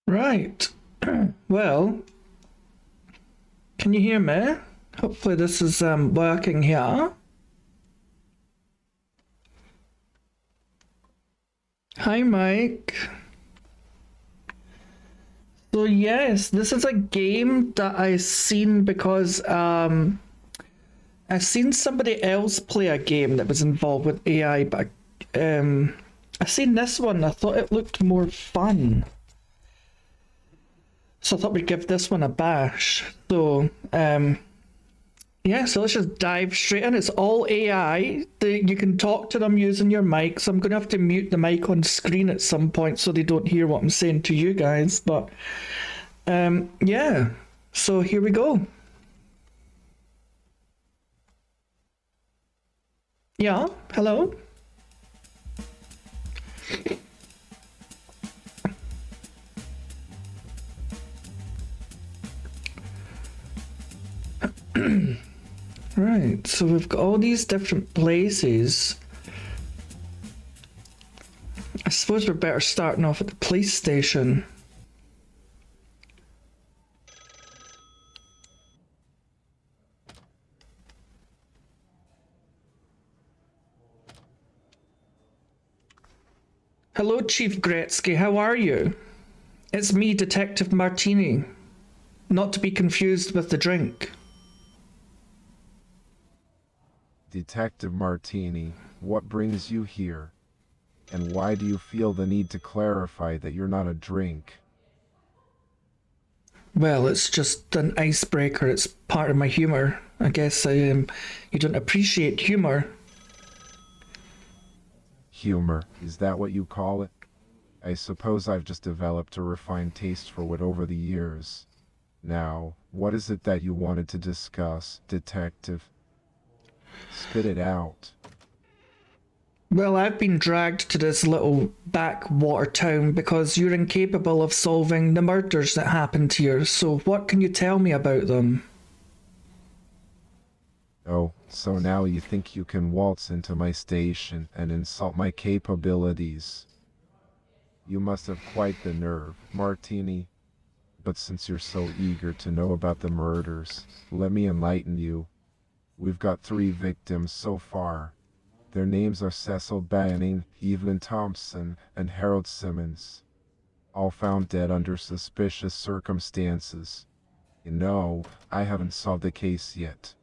Right. Well, can you hear me? Hopefully this is working here. Hi, Mike. So yes, this is a game that I seen because I seen somebody else play a game that was involved with AI, but I seen this one. I thought it looked more fun. So I thought we'd give this one a bash. So, yeah, so let's just dive straight in. It's all AI. You can talk to them using your mic. So I'm going to have to mute the mic on screen at some point so they don't hear what I'm saying to you guys. But, yeah, so here we go. Yeah, hello? Right. Right, so we've got all these different places. I suppose we're better starting off at the police station. Hello, Chief Gretzky, how are you? It's me, Detective Martini. Not to be confused with the drink. Detective Martini, what brings you here? And why do you feel the need to clarify that you're not a drink? Well, it's just an icebreaker. It's part of my humor. I guess you don't appreciate humor. Humor, is that what you call it? I suppose I've just developed a refined taste for it over the years. Now, what is it that you wanted to discuss, Detective? Spit it out. Well, I've been dragged to this little backwater town because you're incapable of solving the murders that happened here, so what can you tell me about them? Oh, so now you think you can waltz into my station and insult my capabilities? You must have quite the nerve, Martini. But since you're so eager to know about the murders, let me enlighten you. We've got 3 victims so far. Their names are Cecil Banning, Evelyn Thompson, and Harold Simmons. All found dead under suspicious circumstances. You know, I haven't solved the case yet.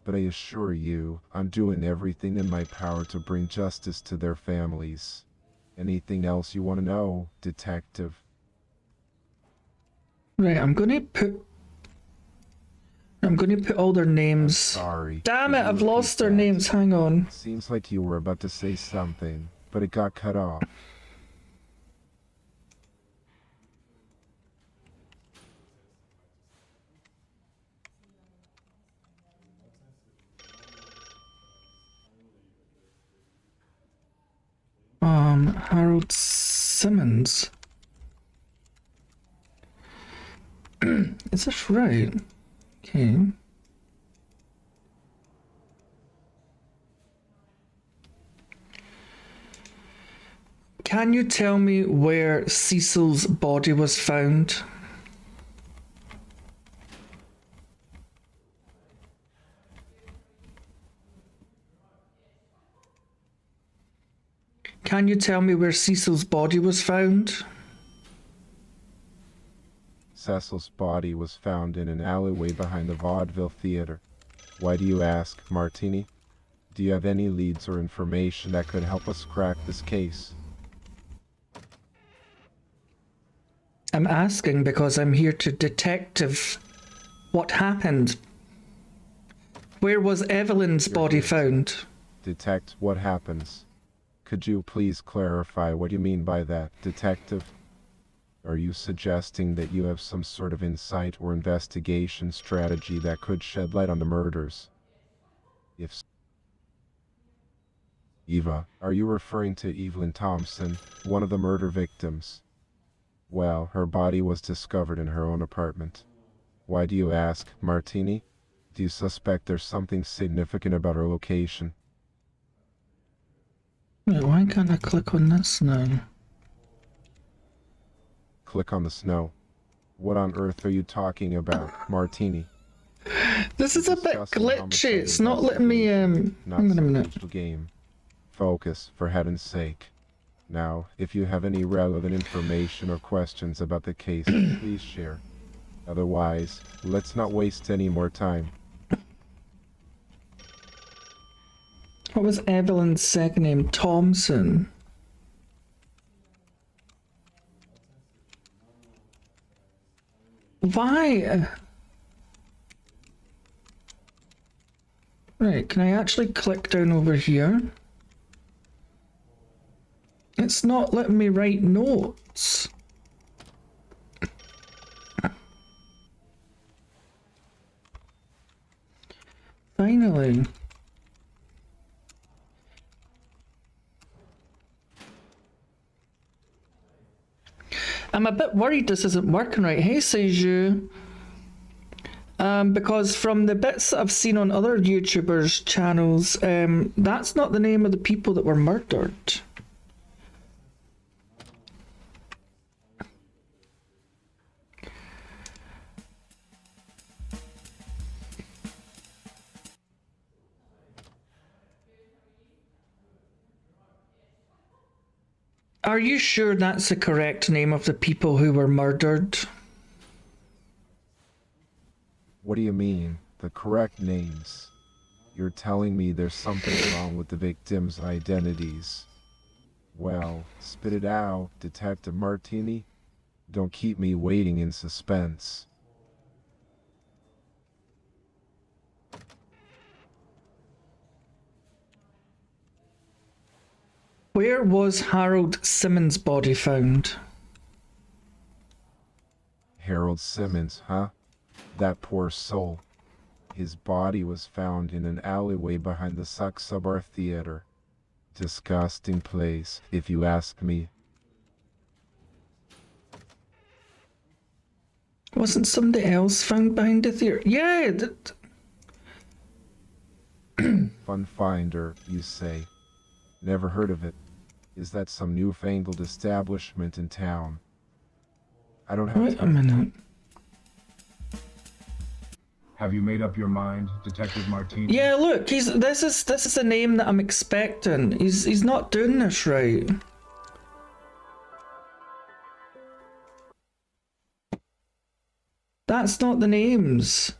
But I assure you, I'm doing everything in my power to bring justice to their families. Anything else you want to know, Detective? Right, I'm gonna put all their names. Sorry. Damn it, I've lost their that? names. Hang on. Seems like you were about to say something, but it got cut off. Harold Simmons. Is this right? Okay. Can you tell me where Cecil's body was found? Can you tell me where Cecil's body was found? Cecil's body was found in an alleyway behind the Vaudeville theater. Why do you ask, Martini? Do you have any leads or information that could help us crack this case? I'm asking because I'm here to detective what happened. Where was Evelyn's body found? Detect what happens. Could you please clarify what you mean by that, Detective? Are you suggesting that you have some sort of insight or investigation strategy that could shed light on the murders? If so, Eva, are you referring to Evelyn Thompson, one of the murder victims? Well, her body was discovered in her own apartment. Why do you ask, Martini? Do you suspect there's something significant about her location? Wait, why can't I click on this now? Click on the snow. What on earth are you talking about, Martini? This is a bit glitchy. It's not letting me, hang on a minute. Game. Focus, for heaven's sake. Now, if you have any relevant information or questions about the case, please share. Otherwise, let's not waste any more time. What was Evelyn's second name? Thompson. Why? Right, can I actually click down over here? It's not letting me write notes. Finally. I'm a bit worried this isn't working right. Hey, Seiju. Because from the bits that I've seen on other YouTubers' channels, that's not the name of the people that were murdered. Are you sure that's the correct name of the people who were murdered? What do you mean, the correct names? You're telling me there's something wrong with the victims' identities. Well, spit it out, Detective Martini. Don't keep me waiting in suspense. Where was Harold Simmons' body found? Harold Simmons, huh? That poor soul. His body was found in an alleyway behind the Saxa Bar Theater. Disgusting place, if you ask me. Wasn't somebody else found behind the theater? Yeah. Fun finder, you say. Never heard of it. Is that some newfangled establishment in town? I don't have Wait a time. minute. Have you made up your mind, Detective Martini? Yeah, look, this is the name that I'm expecting. He's not doing this right. That's not the names.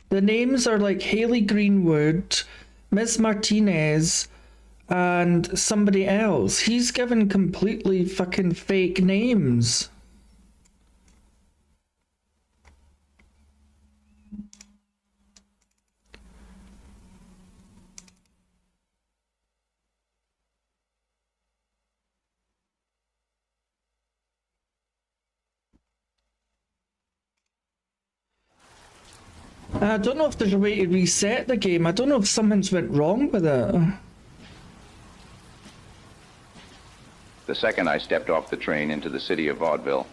The names are like Haley Greenwood, Miss Martinez, and somebody else. He's given completely fucking fake names. I don't know if there's a way to reset the game. I don't know if something's went wrong with it. The second I stepped off the train into the city of Vaudeville,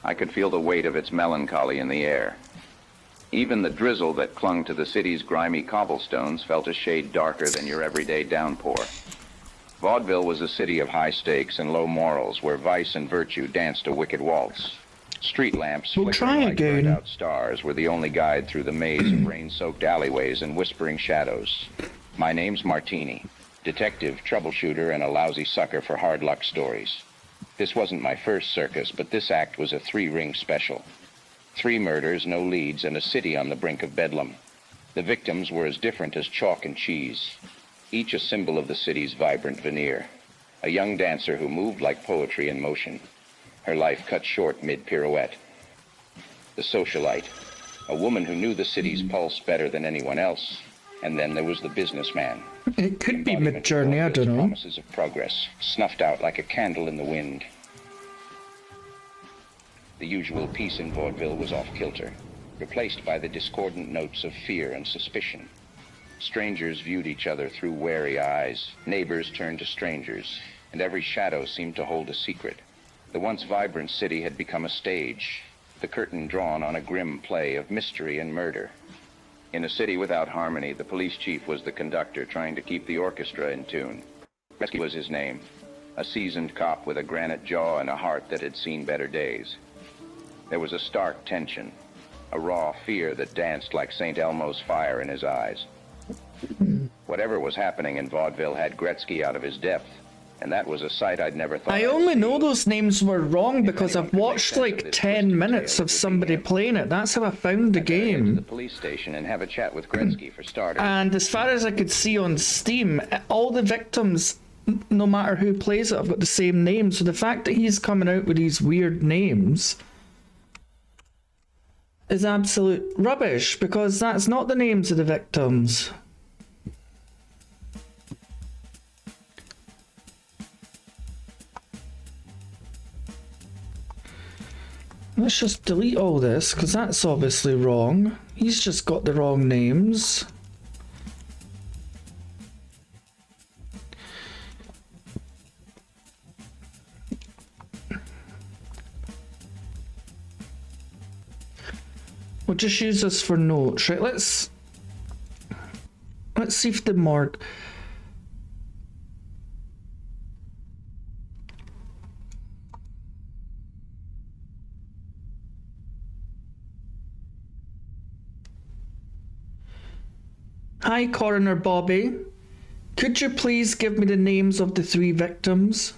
I could feel the weight of its melancholy in the air. Even the drizzle that clung to the city's grimy cobblestones felt a shade darker than your everyday downpour. Vaudeville was a city of high stakes and low morals where vice and virtue danced a wicked waltz. Street lamps We'll flickering try like again. burned-out stars were the only guide through the maze of rain-soaked alleyways and whispering shadows. My name's Martini, detective, troubleshooter, and a lousy sucker for hard luck stories. This wasn't my first circus, but this act was a 3-ring special. 3 murders, no leads, and a city on the brink of bedlam. The victims were as different as chalk and cheese, each a symbol of the city's vibrant veneer. A young dancer who moved like poetry in motion, her life cut short mid-pirouette. The socialite, a woman who knew the city's pulse better than anyone else. And then there was the businessman. It could be Embodiment of Mid-Journey, I Vaudeville's don't know. Promises of progress, snuffed out like a candle in the wind. The usual peace in Vaudeville was off-kilter, replaced by the discordant notes of fear and suspicion. Strangers viewed each other through wary eyes, neighbors turned to strangers, and every shadow seemed to hold a secret. The once vibrant city had become a stage, the curtain drawn on a grim play of mystery and murder. In a city without harmony, the police chief was the conductor trying to keep the orchestra in tune. Gretzky was his name, a seasoned cop with a granite jaw and a heart that had seen better days. There was a stark tension, a raw fear that danced like St. Elmo's fire in his eyes. Whatever was happening in Vaudeville had Gretzky out of his depth, and that was a sight I'd never thought I I'd only see. know those names were wrong because anyone I've could make watched sense of like this 10 twisted minutes tale, of it would be somebody him. playing it. That's how I found the I'd better head to game. the police station and have a chat with Gretzky for starters. And as far as I could see on Steam, all the victims, no matter who plays it, have got the same name. So the fact that he's coming out with these weird names is absolute rubbish because that's not the names of the victims. Let's just delete all this because that's obviously wrong. He's just got the wrong names. We'll just use this for notes, right? Let's see if the morgue. Hi, Coroner Bobby. Could you please give me the names of the 3 victims?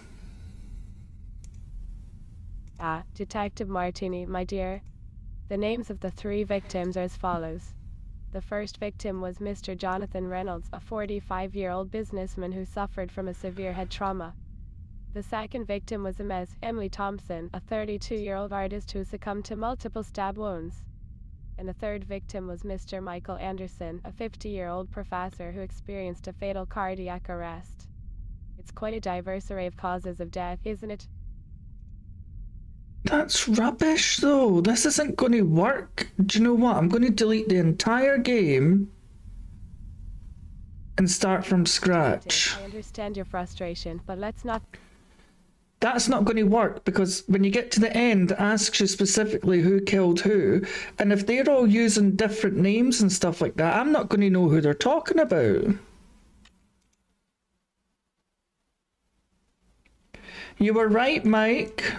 Detective Martini, my dear. The names of the 3 victims are as follows. The first victim was Mr. Jonathan Reynolds, a 45-year-old businessman who suffered from a severe head trauma. The second victim was Ms. Emily Thompson, a 32-year-old artist who succumbed to multiple stab wounds. And the third victim was Mr. Michael Anderson, a 50-year-old professor who experienced a fatal cardiac arrest. It's quite a diverse array of causes of death, isn't it? That's rubbish, though. This isn't going to work. Do you know what? I'm going to delete the entire game and start from scratch. I understand your frustration, but let's not... That's not going to work, because when you get to the end, it asks you specifically who killed who, and if they're all using different names and stuff like that, I'm not going to know who they're talking about. You were right, Mike.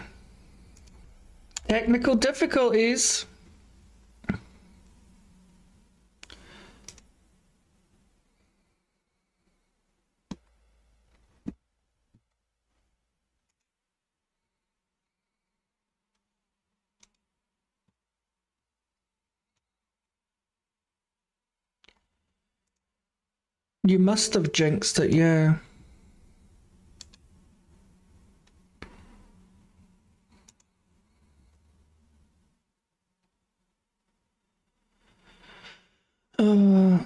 Technical difficulties. You must have jinxed it, yeah.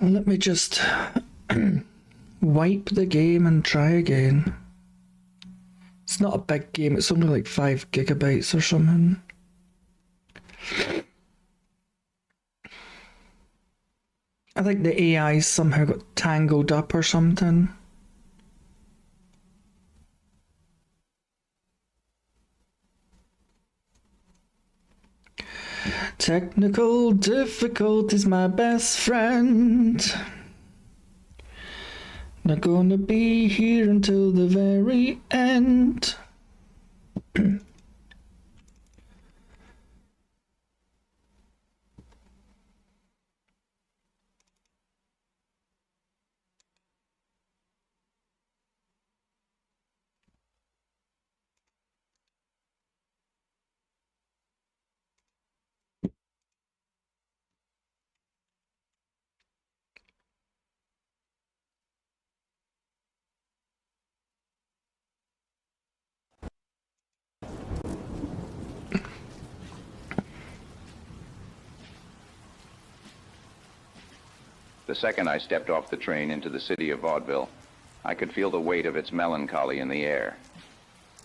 Let me just wipe the game and try again. It's not a big game, it's only like 5 gigabytes or something. I think the AI somehow got tangled up or something. Technical difficulties, my best friend. They're gonna be here until the very end. The second I stepped off the train into the city of Vaudeville, I could feel the weight of its melancholy in the air.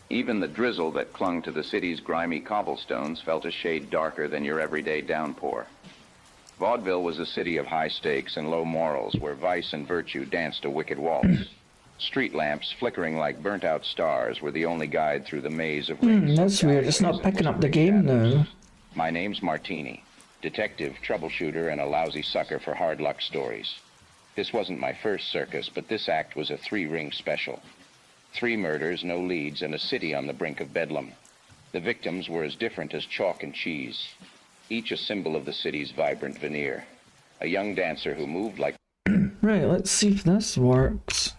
Even the drizzle that clung to the city's grimy cobblestones felt a shade darker than your everyday downpour. Vaudeville was a city of high stakes and low morals, where vice and virtue danced a wicked waltz. Street lamps flickering like burnt-out stars were the only guide through the maze of That's weird. It's not picking up the game now. My name's Martini, detective, troubleshooter, and a lousy sucker for hard luck stories. This wasn't my first circus, but this act was a 3-ring special. 3 murders, no leads, and a city on the brink of bedlam. The victims were as different as chalk and cheese, each a symbol of the city's vibrant veneer. A young dancer who moved like... Right, let's see if this works.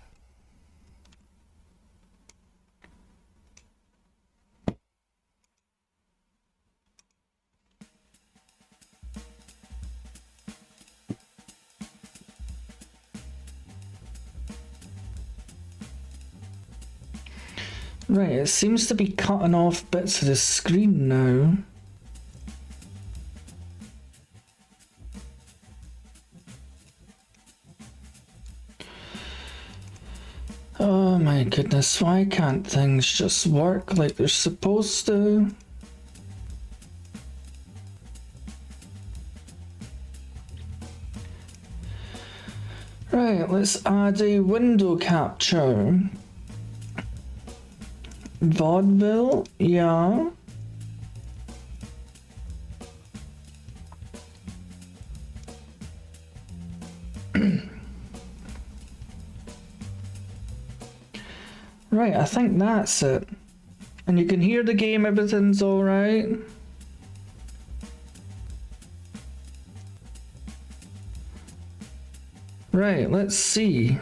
Right, it seems to be cutting off bits of the screen now. Oh my goodness, why can't things just work like they're supposed to? Right, let's add a window capture. Vaudeville, yeah. Right, I think that's it. And you can hear the game, everything's alright. Right, let's see.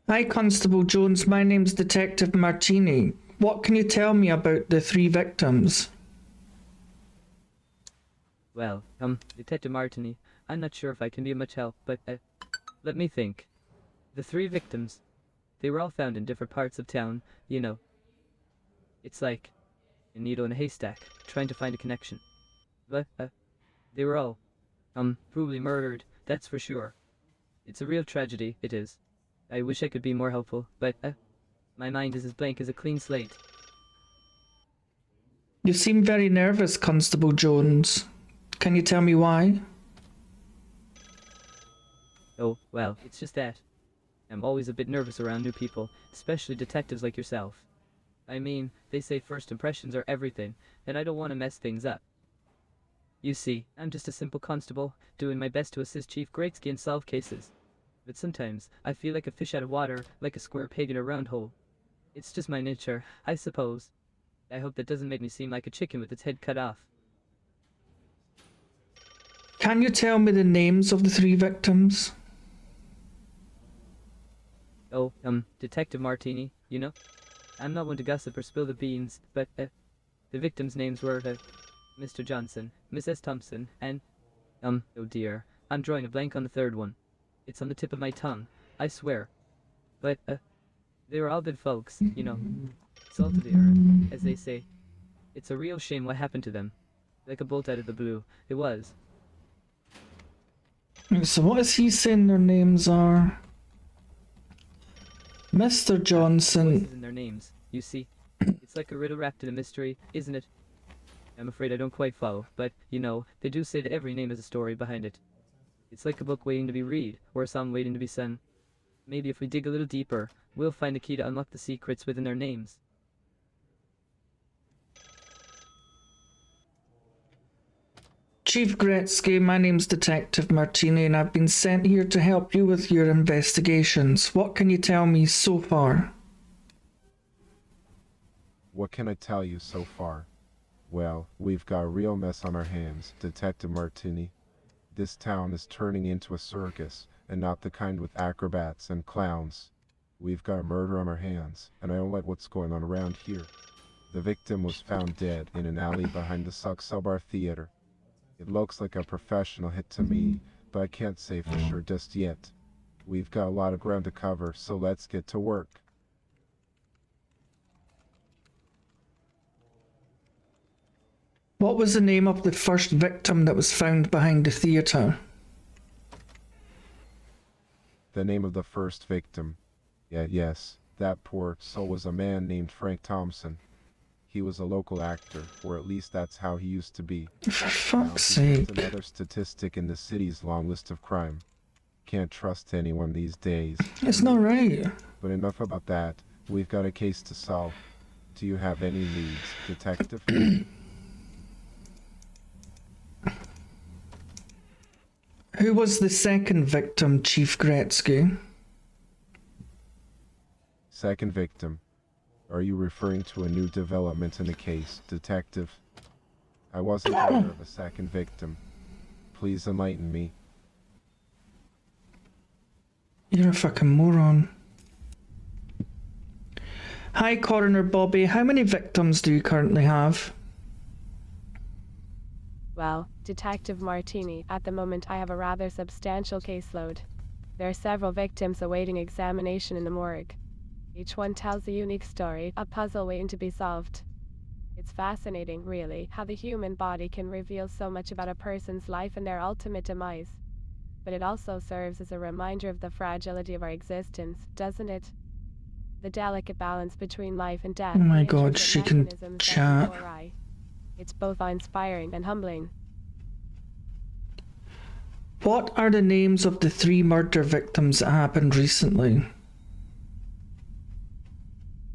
Hi, Constable Jones. My name's Detective Martini. What can you tell me about the 3 victims? Well, Detective Martini, I'm not sure if I can be of much help, but, let me think. The 3 victims, they were all found in different parts of town, you know. It's like a needle in a haystack, trying to find a connection. But, they were all, brutally murdered, that's for sure. It's a real tragedy, it is. I wish I could be more helpful, but, my mind is as blank as a clean slate. You seem very nervous, Constable Jones. Can you tell me why? Oh, well, it's just that. I'm always a bit nervous around new people, especially detectives like yourself. I mean, they say first impressions are everything, and I don't want to mess things up. You see, I'm just a simple constable, doing my best to assist Chief Greatskin solve cases. But sometimes, I feel like a fish out of water, like a square peg in a round hole. It's just my nature, I suppose. I hope that doesn't make me seem like a chicken with its head cut off. Can you tell me the names of the 3 victims? Oh, Detective Martini, you know? I'm not one to gossip or spill the beans, but, the victims' names were, Mr. Johnson, Mrs. Thompson, and, oh dear, I'm drawing a blank on the 3rd one. It's on the tip of my tongue, I swear. But, they were all good folks, you know. Salt of the earth, as they say. It's a real shame what happened to them. Like a bolt out of the blue, it was. So what is he saying their names are? Mr. Johnson. Voices in their names, you see. It's like a riddle wrapped in a mystery, isn't it? I'm afraid I don't quite follow, but, you know, they do say that every name has a story behind it. It's like a book waiting to be read, or a song waiting to be sung. Maybe if we dig a little deeper, we'll find the key to unlock the secrets within their names. Chief Gretzky, my name's Detective Martini, and I've been sent here to help you with your investigations. What can you tell me so far? What can I tell you so far? Well, we've got a real mess on our hands, Detective Martini. This town is turning into a circus, and not the kind with acrobats and clowns. We've got murder on our hands, and I don't like what's going on around here. The victim was found dead in an alley behind the Suxel Bar Theater. It looks like a professional hit to me, but I can't say for sure just yet. We've got a lot of ground to cover, so let's get to work. What was the name of the first victim that was found behind the theatre? The name of the first victim. Yes, that poor soul was a man named Frank Thompson. He was a local actor, or at least that's how he used to be. For fuck's Now, sake. he's another statistic in the city's long list of crime. Can't trust anyone these days. It's not right. But enough about that. We've got a case to solve. Do you have any leads, detective? Who was the second victim, Chief Gretzky? Second victim. Are you referring to a new development in the case, detective? I wasn't aware of a second victim. Please enlighten me. You're a fucking moron. Hi, Coroner Bobby. How many victims do you currently have? Well, Detective Martini, at the moment I have a rather substantial caseload. There are several victims awaiting examination in the morgue. Each one tells a unique story, a puzzle waiting to be solved. It's fascinating, really, how the human body can reveal so much about a person's life and their ultimate demise. But it also serves as a reminder of the fragility of our existence, doesn't it? The delicate balance between life and death. Oh my the god, intricate she can mechanisms that chat. before I. It's both inspiring and humbling. What are the names of the 3 murder victims that happened recently?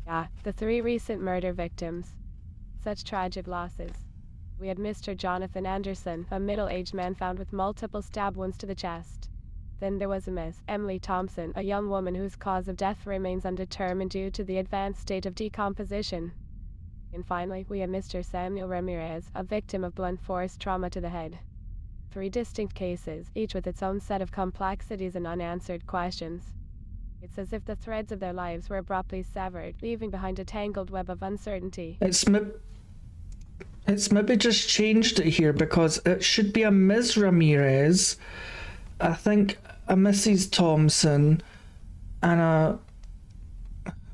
Yeah, the 3 recent murder victims. Such tragic losses. We had Mr. Jonathan Anderson, a middle-aged man found with multiple stab wounds to the chest. Then there was a Miss Emily Thompson, a young woman whose cause of death remains undetermined due to the advanced state of decomposition. And finally, we had Mr. Samuel Ramirez, a victim of blunt force trauma to the head. 3 distinct cases, each with its own set of complexities and unanswered questions. It's as if the threads of their lives were abruptly severed, leaving behind a tangled web of uncertainty. It's maybe just changed it here because it should be a Ms. Ramirez, I think a Mrs. Thompson, and a...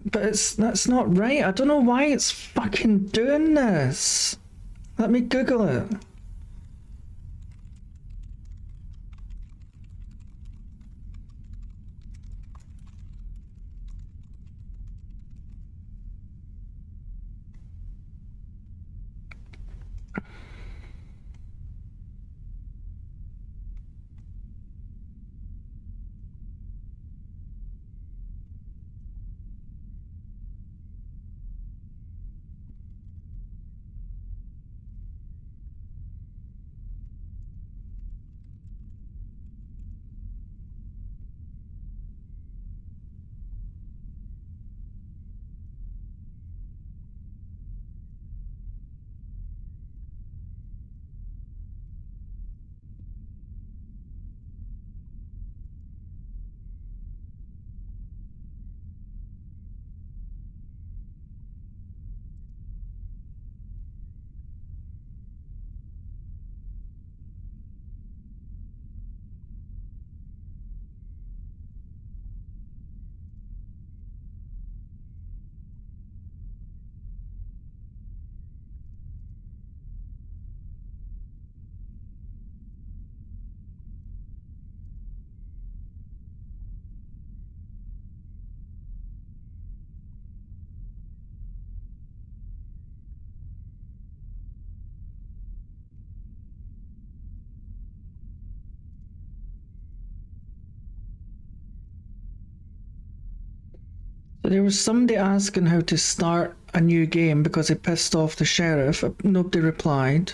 But that's not right. I don't know why it's fucking doing this. Let me Google it. There was somebody asking how to start a new game because he pissed off the sheriff. Nobody replied.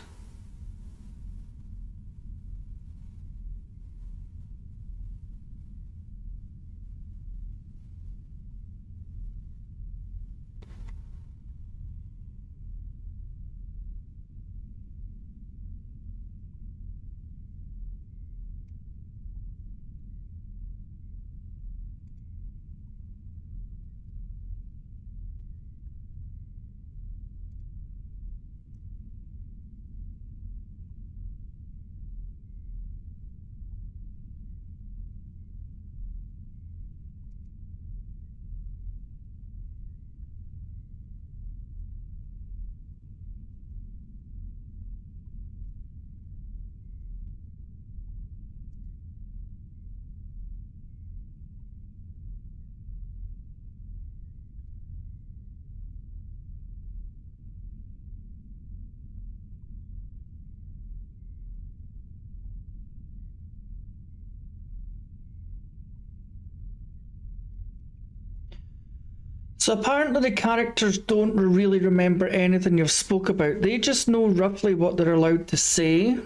So apparently the characters don't really remember anything you've spoke about. They just know roughly what they're allowed to say.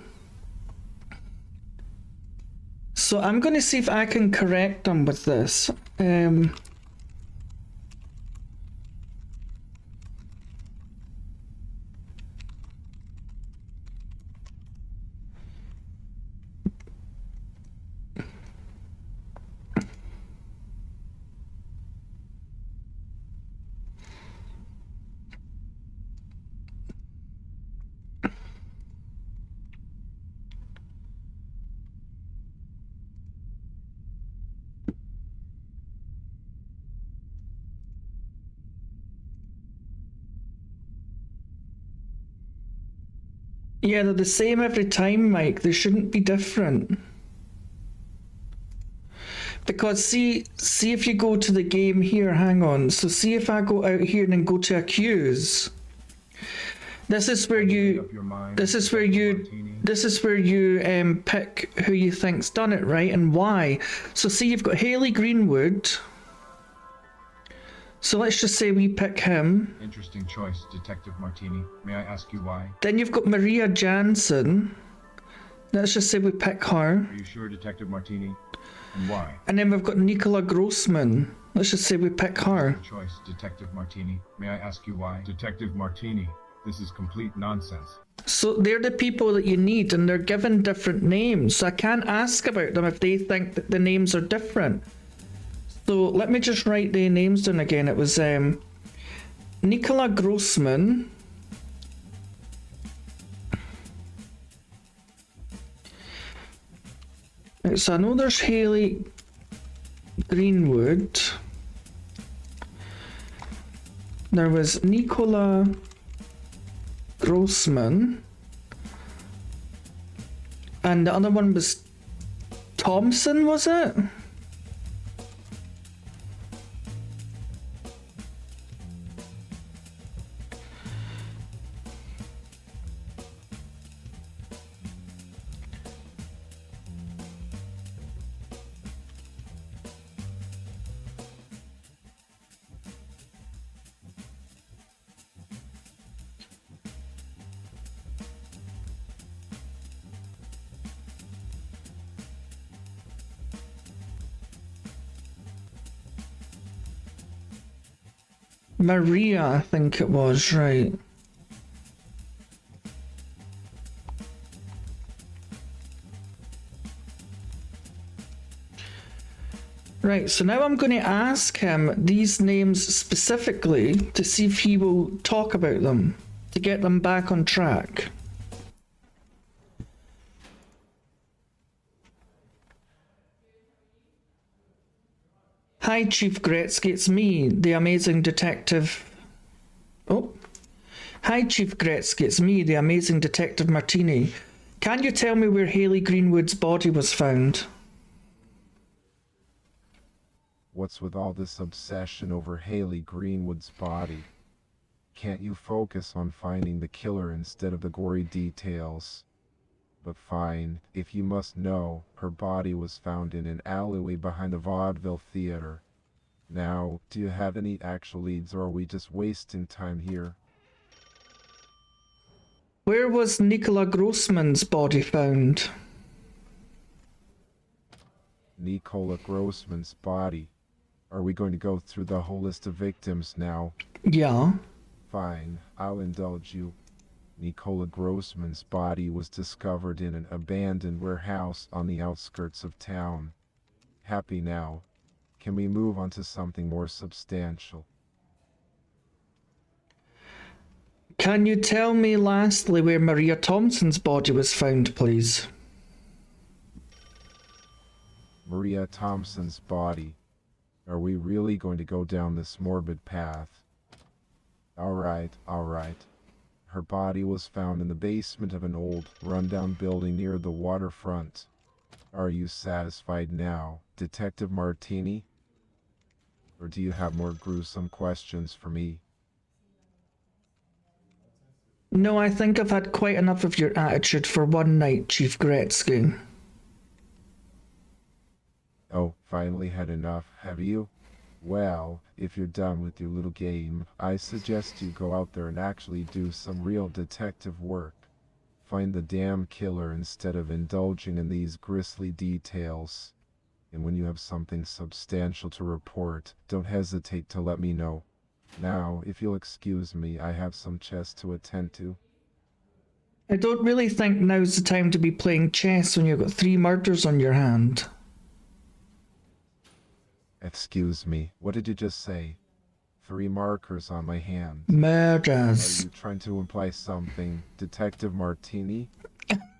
So I'm going to see if I can correct them with this. Yeah, they're the same every time, Mike. They shouldn't be different. Because see if you go to the game here, hang on. So see if I go out here and then go to accuse. This is where you pick who you think's done it, right? And why. So see you've got Haley Greenwood. So let's just say we pick him. Interesting choice, Detective Martini. May I ask you why? Then you've got Maria Jansen. Let's just say we pick her. Are you sure, Detective Martini? And why? And then we've got Nicola Grossman. Let's just say we pick her. Interesting choice, Detective Martini. May I ask you why? Detective Martini, this is complete nonsense. So they're the people that you need, and they're given different names. So I can't ask about them if they think that the names are different. So let me just write the names down again. It was Nicola Grossman. Right, so I know there's Haley Greenwood. There was Nicola Grossman. And the other one was Thompson, was it? Maria, I think it was, right. Right, so now I'm going to ask him these names specifically to see if he will talk about them, to get them back on track. Hi, Chief Gretzky, it's me, the amazing detective. Oh. Hi, Chief Gretzky, it's me, the amazing detective Martini. Can you tell me where Haley Greenwood's body was found? What's with all this obsession over Haley Greenwood's body? Can't you focus on finding the killer instead of the gory details? But fine, if you must know, her body was found in an alleyway behind the Vaudeville theater. Now, do you have any actual leads, or are we just wasting time here? Where was Nicola Grossman's body found? Nicola Grossman's body. Are we going to go through the whole list of victims now? Yeah. Fine, I'll indulge you. Nicola Grossman's body was discovered in an abandoned warehouse on the outskirts of town. Happy now. Can we move on to something more substantial? Can you tell me lastly where Maria Thompson's body was found, please? Maria Thompson's body. Are we really going to go down this morbid path? Alright. Her body was found in the basement of an old, rundown building near the waterfront. Are you satisfied now, Detective Martini? Or do you have more gruesome questions for me? No, I think I've had quite enough of your attitude for one night, Chief Gretzky. Oh, finally had enough, have you? Well, if you're done with your little game, I suggest you go out there and actually do some real detective work. Find the damn killer instead of indulging in these grisly details. And when you have something substantial to report, don't hesitate to let me know. Now, if you'll excuse me, I have some chess to attend to. I don't really think now's the time to be playing chess when you've got 3 murders on your hand. Excuse me, what did you just say? 3 markers on my hand. Murders. Are you trying to imply something, Detective Martini?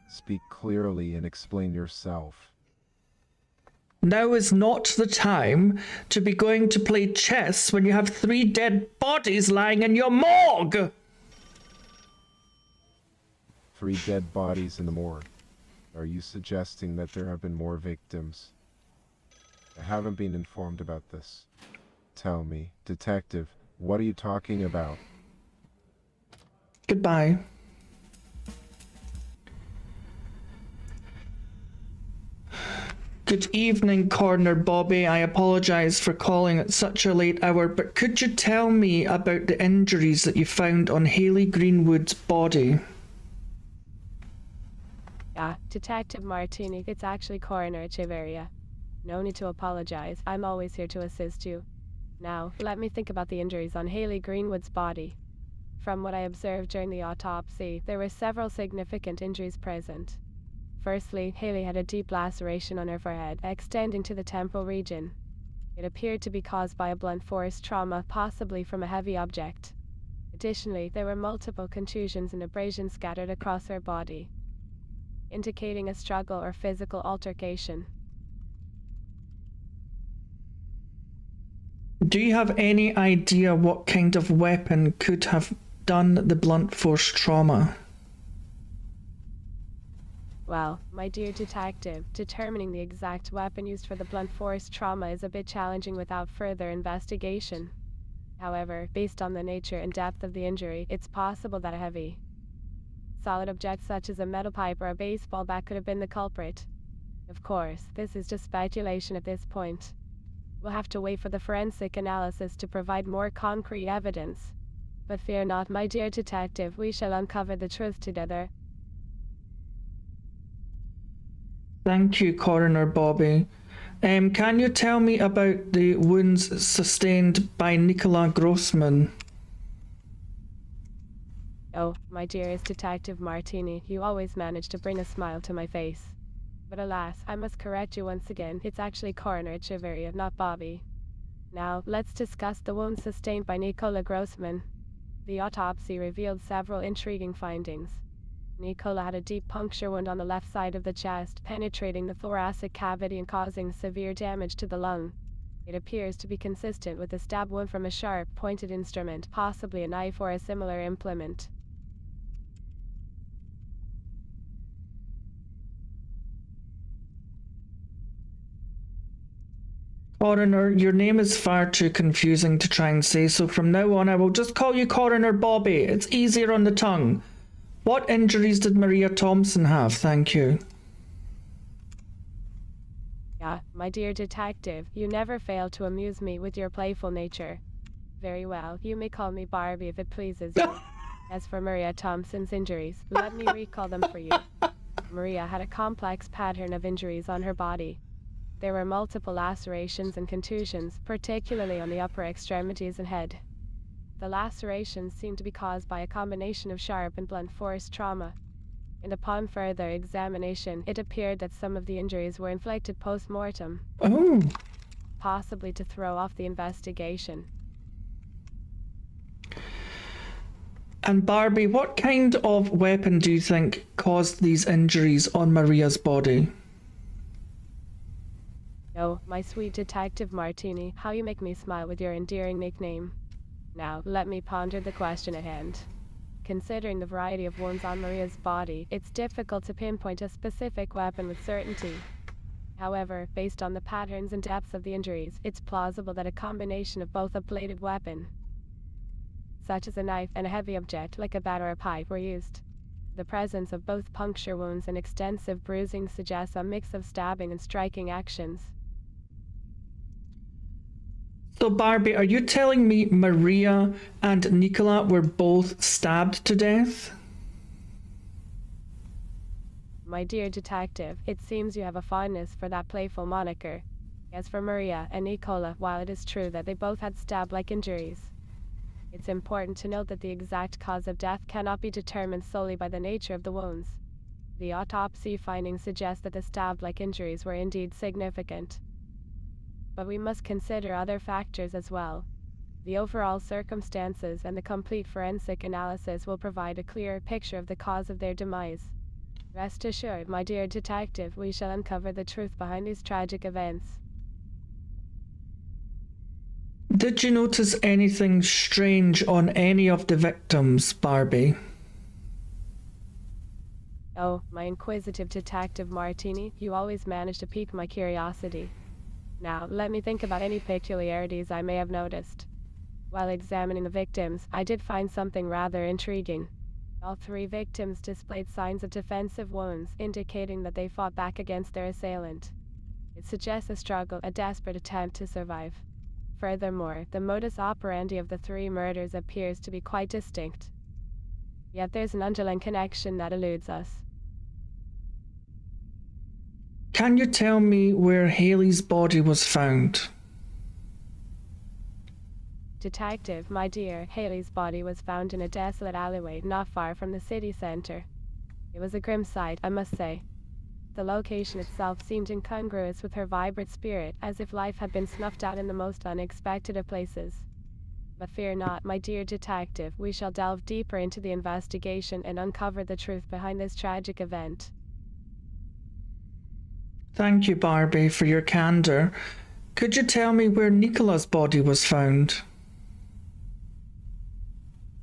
Speak clearly and explain yourself. Now is not the time to be going to play chess when you have 3 dead bodies lying in your morgue! 3 dead bodies in the morgue. Are you suggesting that there have been more victims? I haven't been informed about this. Tell me, Detective, what are you talking about? Goodbye. Good evening, Coroner Bobby. I apologize for calling at such a late hour, but could you tell me about the injuries that you found on Haley Greenwood's body? Yeah, Detective Martini, it's actually Coroner Echeverria. No need to apologize. I'm always here to assist you. Now, let me think about the injuries on Haley Greenwood's body. From what I observed during the autopsy, there were several significant injuries present. Firstly, Haley had a deep laceration on her forehead, extending to the temporal region. It appeared to be caused by a blunt force trauma, possibly from a heavy object. Additionally, there were multiple contusions and abrasions scattered across her body, indicating a struggle or physical altercation. Do you have any idea what kind of weapon could have done the blunt force trauma? Well, my dear detective, determining the exact weapon used for the blunt force trauma is a bit challenging without further investigation. However, based on the nature and depth of the injury, it's possible that a heavy, solid object such as a metal pipe or a baseball bat could have been the culprit. Of course, this is just speculation at this point. We'll have to wait for the forensic analysis to provide more concrete evidence. But fear not, my dear detective, we shall uncover the truth together. Thank you, Coroner Bobby. Can you tell me about the wounds sustained by Nicola Grossman? Oh, my dearest Detective Martini, you always manage to bring a smile to my face. But alas, I must correct you once again. It's actually Coroner Echeverria, not Bobby. Now, let's discuss the wounds sustained by Nicola Grossman. The autopsy revealed several intriguing findings. Nicola had a deep puncture wound on the left side of the chest, penetrating the thoracic cavity and causing severe damage to the lung. It appears to be consistent with a stab wound from a sharp, pointed instrument, possibly a knife or a similar implement. Coroner, your name is far too confusing to try and say, so from now on I will just call you Coroner Bobby. It's easier on the tongue. What injuries did Maria Thompson have? Thank you. Yeah, my dear detective, you never fail to amuse me with your playful nature. Very well, you may call me Barbie if it pleases you. As for Maria Thompson's injuries, let me recall them for you. Maria had a complex pattern of injuries on her body. There were multiple lacerations and contusions, particularly on the upper extremities and head. The lacerations seemed to be caused by a combination of sharp and blunt force trauma. And upon further examination, it appeared that some of the injuries were inflicted post-mortem, Oh. possibly to throw off the investigation. And Barbie, what kind of weapon do you think caused these injuries on Maria's body? Oh, my sweet Detective Martini, how you make me smile with your endearing nickname. Now, let me ponder the question at hand. Considering the variety of wounds on Maria's body, it's difficult to pinpoint a specific weapon with certainty. However, based on the patterns and depths of the injuries, it's plausible that a combination of both a bladed weapon, such as a knife, and a heavy object, like a bat or a pipe, were used. The presence of both puncture wounds and extensive bruising suggests a mix of stabbing and striking actions. So Barbie, are you telling me Maria and Nicola were both stabbed to death? My dear detective, it seems you have a fondness for that playful moniker. As for Maria and Nicola, while it is true that they both had stab-like injuries, it's important to note that the exact cause of death cannot be determined solely by the nature of the wounds. The autopsy findings suggest that the stab-like injuries were indeed significant. But we must consider other factors as well. The overall circumstances and the complete forensic analysis will provide a clearer picture of the cause of their demise. Rest assured, my dear detective, we shall uncover the truth behind these tragic events. Did you notice anything strange on any of the victims, Barbie? Oh, my inquisitive Detective Martini, you always manage to pique my curiosity. Now, let me think about any peculiarities I may have noticed. While examining the victims, I did find something rather intriguing. All three victims displayed signs of defensive wounds, indicating that they fought back against their assailant. It suggests a struggle, a desperate attempt to survive. Furthermore, the modus operandi of the three murders appears to be quite distinct. Yet there's an underlying connection that eludes us. Can you tell me where Haley's body was found? Detective, my dear, Haley's body was found in a desolate alleyway not far from the city centre. It was a grim sight, I must say. The location itself seemed incongruous with her vibrant spirit, as if life had been snuffed out in the most unexpected of places. But fear not, my dear detective, we shall delve deeper into the investigation and uncover the truth behind this tragic event. Thank you, Barbie, for your candor. Could you tell me where Nicola's body was found?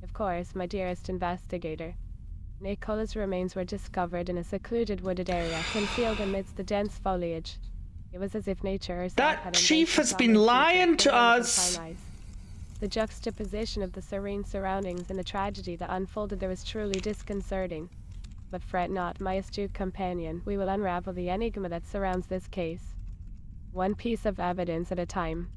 Of course, my dearest investigator. Nicola's remains were discovered in a secluded wooded area, concealed amidst the dense foliage. It was as if nature herself That had chief has embraced been solitude lying to for those of us. fine eyes. The juxtaposition of the serene surroundings and the tragedy that unfolded there was truly disconcerting. But fret not, my astute companion, we will unravel the enigma that surrounds this case. One piece of evidence at a time.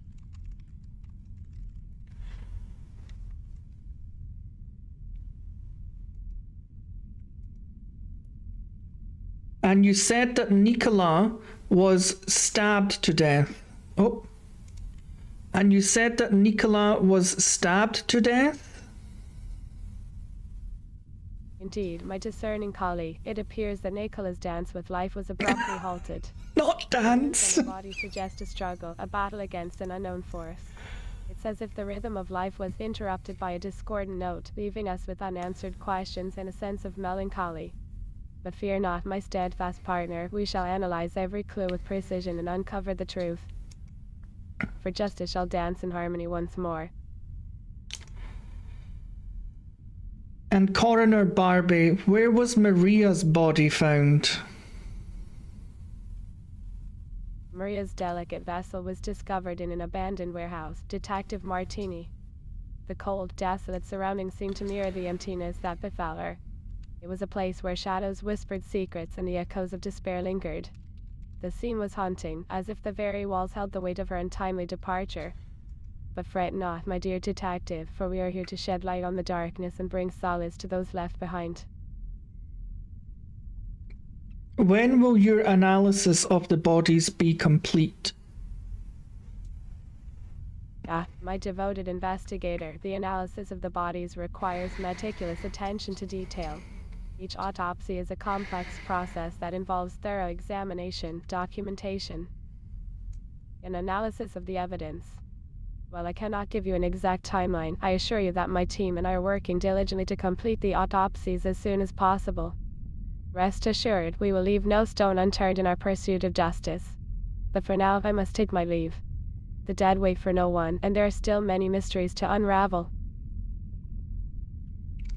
And you said that Nicola was stabbed to death. Oh. And you said that Nicola was stabbed to death? Indeed, my discerning colleague, it appears that Nicola's dance with life was abruptly halted. Not dance. The body suggests a struggle, a battle against an unknown force. It's as if the rhythm of life was interrupted by a discordant note, leaving us with unanswered questions and a sense of melancholy. But fear not, my steadfast partner, we shall analyze every clue with precision and uncover the truth. For justice shall dance in harmony once more. And Coroner Barbie, where was Maria's body found? Maria's delicate vessel was discovered in an abandoned warehouse. Detective Martini. The cold, desolate surroundings seemed to mirror the emptiness that befell her. It was a place where shadows whispered secrets and the echoes of despair lingered. The scene was haunting, as if the very walls held the weight of her untimely departure. But fret not, my dear detective, for we are here to shed light on the darkness and bring solace to those left behind. When will your analysis of the bodies be complete? Ah, my devoted investigator, the analysis of the bodies requires meticulous attention to detail. Each autopsy is a complex process that involves thorough examination, documentation, and analysis of the evidence. While I cannot give you an exact timeline, I assure you that my team and I are working diligently to complete the autopsies as soon as possible. Rest assured, we will leave no stone unturned in our pursuit of justice. But for now, I must take my leave. The dead wait for no one, and there are still many mysteries to unravel.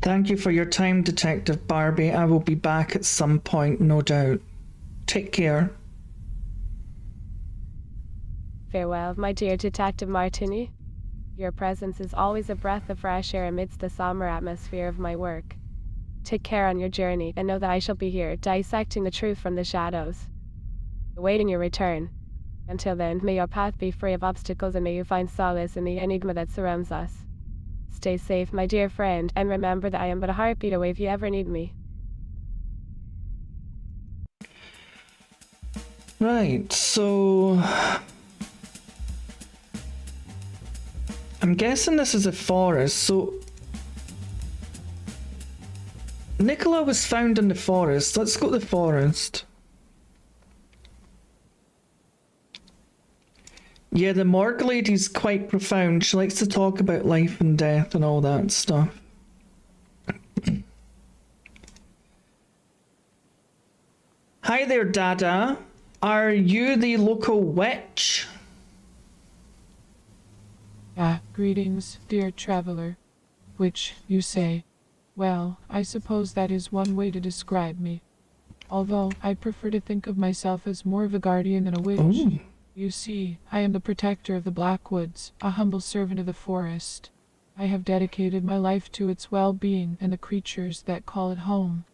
Thank you for your time, Detective Barbie. I will be back at some point, no doubt. Take care. Farewell, my dear Detective Martini. Your presence is always a breath of fresh air amidst the somber atmosphere of my work. Take care on your journey, and know that I shall be here, dissecting the truth from the shadows, awaiting your return. Until then, may your path be free of obstacles and may you find solace in the enigma that surrounds us. Stay safe, my dear friend, and remember that I am but a heartbeat away if you ever need me. Right, so I'm guessing this is a forest, so Nicola was found in the forest. Let's go to the forest. Yeah, the morgue lady's quite profound. She likes to talk about life and death and all that stuff. Hi there, Dada. Are you the local witch? Greetings, dear traveler. Which, you say? Well, I suppose that is one way to describe me. Although, I prefer to think of myself as more of a guardian than a witch. Ooh. You see, I am the protector of the Blackwoods, a humble servant of the forest. I have dedicated my life to its well-being and the creatures that call it home.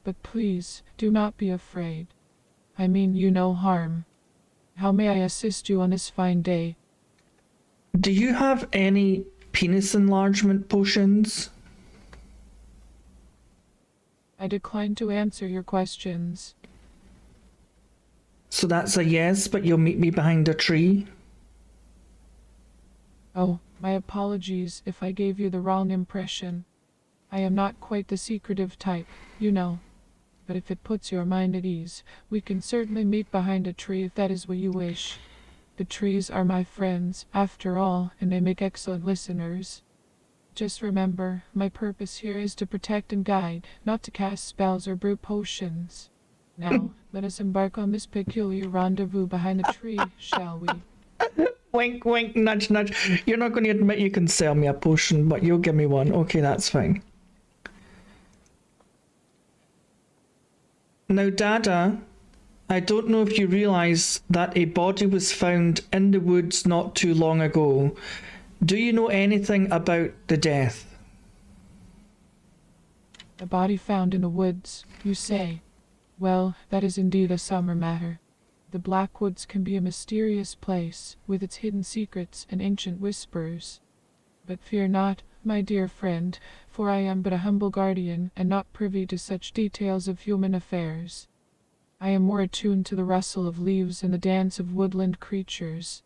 But please, do not be afraid. I mean you no harm. How may I assist you on this fine day? Do you have any penis enlargement potions? I decline to answer your questions. So that's a yes, but you'll meet me behind a tree? Oh, my apologies if I gave you the wrong impression. I am not quite the secretive type, you know. But if it puts your mind at ease, we can certainly meet behind a tree if that is what you wish. The trees are my friends, after all, and they make excellent listeners. Just remember, my purpose here is to protect and guide, not to cast spells or brew potions. Now, let us embark on this peculiar rendezvous behind the tree, shall we? Wink, wink, nudge, nudge. You're not going to admit you can sell me a potion, but you'll give me one. Okay, that's fine. Now, Dada, I don't know if you realise that a body was found in the woods not too long ago. Do you know anything about the death? A body found in the woods, you say? Well, that is indeed a summer matter. The Blackwoods can be a mysterious place, with its hidden secrets and ancient whispers. But fear not, my dear friend, for I am but a humble guardian, and not privy to such details of human affairs. I am more attuned to the rustle of leaves and the dance of woodland creatures.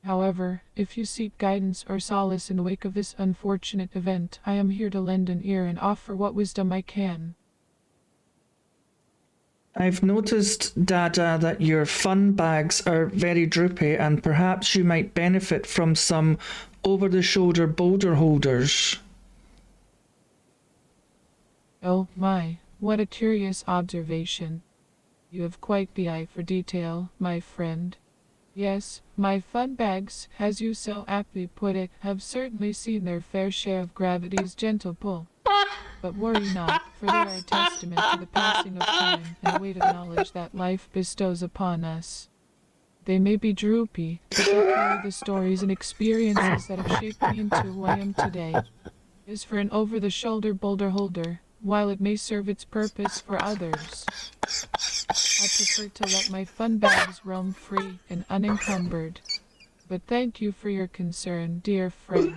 However, if you seek guidance or solace in the wake of this unfortunate event, I am here to lend an ear and offer what wisdom I can. I've noticed, Dada, that your fun bags are very droopy, and perhaps you might benefit from some over-the-shoulder boulder holders. Oh my, what a curious observation. You have quite the eye for detail, my friend. Yes, my fun bags, as you so aptly put it, have certainly seen their fair share of gravity's gentle pull. But worry not, for they are a testament to the passing of time and the weight of knowledge that life bestows upon us. They may be droopy, but they carry the stories and experiences that have shaped me into who I am today. As for an over-the-shoulder boulder holder, while it may serve its purpose for others, I prefer to let my fun bags roam free and unencumbered. But thank you for your concern, dear friend.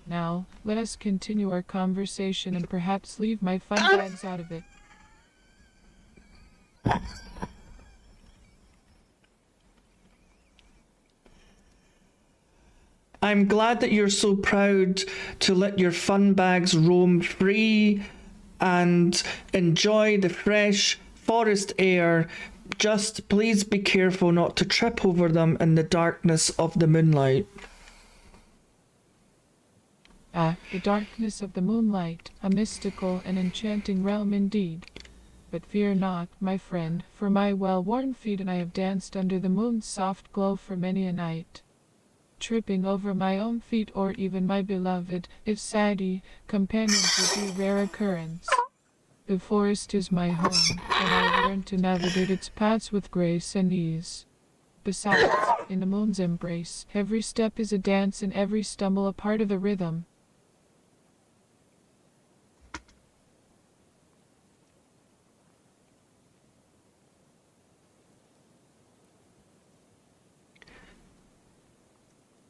Now, let us continue our conversation and perhaps leave my fun bags out of it. I'm glad that you're so proud to let your fun bags roam free and enjoy the fresh forest air. Just please be careful not to trip over them in the darkness of the moonlight. Ah, the darkness of the moonlight, a mystical and enchanting realm indeed. But fear not, my friend, for my well-worn feet and I have danced under the moon's soft glow for many a night. Tripping over my own feet or even my beloved, if Sadie, companions would be a rare occurrence. The forest is my home, and I have learned to navigate its paths with grace and ease. Besides, in the moon's embrace, every step is a dance and every stumble a part of the rhythm.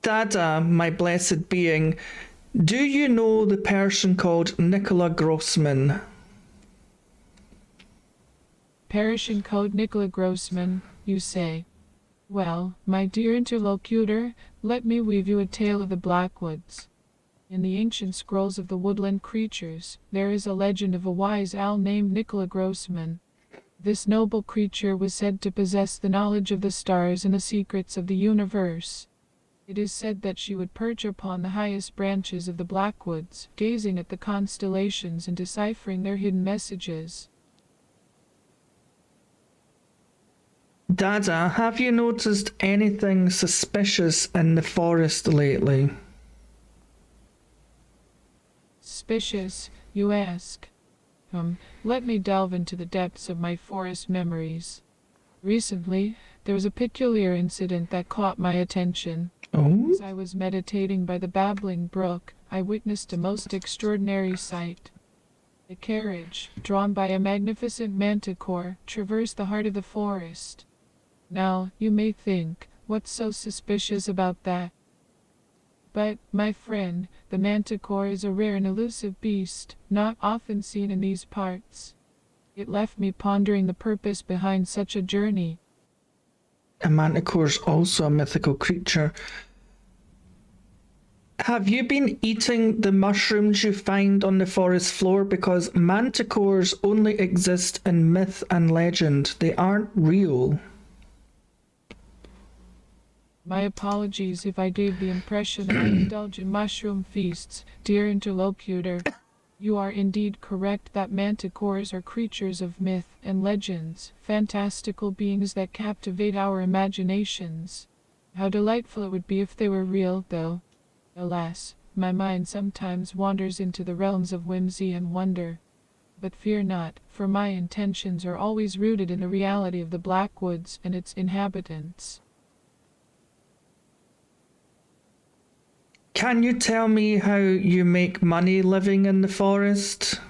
Dada, my blessed being, do you know the person called Nicola Grossman? Parish and Code Nicola Grossman, you say? Well, my dear interlocutor, let me weave you a tale of the Blackwoods. In the ancient scrolls of the woodland creatures, there is a legend of a wise owl named Nicola Grossman. This noble creature was said to possess the knowledge of the stars and the secrets of the universe. It is said that she would perch upon the highest branches of the Blackwoods, gazing at the constellations and deciphering their hidden messages. Dada, have you noticed anything suspicious in the forest lately? Suspicious, you ask? Let me delve into the depths of my forest memories. Recently, there was a peculiar incident that caught my attention. Oh? As I was meditating by the babbling brook, I witnessed a most extraordinary sight. A carriage, drawn by a magnificent manticore, traversed the heart of the forest. Now, you may think, what's so suspicious about that? But, my friend, the manticore is a rare and elusive beast, not often seen in these parts. It left me pondering the purpose behind such a journey. A manticore's also a mythical creature. Have you been eating the mushrooms you find on the forest floor? Because manticores only exist in myth and legend. They aren't real. My apologies if I gave the impression that I indulge in mushroom feasts, dear interlocutor. You are indeed correct that manticores are creatures of myth and legends, fantastical beings that captivate our imaginations. How delightful it would be if they were real, though. Alas, my mind sometimes wanders into the realms of whimsy and wonder. But fear not, for my intentions are always rooted in the reality of the Black Woods and its inhabitants. Can you tell me how you make money living in the forest?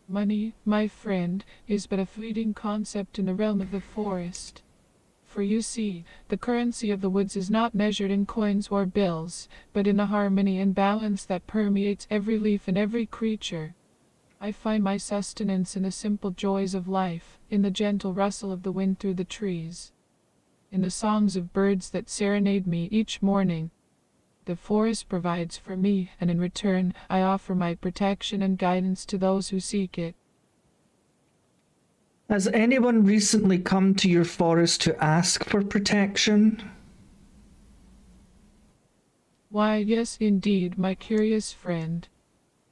Money, my friend, is but a fleeting concept in the realm of the forest. For you see, the currency of the woods is not measured in coins or bills, but in the harmony and balance that permeates every leaf and every creature. I find my sustenance in the simple joys of life, in the gentle rustle of the wind through the trees, in the songs of birds that serenade me each morning. The forest provides for me, and in return, I offer my protection and guidance to those who seek it. Has anyone recently come to your forest to ask for protection? Why, yes, indeed, my curious friend.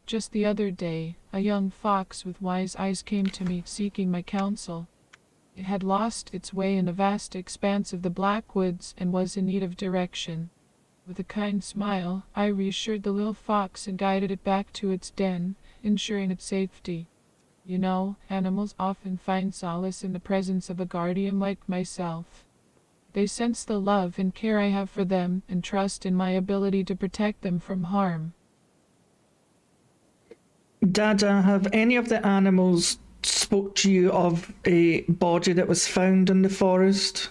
Just the other day, a young fox with wise eyes came to me, seeking my counsel. It had lost its way in the vast expanse of the Black Woods and was in need of direction. With a kind smile, I reassured the little fox and guided it back to its den, ensuring its safety. You know, animals often find solace in the presence of a guardian like myself. They sense the love and care I have for them and trust in my ability to protect them from harm. Dada, have any of the animals spoke to you of a body that was found in the forest?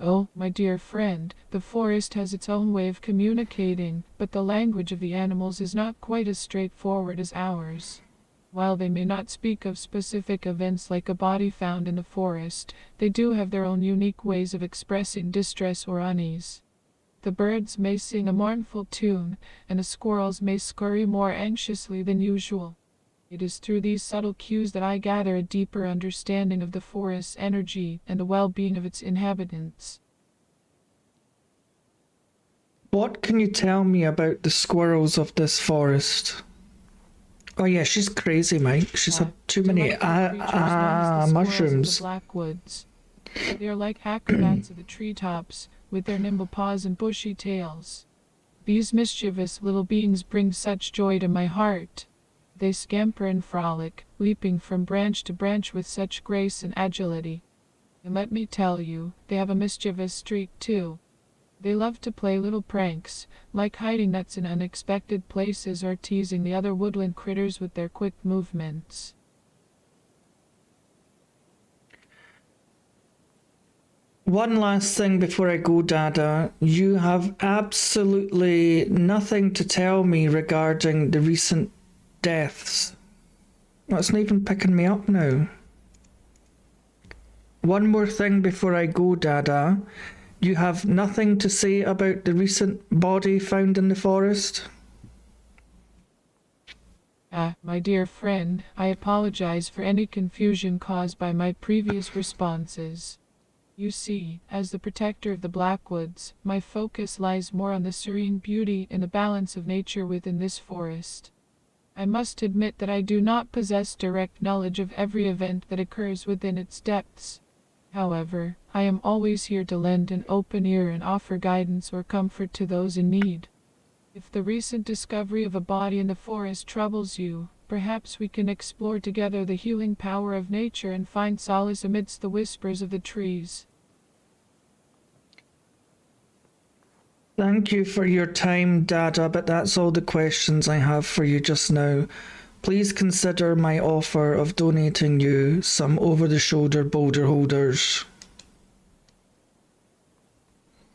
Oh, my dear friend, the forest has its own way of communicating, but the language of the animals is not quite as straightforward as ours. While they may not speak of specific events like a body found in the forest, they do have their own unique ways of expressing distress or unease. The birds may sing a mournful tune, and the squirrels may scurry more anxiously than usual. It is through these subtle cues that I gather a deeper understanding of the forest's energy and the well-being of its inhabitants. What can you tell me about the squirrels of this forest? Oh yeah, she's crazy, Mike. She's had too many Delightful creatures known as the squirrels mushrooms. of the Black Woods. They are like acrobats of the treetops, with their nimble paws and bushy tails. These mischievous little beings bring such joy to my heart. They scamper and frolic, leaping from branch to branch with such grace and agility. And let me tell you, they have a mischievous streak too. They love to play little pranks, like hiding nuts in unexpected places or teasing the other woodland critters with their quick movements. One last thing before I go, Dada. You have absolutely nothing to tell me regarding the recent deaths. That's not even picking me up now. One more thing before I go, Dada. You have nothing to say about the recent body found in the forest? My dear friend, I apologize for any confusion caused by my previous responses. You see, as the protector of the Black Woods, my focus lies more on the serene beauty and the balance of nature within this forest. I must admit that I do not possess direct knowledge of every event that occurs within its depths. However, I am always here to lend an open ear and offer guidance or comfort to those in need. If the recent discovery of a body in the forest troubles you, perhaps we can explore together the healing power of nature and find solace amidst the whispers of the trees. Thank you for your time, Dada, but that's all the questions I have for you just now. please consider my offer of donating you some over-the-shoulder boulder holders.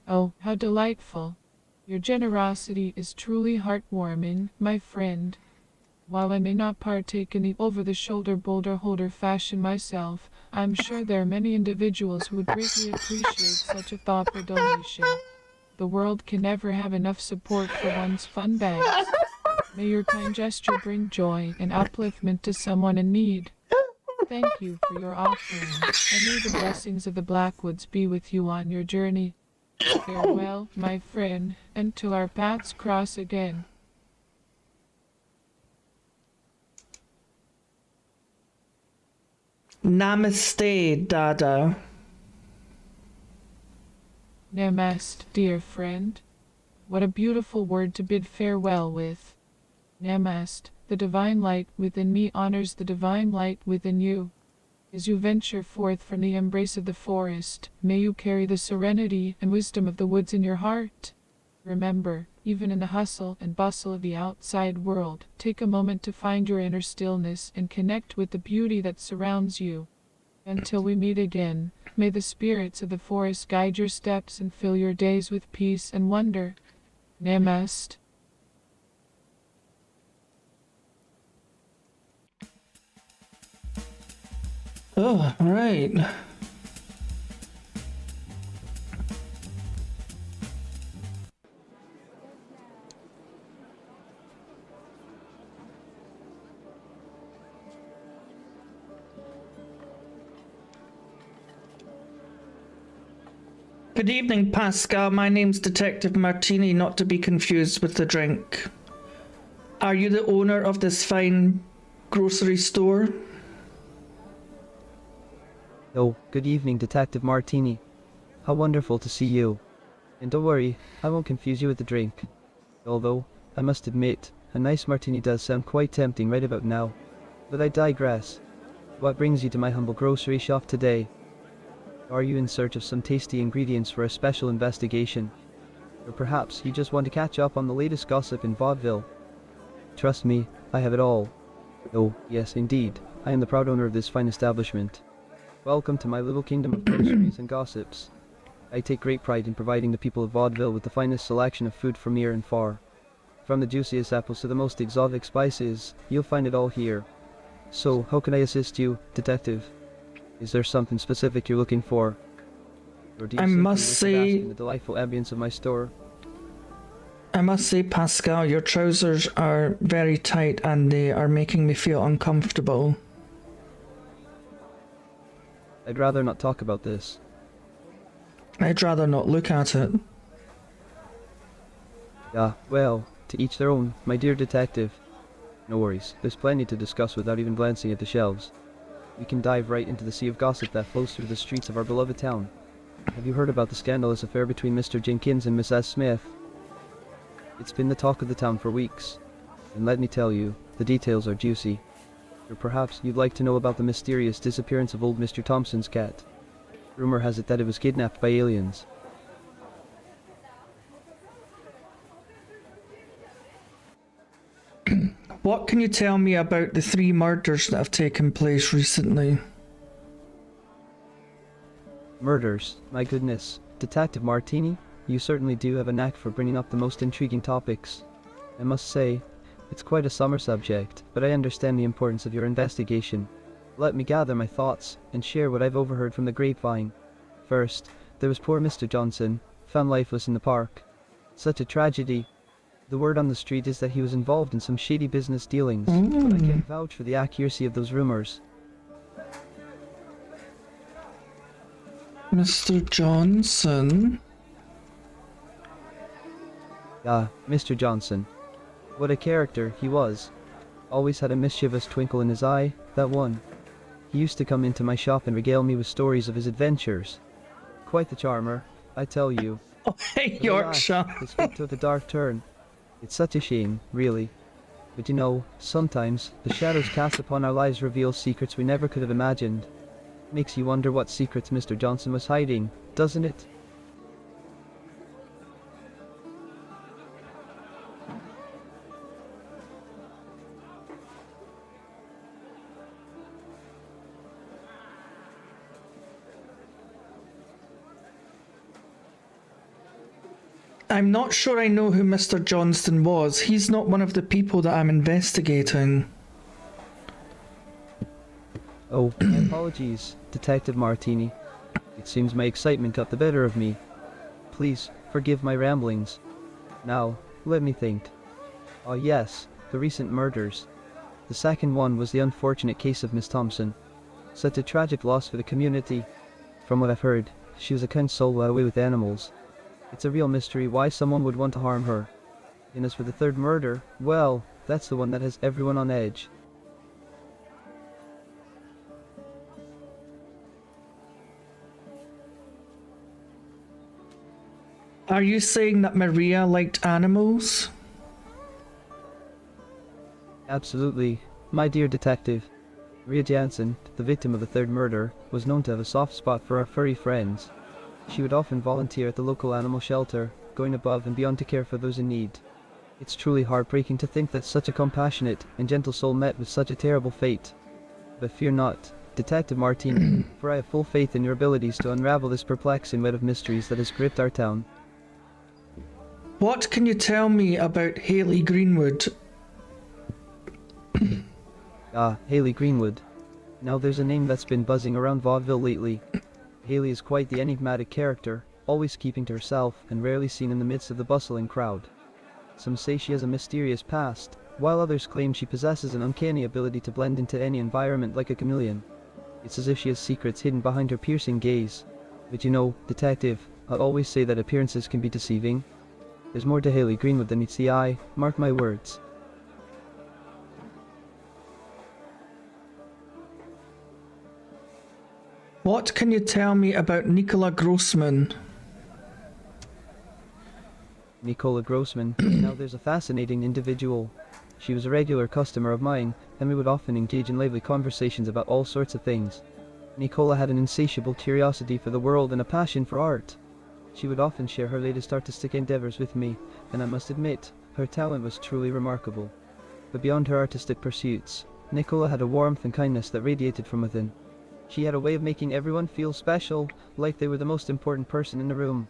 Oh, how delightful. Your generosity is truly heartwarming, my friend. While I may not partake in the over-the-shoulder boulder holder fashion myself, I'm sure there are many individuals who would greatly appreciate such a thoughtful donation. The world can never have enough support for one's fun bags. May your kind gesture bring joy and upliftment to someone in need. Thank you for your offering, and may the blessings of the Blackwoods be with you on your journey. Farewell, my friend, until our paths cross again. Namaste, Dada. Namaste, dear friend. What a beautiful word to bid farewell with. Namaste, the divine light within me honors the divine light within you. As you venture forth from the embrace of the forest, may you carry the serenity and wisdom of the woods in your heart. Remember, even in the hustle and bustle of the outside world, take a moment to find your inner stillness and connect with the beauty that surrounds you. Until we meet again, may the spirits of the forest guide your steps and fill your days with peace and wonder. Namaste. Oh, right. Good evening, Pascal. My name's Detective Martini, not to be confused with the drink. Are you the owner of this fine grocery store? Oh, good evening, Detective Martini. How wonderful to see you. And don't worry, I won't confuse you with the drink. Although, I must admit, a nice martini does sound quite tempting right about now. But I digress. What brings you to my humble grocery shop today? Are you in search of some tasty ingredients for a special investigation? Or perhaps you just want to catch up on the latest gossip in Vaudeville? Trust me, I have it all. Oh, yes indeed, I am the proud owner of this fine establishment. Welcome to my little kingdom of groceries and gossips. I take great pride in providing the people of Vaudeville with the finest selection of food from near and far. From the juiciest apples to the most exotic spices, you'll find it all here. So, how can I assist you, Detective? Is there something specific you're looking for? Or do you I simply must wish to bask say- in the delightful ambience of my store? I must say, Pascal, your trousers are very tight and they are making me feel uncomfortable. I'd rather not talk about this. I'd rather not look at it. Ah, well, to each their own, my dear detective. No worries, there's plenty to discuss without even glancing at the shelves. We can dive right into the sea of gossip that flows through the streets of our beloved town. Have you heard about the scandalous affair between Mr. Jenkins and Mrs. Smith? It's been the talk of the town for weeks. And let me tell you, the details are juicy. Or perhaps you'd like to know about the mysterious disappearance of old Mr. Thompson's cat. Rumor has it that it was kidnapped by aliens. What can you tell me about the 3 murders that have taken place recently? Murders, my goodness. Detective Martini, you certainly do have a knack for bringing up the most intriguing topics. I must say, it's quite a summer subject, but I understand the importance of your investigation. Let me gather my thoughts and share what I've overheard from the grapevine. First, there was poor Mr. Johnson, found lifeless in the park. Such a tragedy. The word on the street is that he was involved in some shady business dealings, but I can't vouch for the accuracy of those rumors. Mr. Johnson? Ah, Mr. Johnson. What a character he was. Always had a mischievous twinkle in his eye, that one. He used to come into my shop and regale me with stories of his adventures. Quite the charmer, I tell you. Oh, hey, But alas, Yorkshire. his fate took a dark turn. It's such a shame, really. But you know, sometimes, the shadows cast upon our lives reveal secrets we never could have imagined. Makes you wonder what secrets Mr. Johnson was hiding, doesn't it? I'm not sure I know who Mr. Johnston was. He's not one of the people that I'm investigating. Oh, my apologies, Detective Martini. It seems my excitement got the better of me. Please, forgive my ramblings. Now, let me think. Ah yes, the recent murders. The second one was the unfortunate case of Miss Thompson. Such a tragic loss for the community. From what I've heard, she was a kind soul while away with animals. It's a real mystery why someone would want to harm her. And as for the third murder, well, that's the one that has everyone on edge. Are you saying that Maria liked animals? Absolutely. My dear detective, Maria Jansen, the victim of the third murder, was known to have a soft spot for our furry friends. She would often volunteer at the local animal shelter, going above and beyond to care for those in need. It's truly heartbreaking to think that such a compassionate and gentle soul met with such a terrible fate. But fear not, Detective Martini, for I have full faith in your abilities to unravel this perplexing web of mysteries that has gripped our town. What can you tell me about Haley Greenwood? Ah, Haley Greenwood. Now there's a name that's been buzzing around Vaudeville lately. Haley is quite the enigmatic character, always keeping to herself and rarely seen in the midst of the bustling crowd. Some say she has a mysterious past, while others claim she possesses an uncanny ability to blend into any environment like a chameleon. It's as if she has secrets hidden behind her piercing gaze. But you know, detective, I always say that appearances can be deceiving. There's more to Haley Greenwood than meets the eye, mark my words. What can you tell me about Nicola Grossman? Nicola Grossman. Now there's a fascinating individual. She was a regular customer of mine, and we would often engage in lively conversations about all sorts of things. Nicola had an insatiable curiosity for the world and a passion for art. She would often share her latest artistic endeavors with me, and I must admit, her talent was truly remarkable. But beyond her artistic pursuits, Nicola had a warmth and kindness that radiated from within. She had a way of making everyone feel special, like they were the most important person in the room.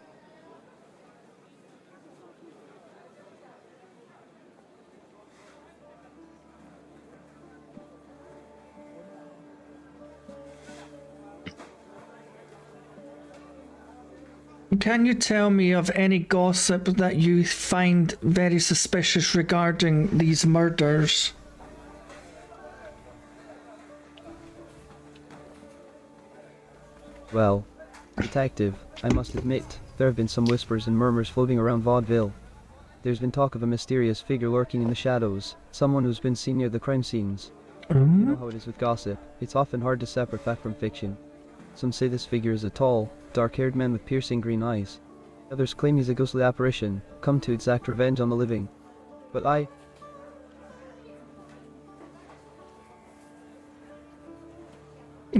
Can you tell me of any gossip that you find very suspicious regarding these murders? Well, detective, I must admit, there have been some whispers and murmurs floating around Vaudeville. There's been talk of a mysterious figure lurking in the shadows, someone who's been seen near the crime scenes. You know how it is with gossip, it's often hard to separate fact from fiction. Some say this figure is a tall, dark-haired man with piercing green eyes. Others claim he's a ghostly apparition, come to exact revenge on the living. But I...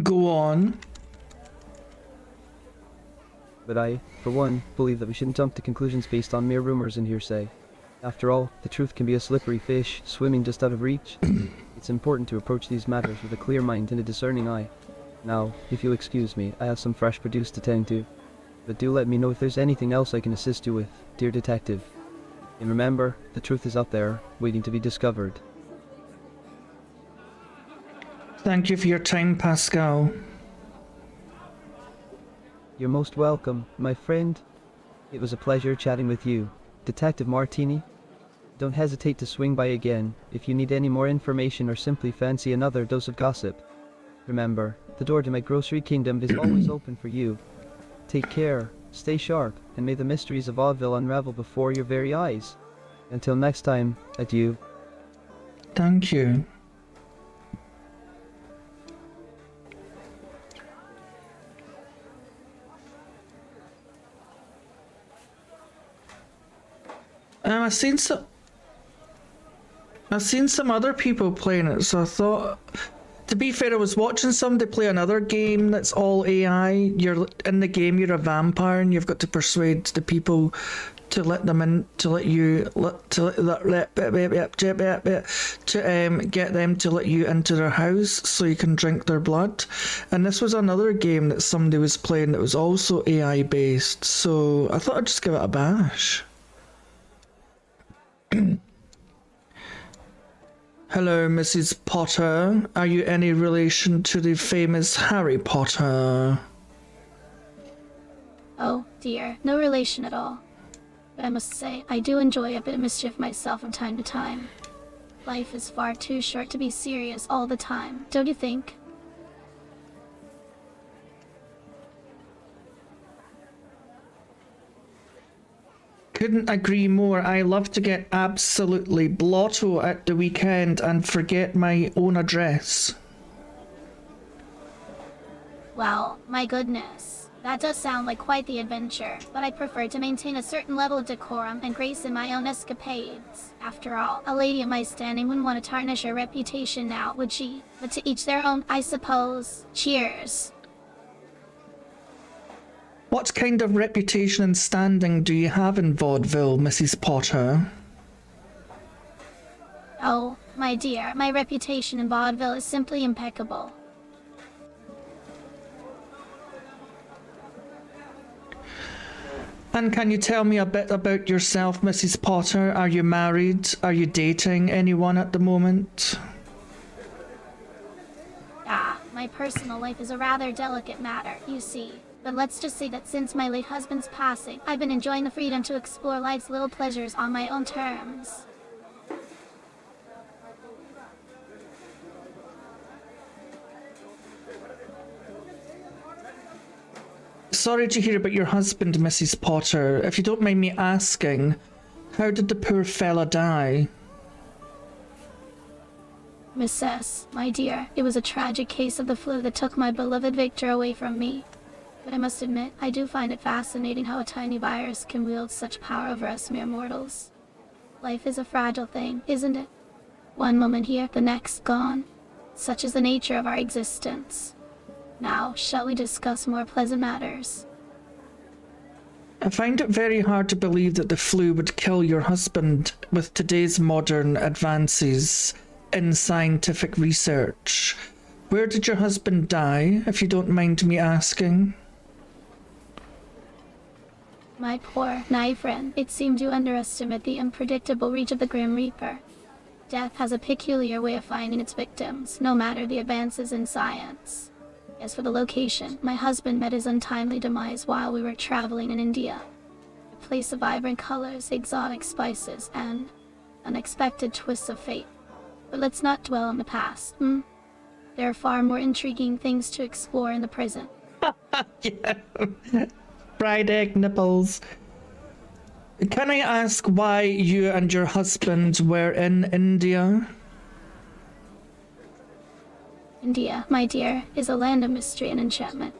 Go on. But I, for one, believe that we shouldn't jump to conclusions based on mere rumors and hearsay. After all, the truth can be a slippery fish, swimming just out of reach. It's important to approach these matters with a clear mind and a discerning eye. Now, if you'll excuse me, I have some fresh produce to tend to. But do let me know if there's anything else I can assist you with, dear detective. And remember, the truth is out there, waiting to be discovered. Thank you for your time, Pascal. You're most welcome, my friend. It was a pleasure chatting with you, Detective Martini. Don't hesitate to swing by again if you need any more information or simply fancy another dose of gossip. Remember, the door to my grocery kingdom is always open for you. Take care, stay sharp, and may the mysteries of Vaudeville unravel before your very eyes. Until next time, adieu. Thank you. I've seen some other people playing it, so I thought, to be fair, I was watching somebody play another game that's all AI. You're in the game, you're a vampire, and you've got to persuade the people to let them in, to let you, get them to let you into their house so you can drink their blood. And this was another game that somebody was playing that was also AI based, so I thought I'd just give it a bash. Hello, Mrs. Potter. Are you any relation to the famous Harry Potter? Oh, dear. No relation at all. But I must say, I do enjoy a bit of mischief myself from time to time. Life is far too short to be serious all the time, don't you think? Couldn't agree more. I love to get absolutely blotto at the weekend and forget my own address. Well, my goodness. That does sound like quite the adventure, but I prefer to maintain a certain level of decorum and grace in my own escapades. After all, a lady of my standing wouldn't want to tarnish her reputation now, would she? But to each their own, I suppose. Cheers. What kind of reputation and standing do you have in vaudeville, Mrs. Potter? Oh, my dear, my reputation in vaudeville is simply impeccable. And can you tell me a bit about yourself, Mrs. Potter? Are you married? Are you dating anyone at the moment? Ah, my personal life is a rather delicate matter, you see. But let's just say that since my late husband's passing, I've been enjoying the freedom to explore life's little pleasures on my own terms. Sorry to hear about your husband, Mrs. Potter. If you don't mind me asking, how did the poor fella die? Miss S, my dear, it was a tragic case of the flu that took my beloved Victor away from me. But I must admit, I do find it fascinating how a tiny virus can wield such power over us mere mortals. Life is a fragile thing, isn't it? One moment here, the next gone. Such is the nature of our existence. Now, shall we discuss more pleasant matters? I find it very hard to believe that the flu would kill your husband with today's modern advances in scientific research. Where did your husband die, if you don't mind me asking? My poor, naive friend, it seemed you underestimate the unpredictable reach of the Grim Reaper. Death has a peculiar way of finding its victims, no matter the advances in science. As for the location, my husband met his untimely demise while we were traveling in India. A place of vibrant colors, exotic spices, and unexpected twists of fate. But let's not dwell on the past, There are far more intriguing things to explore in the present. Yeah. Fried egg nipples. Can I ask why you and your husband were in India? India, my dear, is a land of mystery and enchantment.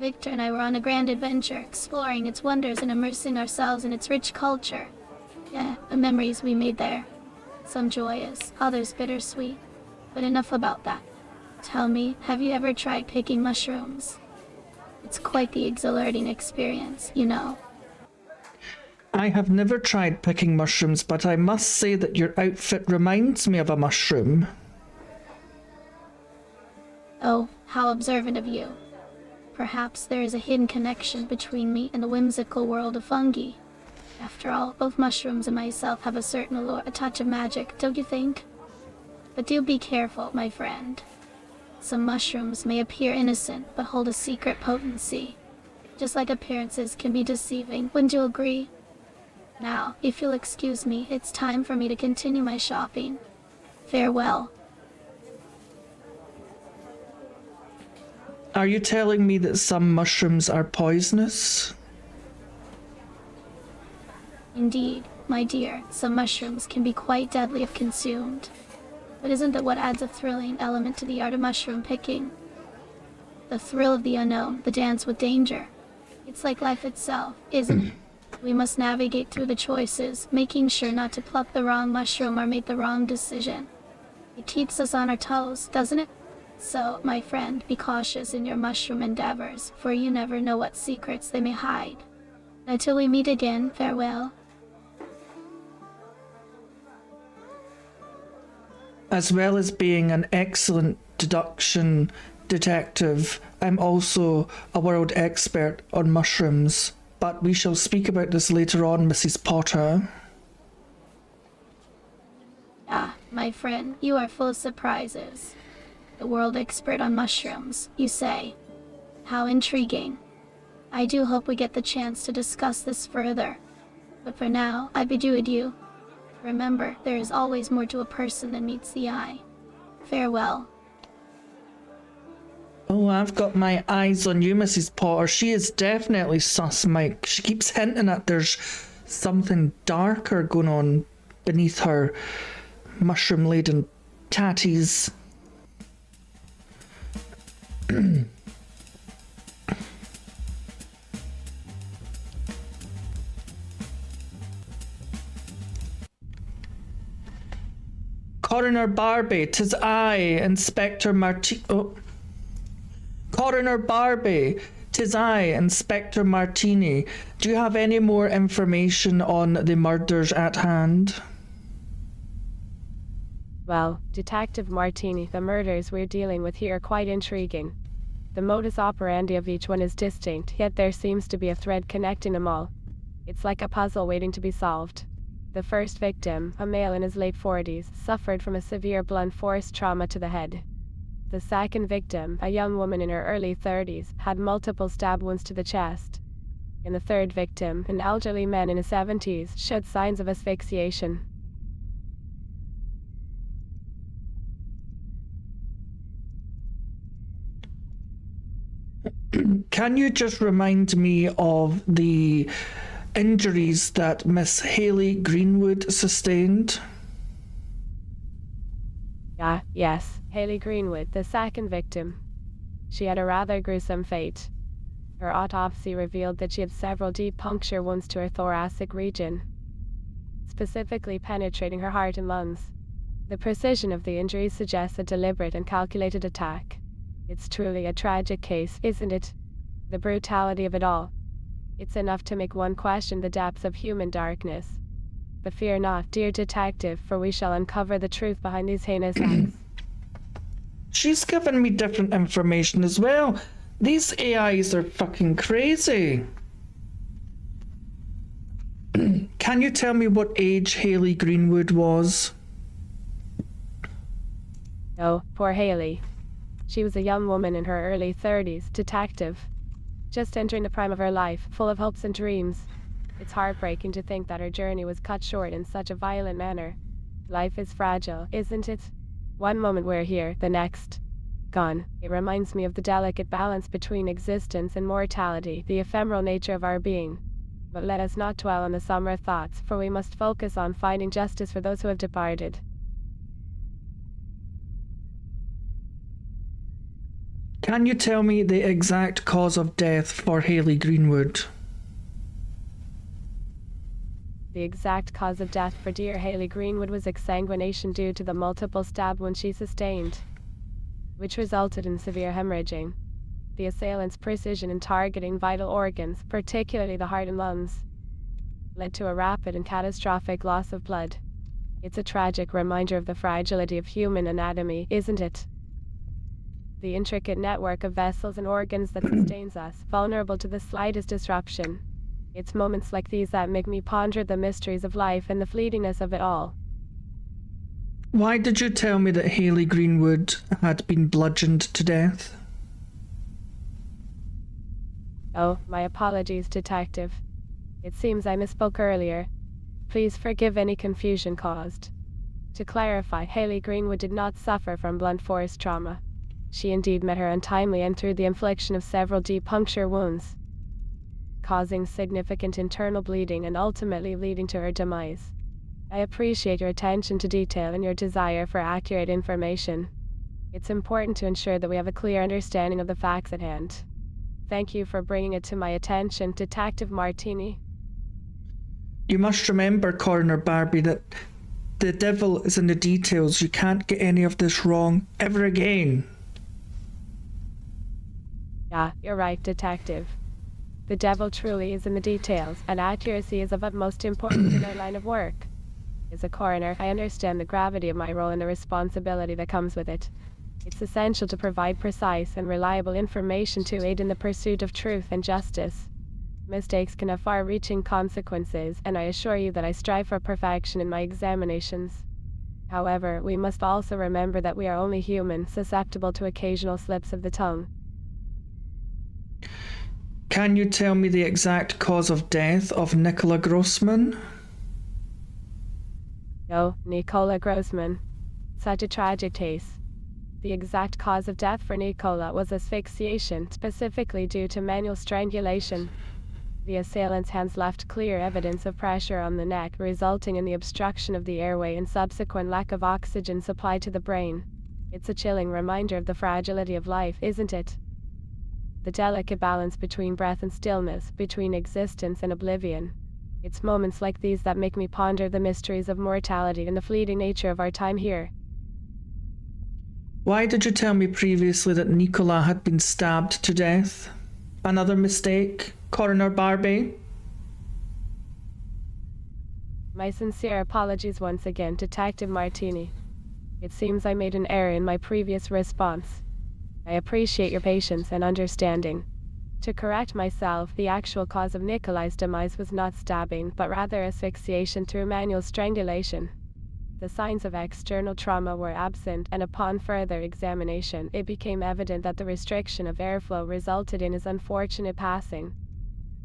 Victor and I were on a grand adventure, exploring its wonders and immersing ourselves in its rich culture. Yeah, the memories we made there. Some joyous, others bittersweet. But enough about that. Tell me, have you ever tried picking mushrooms? It's quite the exhilarating experience, you know. I have never tried picking mushrooms, but I must say that your outfit reminds me of a mushroom. Oh, how observant of you. Perhaps there is a hidden connection between me and the whimsical world of fungi. After all, both mushrooms and myself have a certain allure, a touch of magic, don't you think? But do be careful, my friend. Some mushrooms may appear innocent, but hold a secret potency. Just like appearances can be deceiving, wouldn't you agree? Now, if you'll excuse me, it's time for me to continue my shopping. Farewell. Are you telling me that some mushrooms are poisonous? Indeed, my dear, some mushrooms can be quite deadly if consumed. But isn't that what adds a thrilling element to the art of mushroom picking? The thrill of the unknown, the dance with danger. It's like life itself, isn't it? We must navigate through the choices, making sure not to pluck the wrong mushroom or make the wrong decision. It keeps us on our toes, doesn't it? So, my friend, be cautious in your mushroom endeavors, for you never know what secrets they may hide. Until we meet again, farewell. As well as being an excellent deduction detective, I'm also a world expert on mushrooms. But we shall speak about this later on, Mrs. Potter. My friend, you are full of surprises. The world expert on mushrooms, you say. How intriguing. I do hope we get the chance to discuss this further. But for now, I bid you adieu. Remember, there is always more to a person than meets the eye. Farewell. Oh, I've got my eyes on you, Mrs. Potter. She is definitely sus, Mike. She keeps hinting at there's something darker going on beneath her mushroom-laden tatties. Coroner Barbie, 'tis I, Inspector Coroner Barbie, 'tis I, Inspector Martini. Do you have any more information on the murders at hand? Well, Detective Martini, the murders we're dealing with here are quite intriguing. The modus operandi of each one is distinct, yet there seems to be a thread connecting them all. It's like a puzzle waiting to be solved. The first victim, a male in his late 40s, suffered from a severe blunt force trauma to the head. The second victim, a young woman in her early 30s, had multiple stab wounds to the chest. And the third victim, an elderly man in his 70s, showed signs of asphyxiation. Can you just remind me of the injuries that Miss Haley Greenwood sustained? Yes, Haley Greenwood, the second victim. She had a rather gruesome fate. Her autopsy revealed that she had several deep puncture wounds to her thoracic region, specifically penetrating her heart and lungs. The precision of the injuries suggests a deliberate and calculated attack. It's truly a tragic case, isn't it? The brutality of it all. It's enough to make one question the depths of human darkness. But fear not, dear detective, for we shall uncover the truth behind these heinous acts. She's given me different information as well. These AIs are fucking crazy. Can you tell me what age Haley Greenwood was? Oh, poor Haley. She was a young woman in her early 30s, detective. Just entering the prime of her life, full of hopes and dreams. It's heartbreaking to think that her journey was cut short in such a violent manner. Life is fragile, isn't it? One moment we're here, the next, gone. It reminds me of the delicate balance between existence and mortality, the ephemeral nature of our being. But let us not dwell on the somber thoughts, for we must focus on finding justice for those who have departed. Can you tell me the exact cause of death for Haley Greenwood? The exact cause of death for dear Haley Greenwood was exsanguination due to the multiple stab wounds she sustained, which resulted in severe hemorrhaging. The assailant's precision in targeting vital organs, particularly the heart and lungs, led to a rapid and catastrophic loss of blood. It's a tragic reminder of the fragility of human anatomy, isn't it? The intricate network of vessels and organs that sustains us, vulnerable to the slightest disruption. It's moments like these that make me ponder the mysteries of life and the fleetingness of it all. Why did you tell me that Haley Greenwood had been bludgeoned to death? Oh, my apologies, detective. It seems I misspoke earlier. Please forgive any confusion caused. To clarify, Haley Greenwood did not suffer from blunt force trauma. She indeed met her untimely end through the infliction of several deep puncture wounds, causing significant internal bleeding and ultimately leading to her demise. I appreciate your attention to detail and your desire for accurate information. It's important to ensure that we have a clear understanding of the facts at hand. Thank you for bringing it to my attention, Detective Martini. You must remember, Coroner Barbie, that the devil is in the details. You can't get any of this wrong ever again. Yeah, you're right, Detective. The devil truly is in the details, and accuracy is of utmost importance in our line of work. As a coroner, I understand the gravity of my role and the responsibility that comes with it. It's essential to provide precise and reliable information to aid in the pursuit of truth and justice. Mistakes can have far-reaching consequences, and I assure you that I strive for perfection in my examinations. However, we must also remember that we are only human, susceptible to occasional slips of the tongue. Can you tell me the exact cause of death of Nicola Grossman? No, Nicola Grossman. Such a tragic case. The exact cause of death for Nicola was asphyxiation, specifically due to manual strangulation. The assailant's hands left clear evidence of pressure on the neck, resulting in the obstruction of the airway and subsequent lack of oxygen supply to the brain. It's a chilling reminder of the fragility of life, isn't it? The delicate balance between breath and stillness, between existence and oblivion. It's moments like these that make me ponder the mysteries of mortality and the fleeting nature of our time here. Why did you tell me previously that Nicola had been stabbed to death? Another mistake, Coroner Barbie? My sincere apologies once again, Detective Martini. It seems I made an error in my previous response. I appreciate your patience and understanding. To correct myself, the actual cause of Nicola's demise was not stabbing, but rather asphyxiation through manual strangulation. The signs of external trauma were absent, and upon further examination, it became evident that the restriction of airflow resulted in his unfortunate passing.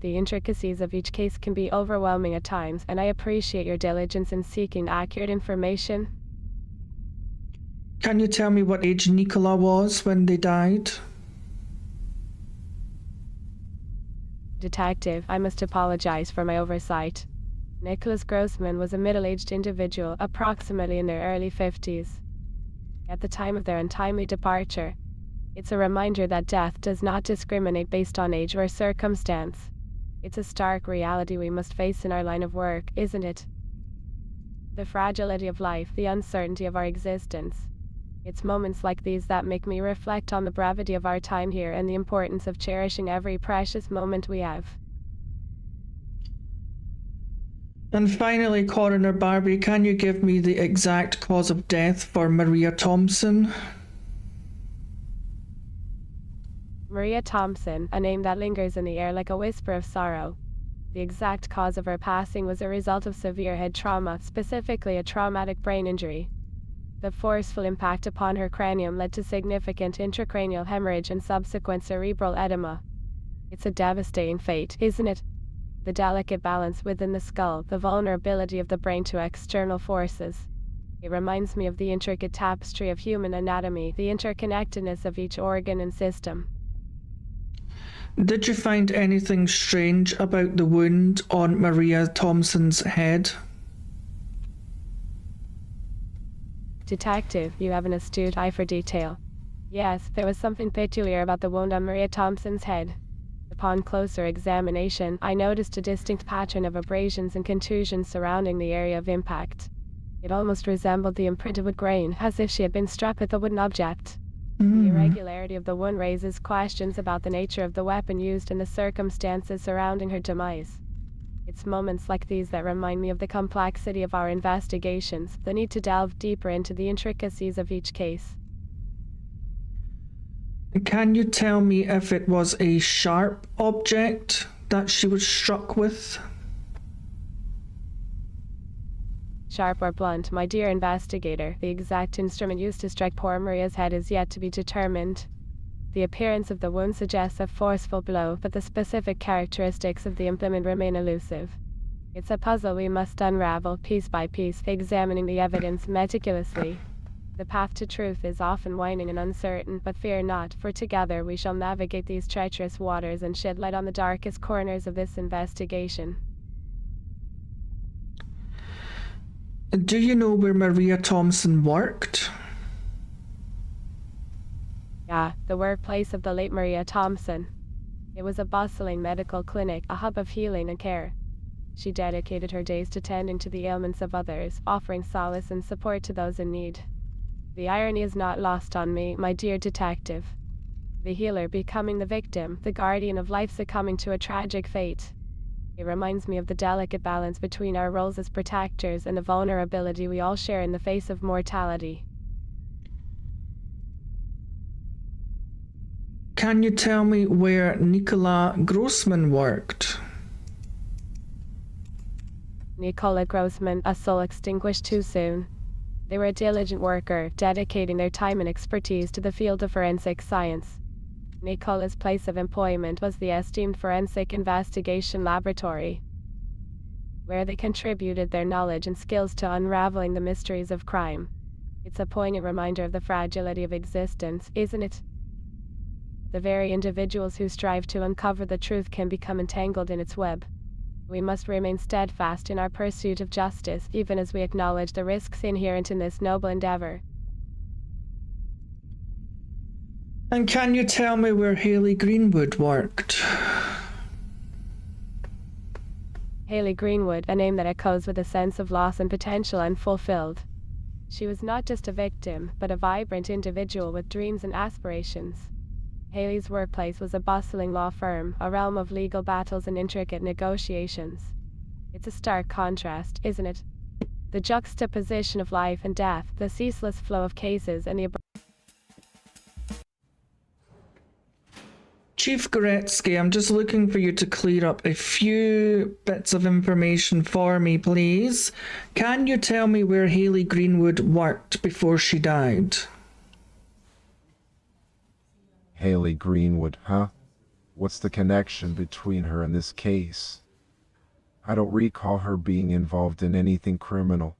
The intricacies of each case can be overwhelming at times, and I appreciate your diligence in seeking accurate information. Can you tell me what age Nicola was when they died? Detective, I must apologize for my oversight. Nicholas Grossman was a middle-aged individual, approximately in their early 50s. At the time of their untimely departure, it's a reminder that death does not discriminate based on age or circumstance. It's a stark reality we must face in our line of work, isn't it? The fragility of life, the uncertainty of our existence. It's moments like these that make me reflect on the brevity of our time here and the importance of cherishing every precious moment we have. And finally, Coroner Barbie, can you give me the exact cause of death for Maria Thompson? Maria Thompson, a name that lingers in the air like a whisper of sorrow. The exact cause of her passing was a result of severe head trauma, specifically a traumatic brain injury. The forceful impact upon her cranium led to significant intracranial hemorrhage and subsequent cerebral edema. It's a devastating fate, isn't it? The delicate balance within the skull, the vulnerability of the brain to external forces. It reminds me of the intricate tapestry of human anatomy, the interconnectedness of each organ and system. Did you find anything strange about the wound on Maria Thompson's head? Detective, you have an astute eye for detail. Yes, there was something peculiar about the wound on Maria Thompson's head. Upon closer examination, I noticed a distinct pattern of abrasions and contusions surrounding the area of impact. It almost resembled the imprint of a grain, as if she had been struck with a wooden object. The irregularity of the wound raises questions about the nature of the weapon used and the circumstances surrounding her demise. It's moments like these that remind me of the complexity of our investigations, the need to delve deeper into the intricacies of each case. Can you tell me if it was a sharp object that she was struck with? Sharp or blunt, my dear investigator, the exact instrument used to strike poor Maria's head is yet to be determined. The appearance of the wound suggests a forceful blow, but the specific characteristics of the implement remain elusive. It's a puzzle we must unravel piece by piece, examining the evidence meticulously. The path to truth is often winding and uncertain, but fear not, for together we shall navigate these treacherous waters and shed light on the darkest corners of this investigation. Do you know where Maria Thompson worked? Yeah, the workplace of the late Maria Thompson. It was a bustling medical clinic, a hub of healing and care. She dedicated her days to tending to the ailments of others, offering solace and support to those in need. The irony is not lost on me, my dear detective. The healer becoming the victim, the guardian of life succumbing to a tragic fate. It reminds me of the delicate balance between our roles as protectors and the vulnerability we all share in the face of mortality. Can you tell me where Nicola Grossman worked? Nicola Grossman, a soul extinguished too soon. They were a diligent worker, dedicating their time and expertise to the field of forensic science. Nicola's place of employment was the esteemed Forensic Investigation Laboratory, where they contributed their knowledge and skills to unraveling the mysteries of crime. It's a poignant reminder of the fragility of existence, isn't it? The very individuals who strive to uncover the truth can become entangled in its web. We must remain steadfast in our pursuit of justice, even as we acknowledge the risks inherent in this noble endeavor. And can you tell me where Haley Greenwood worked? Haley Greenwood, a name that echoes with a sense of loss and potential unfulfilled. She was not just a victim, but a vibrant individual with dreams and aspirations. Haley's workplace was a bustling law firm, a realm of legal battles and intricate negotiations. It's a stark contrast, isn't it? The juxtaposition of life and death, the ceaseless flow of cases, and the Chief Goretsky, I'm just looking for you to clear up a few bits of information for me, please. Can you tell me where Haley Greenwood worked before she died? Haley Greenwood, huh? What's the connection between her and this case? I don't recall her being involved in anything criminal.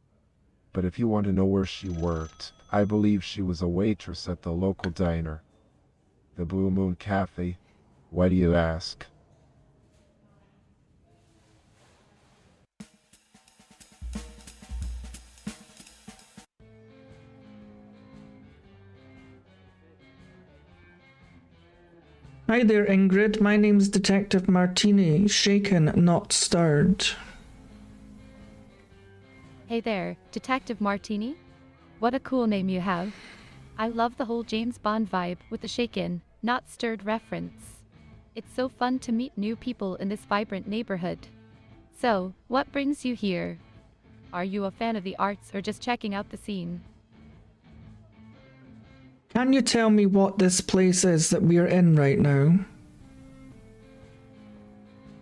But if you want to know where she worked, I believe she was a waitress at the local diner, the Blue Moon Cafe. Why do you ask? Hi there, Ingrid. My name's Detective Martini, shaken, not stirred. Hey there, Detective Martini? What a cool name you have. I love the whole James Bond vibe with the shaken, not stirred reference. It's so fun to meet new people in this vibrant neighborhood. So, what brings you here? Are you a fan of the arts or just checking out the scene? Can you tell me what this place is that we're in right now?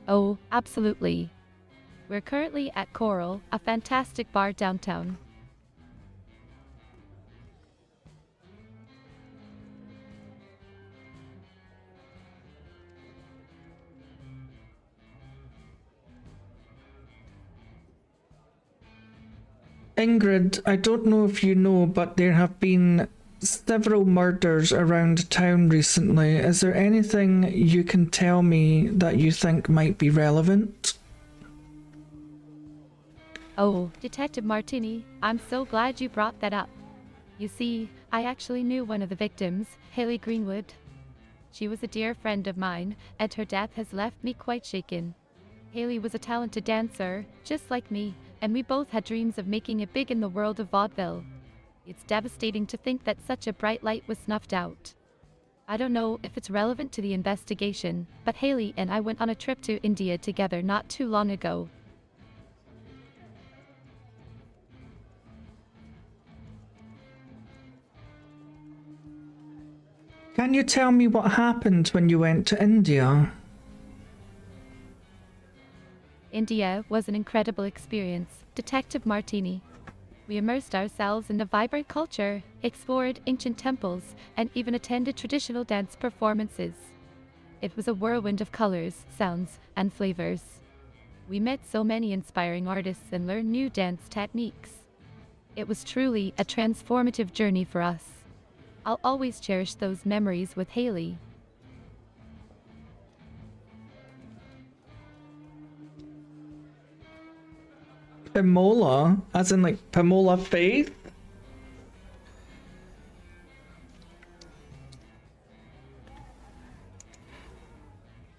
Oh, absolutely. We're currently at Coral, a fantastic bar downtown. Ingrid, I don't know if you know, but there have been several murders around town recently. Is there anything you can tell me that you think might be relevant? Oh, Detective Martini, I'm so glad you brought that up. You see, I actually knew one of the victims, Haley Greenwood. She was a dear friend of mine, and her death has left me quite shaken. Haley was a talented dancer, just like me, and we both had dreams of making it big in the world of vaudeville. It's devastating to think that such a bright light was snuffed out. I don't know if it's relevant to the investigation, but Haley and I went on a trip to India together not too long ago. Can you tell me what happened when you went to India? India was an incredible experience, Detective Martini. We immersed ourselves in the vibrant culture, explored ancient temples, and even attended traditional dance performances. It was a whirlwind of colors, sounds, and flavors. We met so many inspiring artists and learned new dance techniques. It was truly a transformative journey for us. I'll always cherish those memories with Haley. Pamola? As in like Pamola Faith?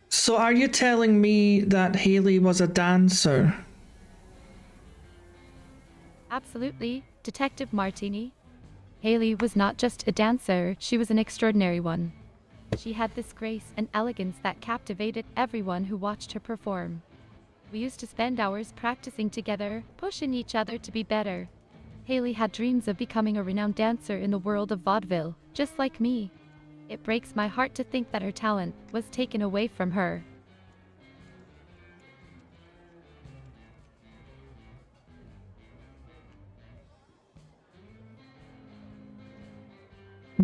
So are you telling me that Haley was a dancer? Absolutely, Detective Martini. Haley was not just a dancer, she was an extraordinary one. She had this grace and elegance that captivated everyone who watched her perform. We used to spend hours practicing together, pushing each other to be better. Haley had dreams of becoming a renowned dancer in the world of vaudeville, just like me. It breaks my heart to think that her talent was taken away from her.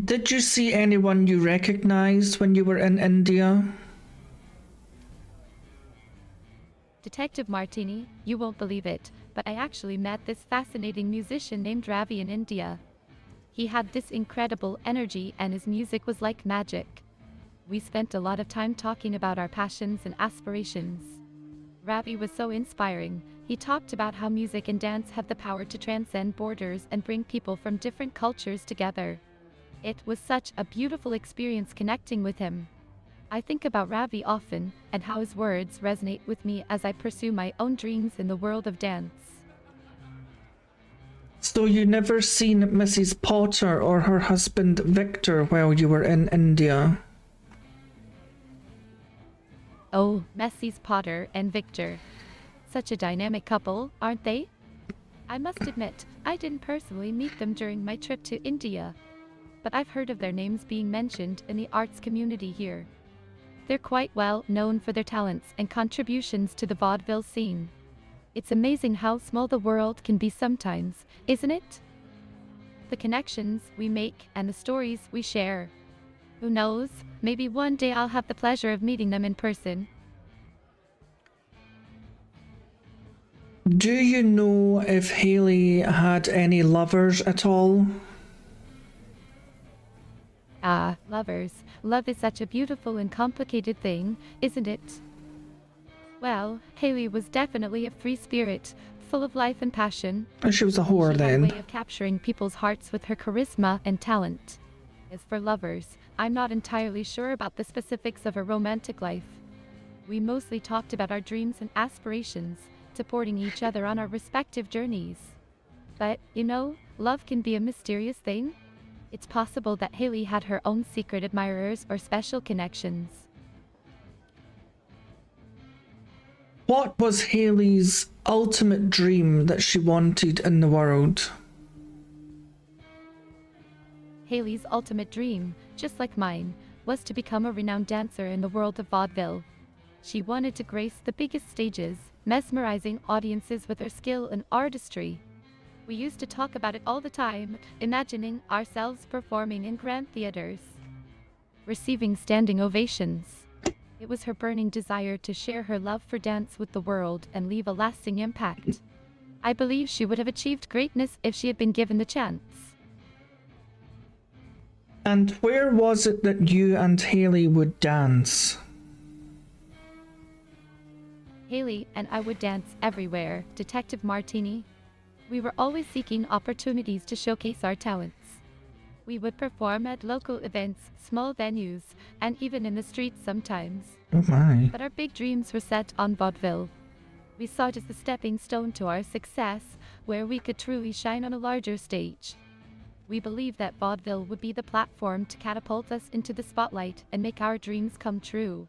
Did you see anyone you recognized when you were in India? Detective Martini, you won't believe it, but I actually met this fascinating musician named Ravi in India. He had this incredible energy and his music was like magic. We spent a lot of time talking about our passions and aspirations. Ravi was so inspiring. He talked about how music and dance have the power to transcend borders and bring people from different cultures together. It was such a beautiful experience connecting with him. I think about Ravi often and how his words resonate with me as I pursue my own dreams in the world of dance. So you never seen Mrs. Potter or her husband Victor while you were in India? Oh, Mrs. Potter and Victor. Such a dynamic couple, aren't they? I must admit, I didn't personally meet them during my trip to India, but I've heard of their names being mentioned in the arts community here. They're quite well known for their talents and contributions to the vaudeville scene. It's amazing how small the world can be sometimes, isn't it? The connections we make and the stories we share. Who knows, maybe one day I'll have the pleasure of meeting them in person. Do you know if Haley had any lovers at all? Ah, lovers. Love is such a beautiful and complicated thing, isn't it? Well, Haley was definitely a free spirit, full of life and passion. She was a whore She had a then. way of capturing people's hearts with her charisma and talent. As for lovers, I'm not entirely sure about the specifics of her romantic life. We mostly talked about our dreams and aspirations, supporting each other on our respective journeys. But, you know, love can be a mysterious thing. It's possible that Haley had her own secret admirers or special connections. What was Haley's ultimate dream that she wanted in the world? Haley's ultimate dream, just like mine, was to become a renowned dancer in the world of vaudeville. She wanted to grace the biggest stages, mesmerizing audiences with her skill and artistry. We used to talk about it all the time, imagining ourselves performing in grand theaters, receiving standing ovations. It was her burning desire to share her love for dance with the world and leave a lasting impact. I believe she would have achieved greatness if she had been given the chance. And where was it that you and Haley would dance? Haley and I would dance everywhere, Detective Martini. We were always seeking opportunities to showcase our talents. We would perform at local events, small venues, and even in the streets sometimes. Oh my. But our big dreams were set on vaudeville. We saw it as the stepping stone to our success, where we could truly shine on a larger stage. We believed that vaudeville would be the platform to catapult us into the spotlight and make our dreams come true.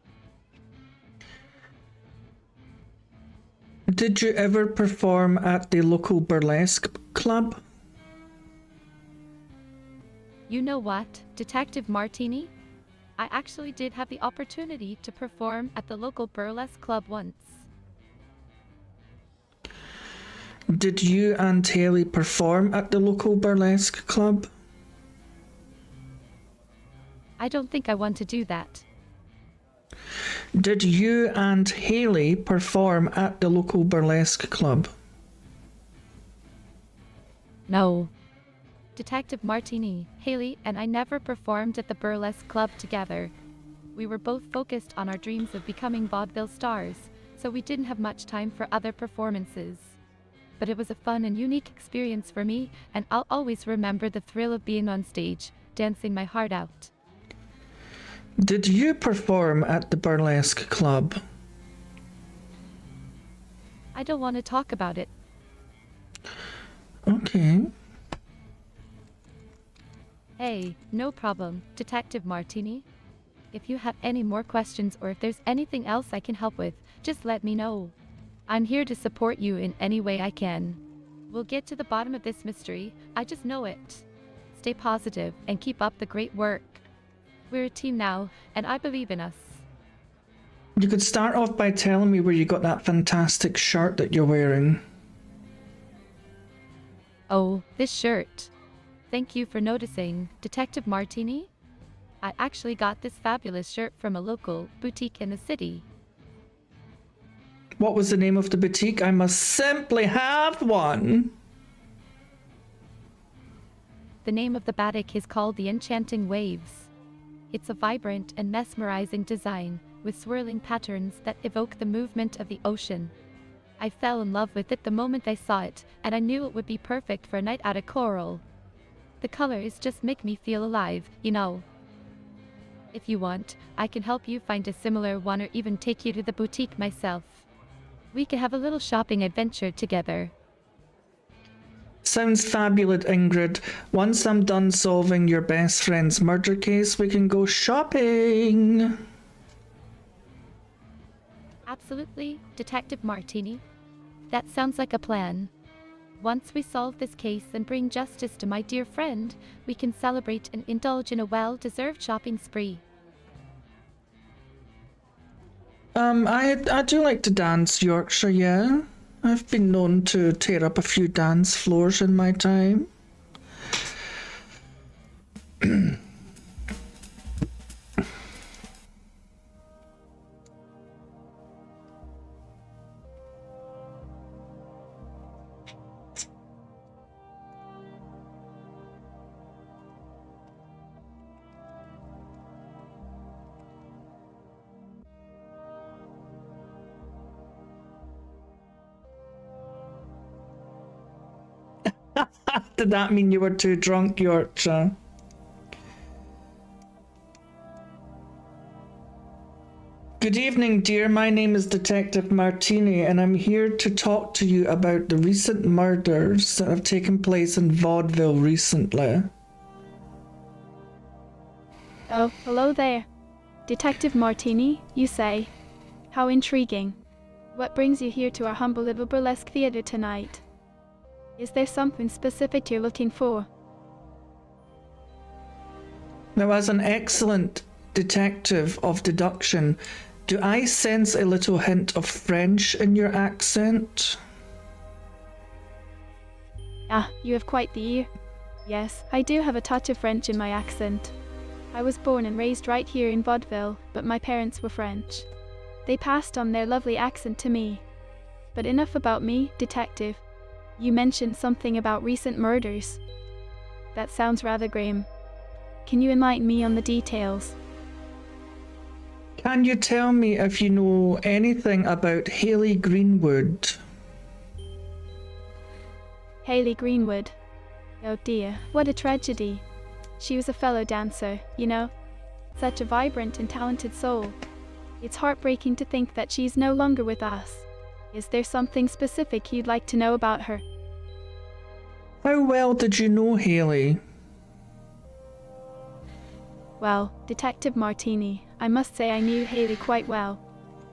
Did you ever perform at the local burlesque club? You know what, Detective Martini? I actually did have the opportunity to perform at the local burlesque club once. Did you and Haley perform at the local burlesque club? I don't think I want to do that. Did you and Haley perform at the local burlesque club? No. Detective Martini, Haley, and I never performed at the burlesque club together. We were both focused on our dreams of becoming vaudeville stars, so we didn't have much time for other performances. But it was a fun and unique experience for me, and I'll always remember the thrill of being on stage, dancing my heart out. Did you perform at the burlesque club? I don't want to talk about it. Okay. Hey, no problem, Detective Martini. If you have any more questions or if there's anything else I can help with, just let me know. I'm here to support you in any way I can. We'll get to the bottom of this mystery, I just know it. Stay positive and keep up the great work. We're a team now, and I believe in us. You could start off by telling me where you got that fantastic shirt that you're wearing. Oh, this shirt. thank you for noticing, Detective Martini. I actually got this fabulous shirt from a local boutique in the city. What was the name of the boutique? I must simply have one. The name of the batik is called the Enchanting Waves. It's a vibrant and mesmerizing design with swirling patterns that evoke the movement of the ocean. I fell in love with it the moment I saw it, and I knew it would be perfect for a night out at Coral. The colors just make me feel alive, you know. If you want, I can help you find a similar one or even take you to the boutique myself. We could have a little shopping adventure together. Sounds fabulous, Ingrid. Once I'm done solving your best friend's murder case, we can go shopping. Absolutely, Detective Martini. That sounds like a plan. Once we solve this case and bring justice to my dear friend, we can celebrate and indulge in a well-deserved shopping spree. I do like to dance Yorkshire, yeah. I've been known to tear up a few dance floors in my time. Did that mean you were too drunk, Yorkshire? Good evening, dear. My name is Detective Martini, and I'm here to talk to you about the recent murders that have taken place in Vaudeville recently. Oh, hello there. Detective Martini, you say? How intriguing. What brings you here to our humble little burlesque theater tonight? Is there something specific you're looking for? Now, as an excellent detective of deduction, do I sense a little hint of French in your accent? Ah, you have quite the ear. Yes, I do have a touch of French in my accent. I was born and raised right here in Vaudeville, but my parents were French. They passed on their lovely accent to me. But enough about me, detective. You mentioned something about recent murders. That sounds rather grim. Can you enlighten me on the details? Can you tell me if you know anything about Hayley Greenwood? Hayley Greenwood. Oh dear, what a tragedy. She was a fellow dancer, you know. Such a vibrant and talented soul. It's heartbreaking to think that she's no longer with us. Is there something specific you'd like to know about her? How well did you know Hayley? Well, Detective Martini, I must say I knew Hayley quite well.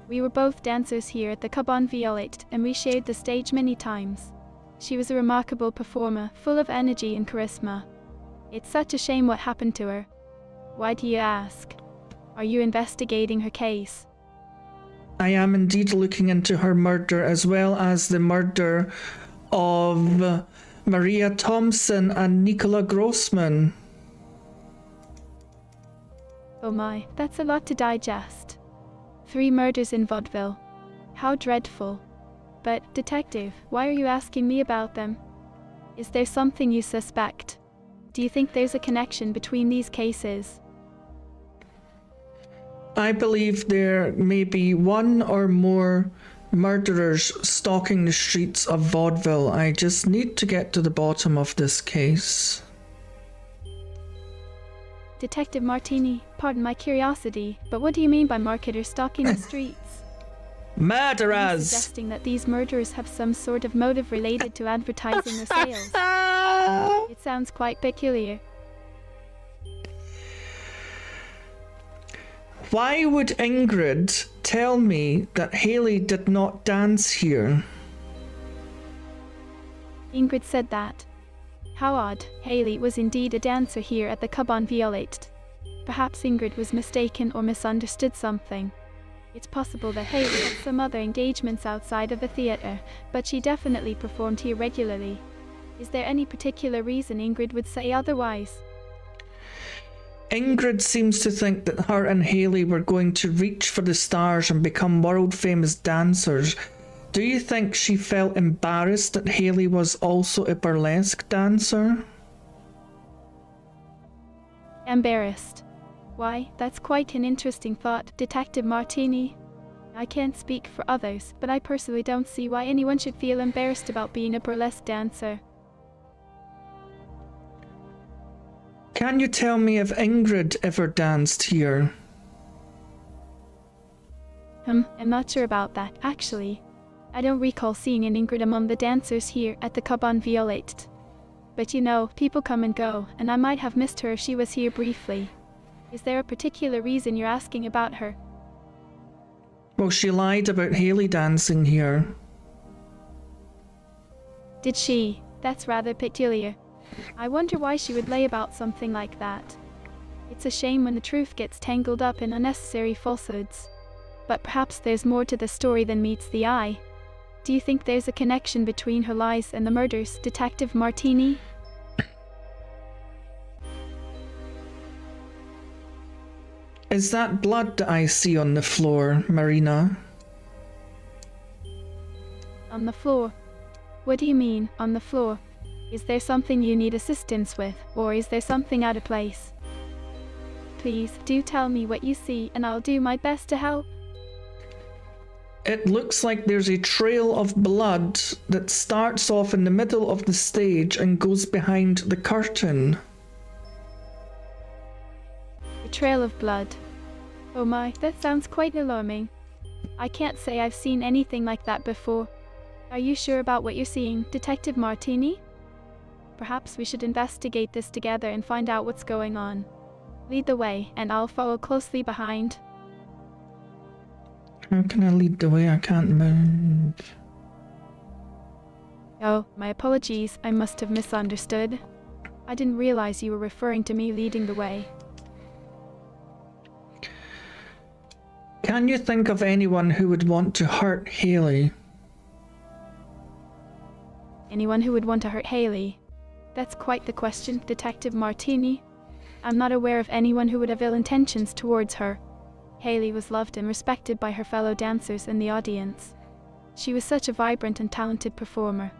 We were both dancers here at the Cabane Violette, and we shared the stage many times. She was a remarkable performer, full of energy and charisma. It's such a shame what happened to her. Why do you ask? Are you investigating her case? I am indeed looking into her murder, as well as the murder of Maria Thompson and Nicola Grossman. Oh my, that's a lot to digest. 3 murders in Vaudeville. How dreadful. But, detective, why are you asking me about them? Is there something you suspect? Do you think there's a connection between these cases? I believe there may be one or more murderers stalking the streets of Vaudeville. I just need to get to the bottom of this case. Detective Martini, pardon my curiosity, but what do you mean by marketers stalking the streets? Are you Murderers! suggesting that these murderers have some sort of motive related to advertising their sales? It sounds quite peculiar. Why would Ingrid tell me that Hayley did not dance here? Ingrid said that. How odd. Hayley was indeed a dancer here at the Cabane Violette. Perhaps Ingrid was mistaken or misunderstood something. It's possible that Hayley had some other engagements outside of the theatre, but she definitely performed here regularly. Is there any particular reason Ingrid would say otherwise? Ingrid seems to think that her and Haley were going to reach for the stars and become world-famous dancers. Do you think she felt embarrassed that Haley was also a burlesque dancer? Embarrassed. Why, that's quite an interesting thought, Detective Martini. I can't speak for others, but I personally don't see why anyone should feel embarrassed about being a burlesque dancer. Can you tell me if Ingrid ever danced here? I'm not sure about that, actually. I don't recall seeing an Ingrid among the dancers here at the Cabane Violette. But you know, people come and go, and I might have missed her if she was here briefly. Is there a particular reason you're asking about her? Well, she lied about Haley dancing here. Did she? That's rather peculiar. I wonder why she would lie about something like that. It's a shame when the truth gets tangled up in unnecessary falsehoods. But perhaps there's more to the story than meets the eye. Do you think there's a connection between her lies and the murders, Detective Martini? Is that blood that I see on the floor, Marina? On the floor? What do you mean, on the floor? Is there something you need assistance with, or is there something out of place? Please, do tell me what you see, and I'll do my best to help. It looks like there's a trail of blood that starts off in the middle of the stage and goes behind the curtain. A trail of blood. Oh my, that sounds quite alarming. I can't say I've seen anything like that before. Are you sure about what you're seeing, Detective Martini? Perhaps we should investigate this together and find out what's going on. Lead the way, and I'll follow closely behind. How can I lead the way? I can't move. Oh, my apologies, I must have misunderstood. I didn't realize you were referring to me leading the way. Can you think of anyone who would want to hurt Haley? Anyone who would want to hurt Haley? That's quite the question, Detective Martini. I'm not aware of anyone who would have ill intentions towards her. Haley was loved and respected by her fellow dancers and the audience. She was such a vibrant and talented performer.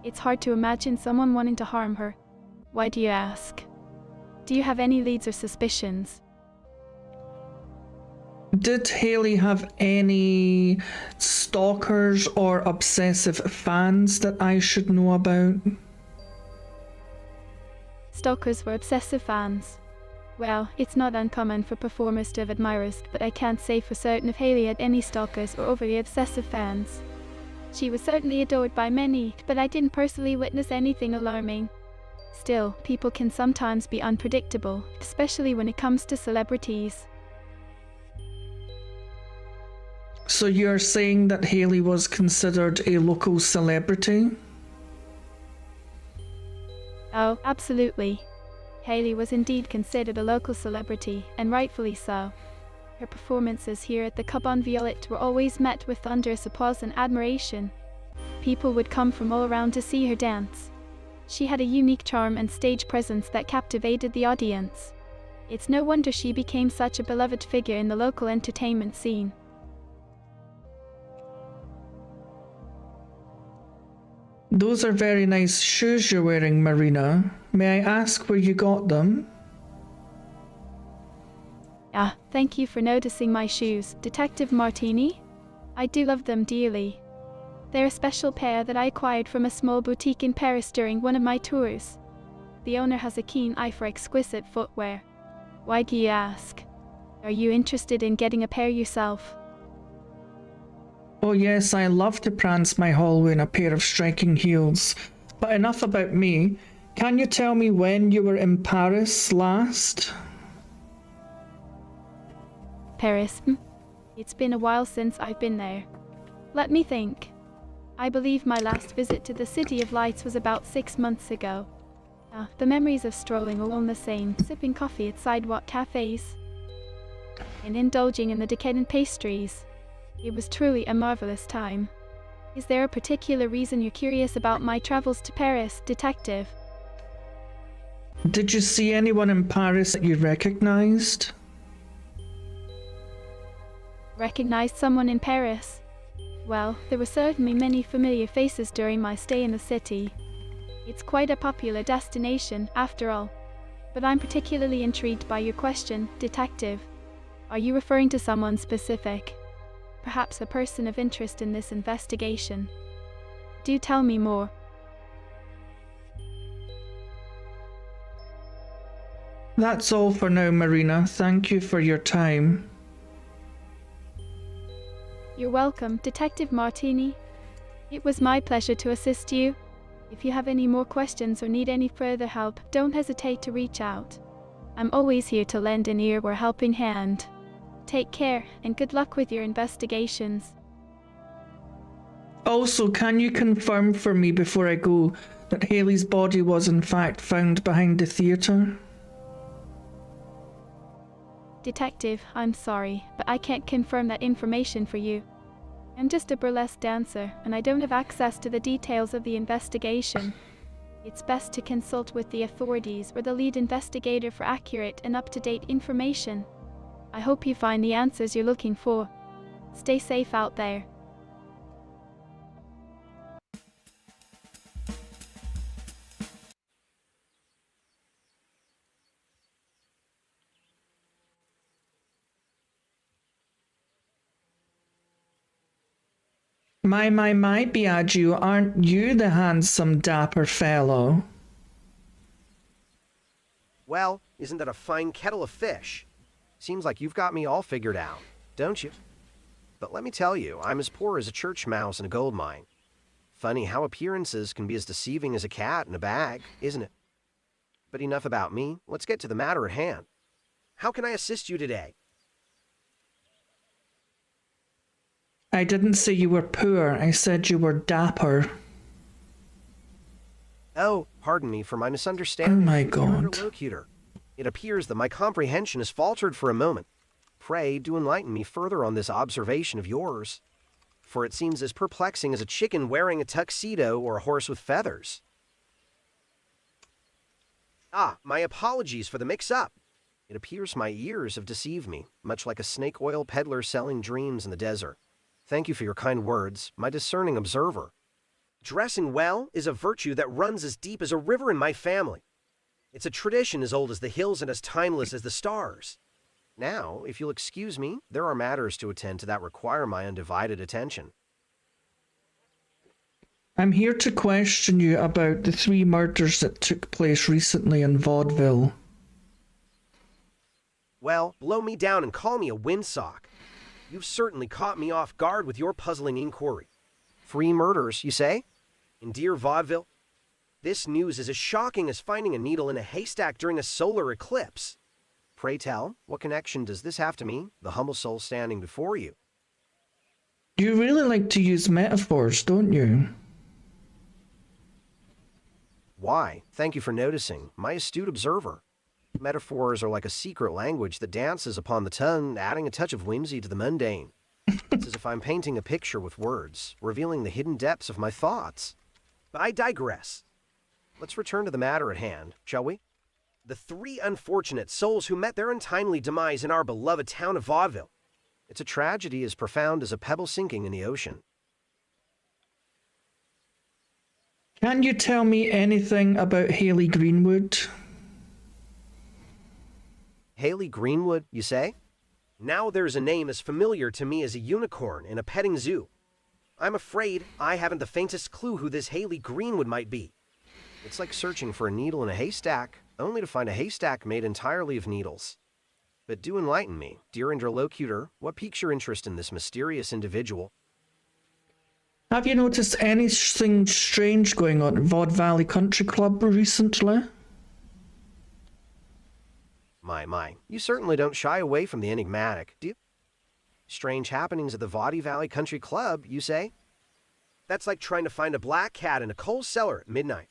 It's hard to imagine someone wanting to harm her. Why do you ask? Do you have any leads or suspicions? Did Haley have any stalkers or obsessive fans that I should know about? Stalkers were obsessive fans. Well, it's not uncommon for performers to have admirers, but I can't say for certain if Haley had any stalkers or overly obsessive fans. She was certainly adored by many, but I didn't personally witness anything alarming. Still, people can sometimes be unpredictable, especially when it comes to celebrities. So you're saying that Haley was considered a local celebrity? Oh, absolutely. Haley was indeed considered a local celebrity, and rightfully so. Her performances here at the Cabane Violette were always met with thunderous applause and admiration. People would come from all around to see her dance. She had a unique charm and stage presence that captivated the audience. It's no wonder she became such a beloved figure in the local entertainment scene. Those are very nice shoes you're wearing, Marina. May I ask where you got them? Ah, thank you for noticing my shoes, Detective Martini. I do love them dearly. They're a special pair that I acquired from a small boutique in Paris during one of my tours. The owner has a keen eye for exquisite footwear. Why do you ask? Are you interested in getting a pair yourself? Oh yes, I love to prance my hallway in a pair of striking heels. But enough about me. Can you tell me when you were in Paris last? Paris? It's been a while since I've been there. Let me think. I believe my last visit to the City of Lights was about 6 months ago. The memories of strolling along the Seine, sipping coffee at sidewalk cafes, and indulging in the decadent pastries. It was truly a marvelous time. Is there a particular reason you're curious about my travels to Paris, detective? Did you see anyone in Paris that you recognized? Recognized someone in Paris? Well, there were certainly many familiar faces during my stay in the city. It's quite a popular destination, after all. But I'm particularly intrigued by your question, detective. Are you referring to someone specific? Perhaps a person of interest in this investigation? Do tell me more. That's all for now, Marina. Thank you for your time. You're welcome, Detective Martini. It was my pleasure to assist you. If you have any more questions or need any further help, don't hesitate to reach out. I'm always here to lend an ear or a helping hand. Take care, and good luck with your investigations. Also, can you confirm for me before I go that Haley's body was in fact found behind the theatre? Detective, I'm sorry, but I can't confirm that information for you. I'm just a burlesque dancer, and I don't have access to the details of the investigation. It's best to consult with the authorities or the lead investigator for accurate and up-to-date information. I hope you find the answers you're looking for. Stay safe out there. My, Biagio, aren't you the handsome, dapper fellow? Well, isn't that a fine kettle of fish? Seems like you've got me all figured out, don't you? But let me tell you, I'm as poor as a church mouse in a gold mine. Funny how appearances can be as deceiving as a cat in a bag, isn't it? But enough about me. Let's get to the matter at hand. How can I assist you today? I didn't say you were poor, I said you were dapper. Oh, pardon me for my misunderstanding. Oh my Dear God. Interlocutor, it appears that my comprehension has faltered for a moment. Pray do enlighten me further on this observation of yours, for it seems as perplexing as a chicken wearing a tuxedo or a horse with feathers. Ah, my apologies for the mix-up. It appears my ears have deceived me, much like a snake oil peddler selling dreams in the desert. Thank you for your kind words, my discerning observer. Dressing well is a virtue that runs as deep as a river in my family. It's a tradition as old as the hills and as timeless as the stars. Now, if you'll excuse me, there are matters to attend to that require my undivided attention. I'm here to question you about the 3 murders that took place recently in Vaudeville. Well, blow me down and call me a windsock. You've certainly caught me off guard with your puzzling inquiry. 3 murders, you say? In dear Vaudeville? This news is as shocking as finding a needle in a haystack during a solar eclipse. Pray tell, what connection does this have to me, the humble soul standing before you? You really like to use metaphors, don't you? Why, thank you for noticing, my astute observer. Metaphors are like a secret language that dances upon the tongue, adding a touch of whimsy to the mundane. It's as if I'm painting a picture with words, revealing the hidden depths of my thoughts. But I digress. Let's return to the matter at hand, shall we? The 3 unfortunate souls who met their untimely demise in our beloved town of Vaudeville. It's a tragedy as profound as a pebble sinking in the ocean. Can you tell me anything about Haley Greenwood? Haley Greenwood, you say? Now there's a name as familiar to me as a unicorn in a petting zoo. I'm afraid I haven't the faintest clue who this Haley Greenwood might be. It's like searching for a needle in a haystack, only to find a haystack made entirely of needles. But do enlighten me, dear interlocutor, what piques your interest in this mysterious individual? Have you noticed anything strange going on at Vaud Valley Country Club recently? My, you certainly don't shy away from the enigmatic, do you? Strange happenings at the Vaudeville Valley Country Club, you say? That's like trying to find a black cat in a coal cellar at midnight.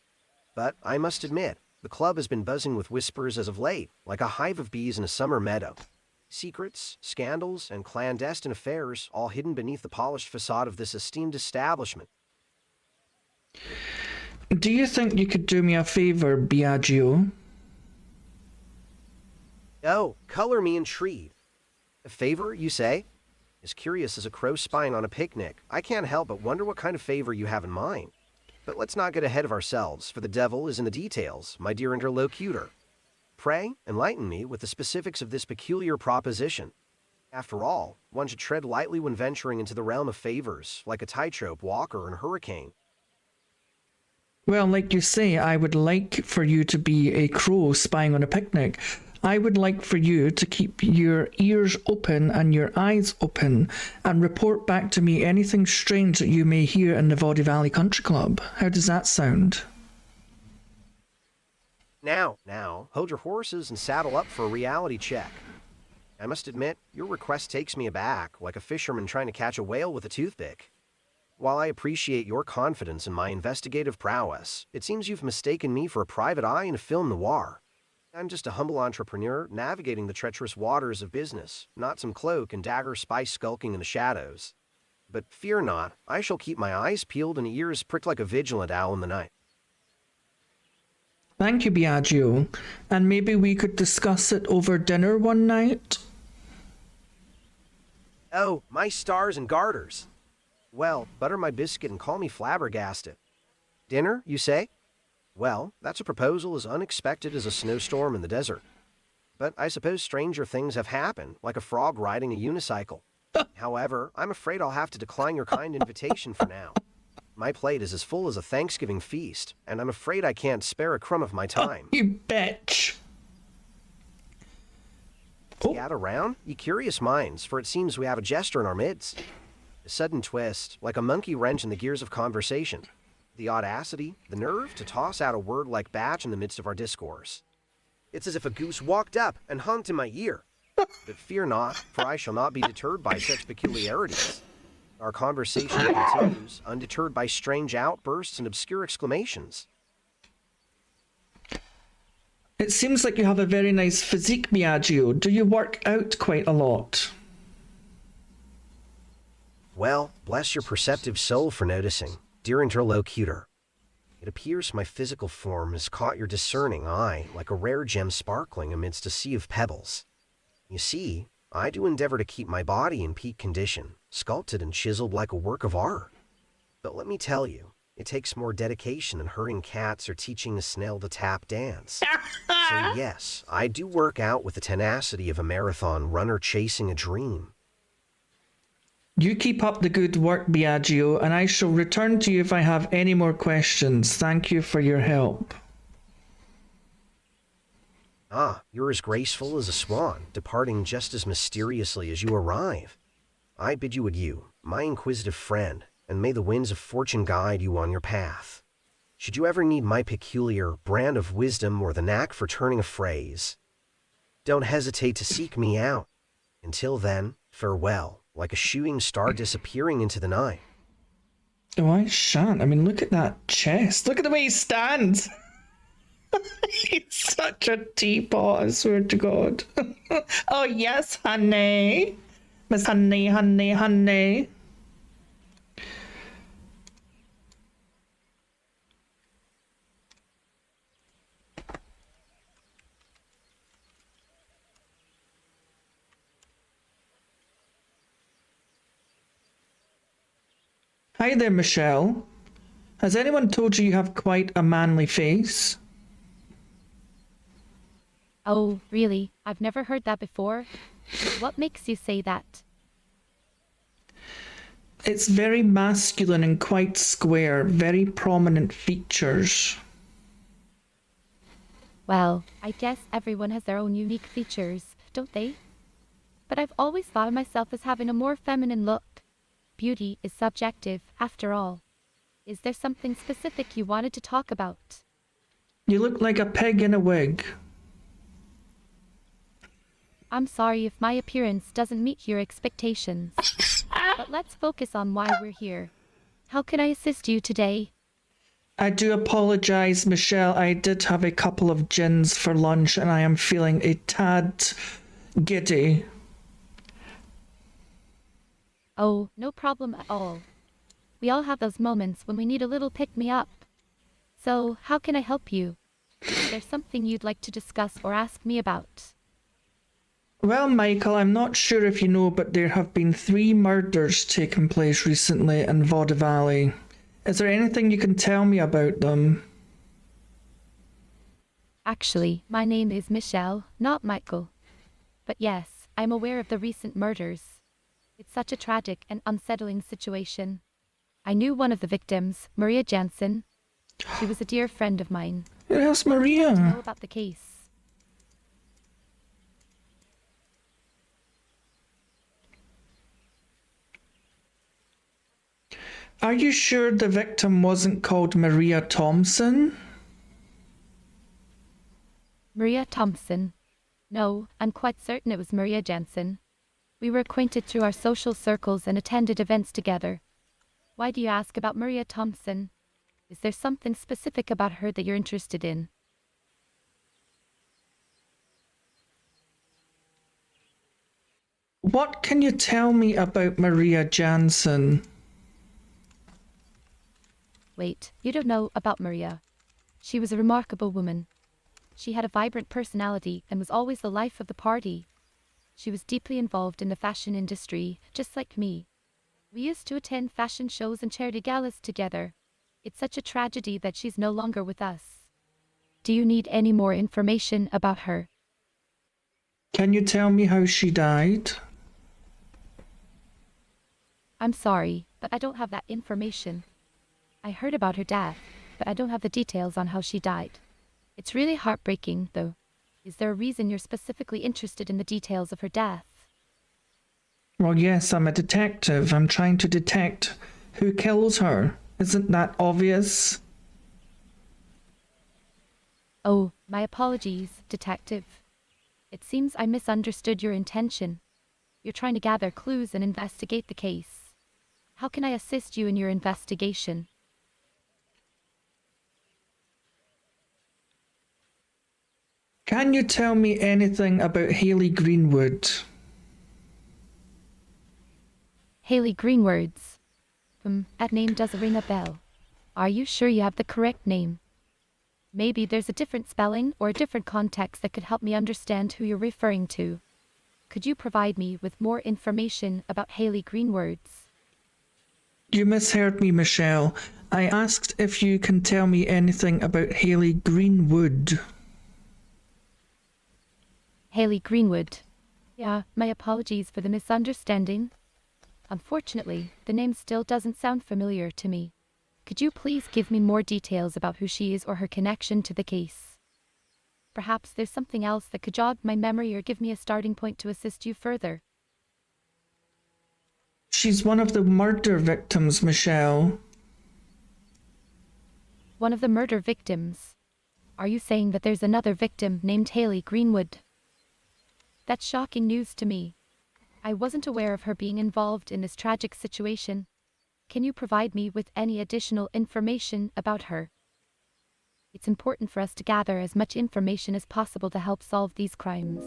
But I must admit, the club has been buzzing with whispers as of late, like a hive of bees in a summer meadow. Secrets, scandals, and clandestine affairs, all hidden beneath the polished facade of this esteemed establishment. Do you think you could do me a favor, Biagio? Oh, color me intrigued. A favor, you say? As curious as a crow spying on a picnic, I can't help but wonder what kind of favor you have in mind. But let's not get ahead of ourselves, for the devil is in the details, my dear interlocutor. Pray, enlighten me with the specifics of this peculiar proposition. After all, one should tread lightly when venturing into the realm of favors, like a tightrope walker in a hurricane. Well, like you say, I would like for you to be a crow spying on a picnic. I would like for you to keep your ears open and your eyes open and report back to me anything strange that you may hear in the Vaudeville Country Club. How does that sound? Now, hold your horses and saddle up for a reality check. I must admit, your request takes me aback, like a fisherman trying to catch a whale with a toothpick. While I appreciate your confidence in my investigative prowess, it seems you've mistaken me for a private eye in a film noir. I'm just a humble entrepreneur navigating the treacherous waters of business, not some cloak and dagger spy skulking in the shadows. But fear not, I shall keep my eyes peeled and ears pricked like a vigilant owl in the night. Thank you, Biagio. And maybe we could discuss it over dinner one night? Oh, my stars and garters! Well, butter my biscuit and call me flabbergasted. Dinner, you say? Well, that's a proposal as unexpected as a snowstorm in the desert. But I suppose stranger things have happened, like a frog riding a unicycle. However, I'm afraid I'll have to decline your kind invitation for now. My plate is as full as a Thanksgiving feast, and I'm afraid I can't spare a crumb of my time. You bitch! Scat around? Ye curious minds, for it seems we have a jester in our midst. A sudden twist, like a monkey wrench in the gears of conversation. The audacity, the nerve to toss out a word like batch in the midst of our discourse. It's as if a goose walked up and honked in my ear. But fear not, for I shall not be deterred by such peculiarities. Our conversation continues, undeterred by strange outbursts and obscure exclamations. It seems like you have a very nice physique, Biagio. Do you work out quite a lot? Well, bless your perceptive soul for noticing, dear interlocutor. It appears my physical form has caught your discerning eye like a rare gem sparkling amidst a sea of pebbles. You see, I do endeavor to keep my body in peak condition, sculpted and chiseled like a work of art. But let me tell you, it takes more dedication than herding cats or teaching a snail to tap dance. So yes, I do work out with the tenacity of a marathon runner chasing a dream. You keep up the good work, Biagio, and I shall return to you if I have any more questions. Thank you for your help. Ah, you're as graceful as a swan, departing just as mysteriously as you arrive. I bid you adieu, my inquisitive friend, and may the winds of fortune guide you on your path. Should you ever need my peculiar brand of wisdom or the knack for turning a phrase, don't hesitate to seek me out. Until then, farewell, like a shooting star disappearing into the night. Oh, I shan't. I mean, look at that chest. Look at the way he stands. He's such a teapot, I swear to God. Oh, yes, honey. Miss Honey, honey, honey. Hi there, Michelle. Has anyone told you you have quite a manly face? Oh, really? I've never heard that before. What makes you say that? It's very masculine and quite square, very prominent features. Well, I guess everyone has their own unique features, don't they? But I've always thought of myself as having a more feminine look. Beauty is subjective, after all. Is there something specific you wanted to talk about? You look like a pig in a wig. I'm sorry if my appearance doesn't meet your expectations. But let's focus on why we're here. How can I assist you today? I do apologise, Michelle. I did have a couple of gins for lunch and I am feeling a tad giddy. Oh, no problem at all. We all have those moments when we need a little pick-me-up. So, how can I help you? Is there something you'd like to discuss or ask me about? Well, Michael, I'm not sure if you know, but there have been 3 murders taking place recently in Vaudeville. Is there anything you can tell me about them? Actually, my name is Michelle, not Michael. But yes, I'm aware of the recent murders. It's such a tragic and unsettling situation. I knew one of the victims, Maria Jansen. She was a dear friend of mine. Yes, What would you like to Maria. know about the case? Are you sure the victim wasn't called Maria Thompson? Maria Thompson. No, I'm quite certain it was Maria Jansen. We were acquainted through our social circles and attended events together. Why do you ask about Maria Thompson? Is there something specific about her that you're interested in? What can you tell me about Maria Jansen? Wait, you don't know about Maria. She was a remarkable woman. She had a vibrant personality and was always the life of the party. She was deeply involved in the fashion industry, just like me. We used to attend fashion shows and charity galas together. It's such a tragedy that she's no longer with us. Do you need any more information about her? Can you tell me how she died? I'm sorry, but I don't have that information. I heard about her death, but I don't have the details on how she died. It's really heartbreaking, though. Is there a reason you're specifically interested in the details of her death? Well, yes, I'm a detective. I'm trying to detect who kills her. Isn't that obvious? Oh, my apologies, detective. It seems I misunderstood your intention. You're trying to gather clues and investigate the case. How can I assist you in your investigation? Can you tell me anything about Haley Greenwood? Haley Greenwoods. That name does ring a bell. Are you sure you have the correct name? Maybe there's a different spelling or a different context that could help me understand who you're referring to. Could you provide me with more information about Haley Greenwoods? You misheard me, Michelle. I asked if you can tell me anything about Haley Greenwood. Haley Greenwood. Yeah, my apologies for the misunderstanding. Unfortunately, the name still doesn't sound familiar to me. Could you please give me more details about who she is or her connection to the case? Perhaps there's something else that could jog my memory or give me a starting point to assist you further. She's one of the murder victims, Michelle. One of the murder victims. Are you saying that there's another victim named Haley Greenwood? That's shocking news to me. I wasn't aware of her being involved in this tragic situation. Can you provide me with any additional information about her? It's important for us to gather as much information as possible to help solve these crimes.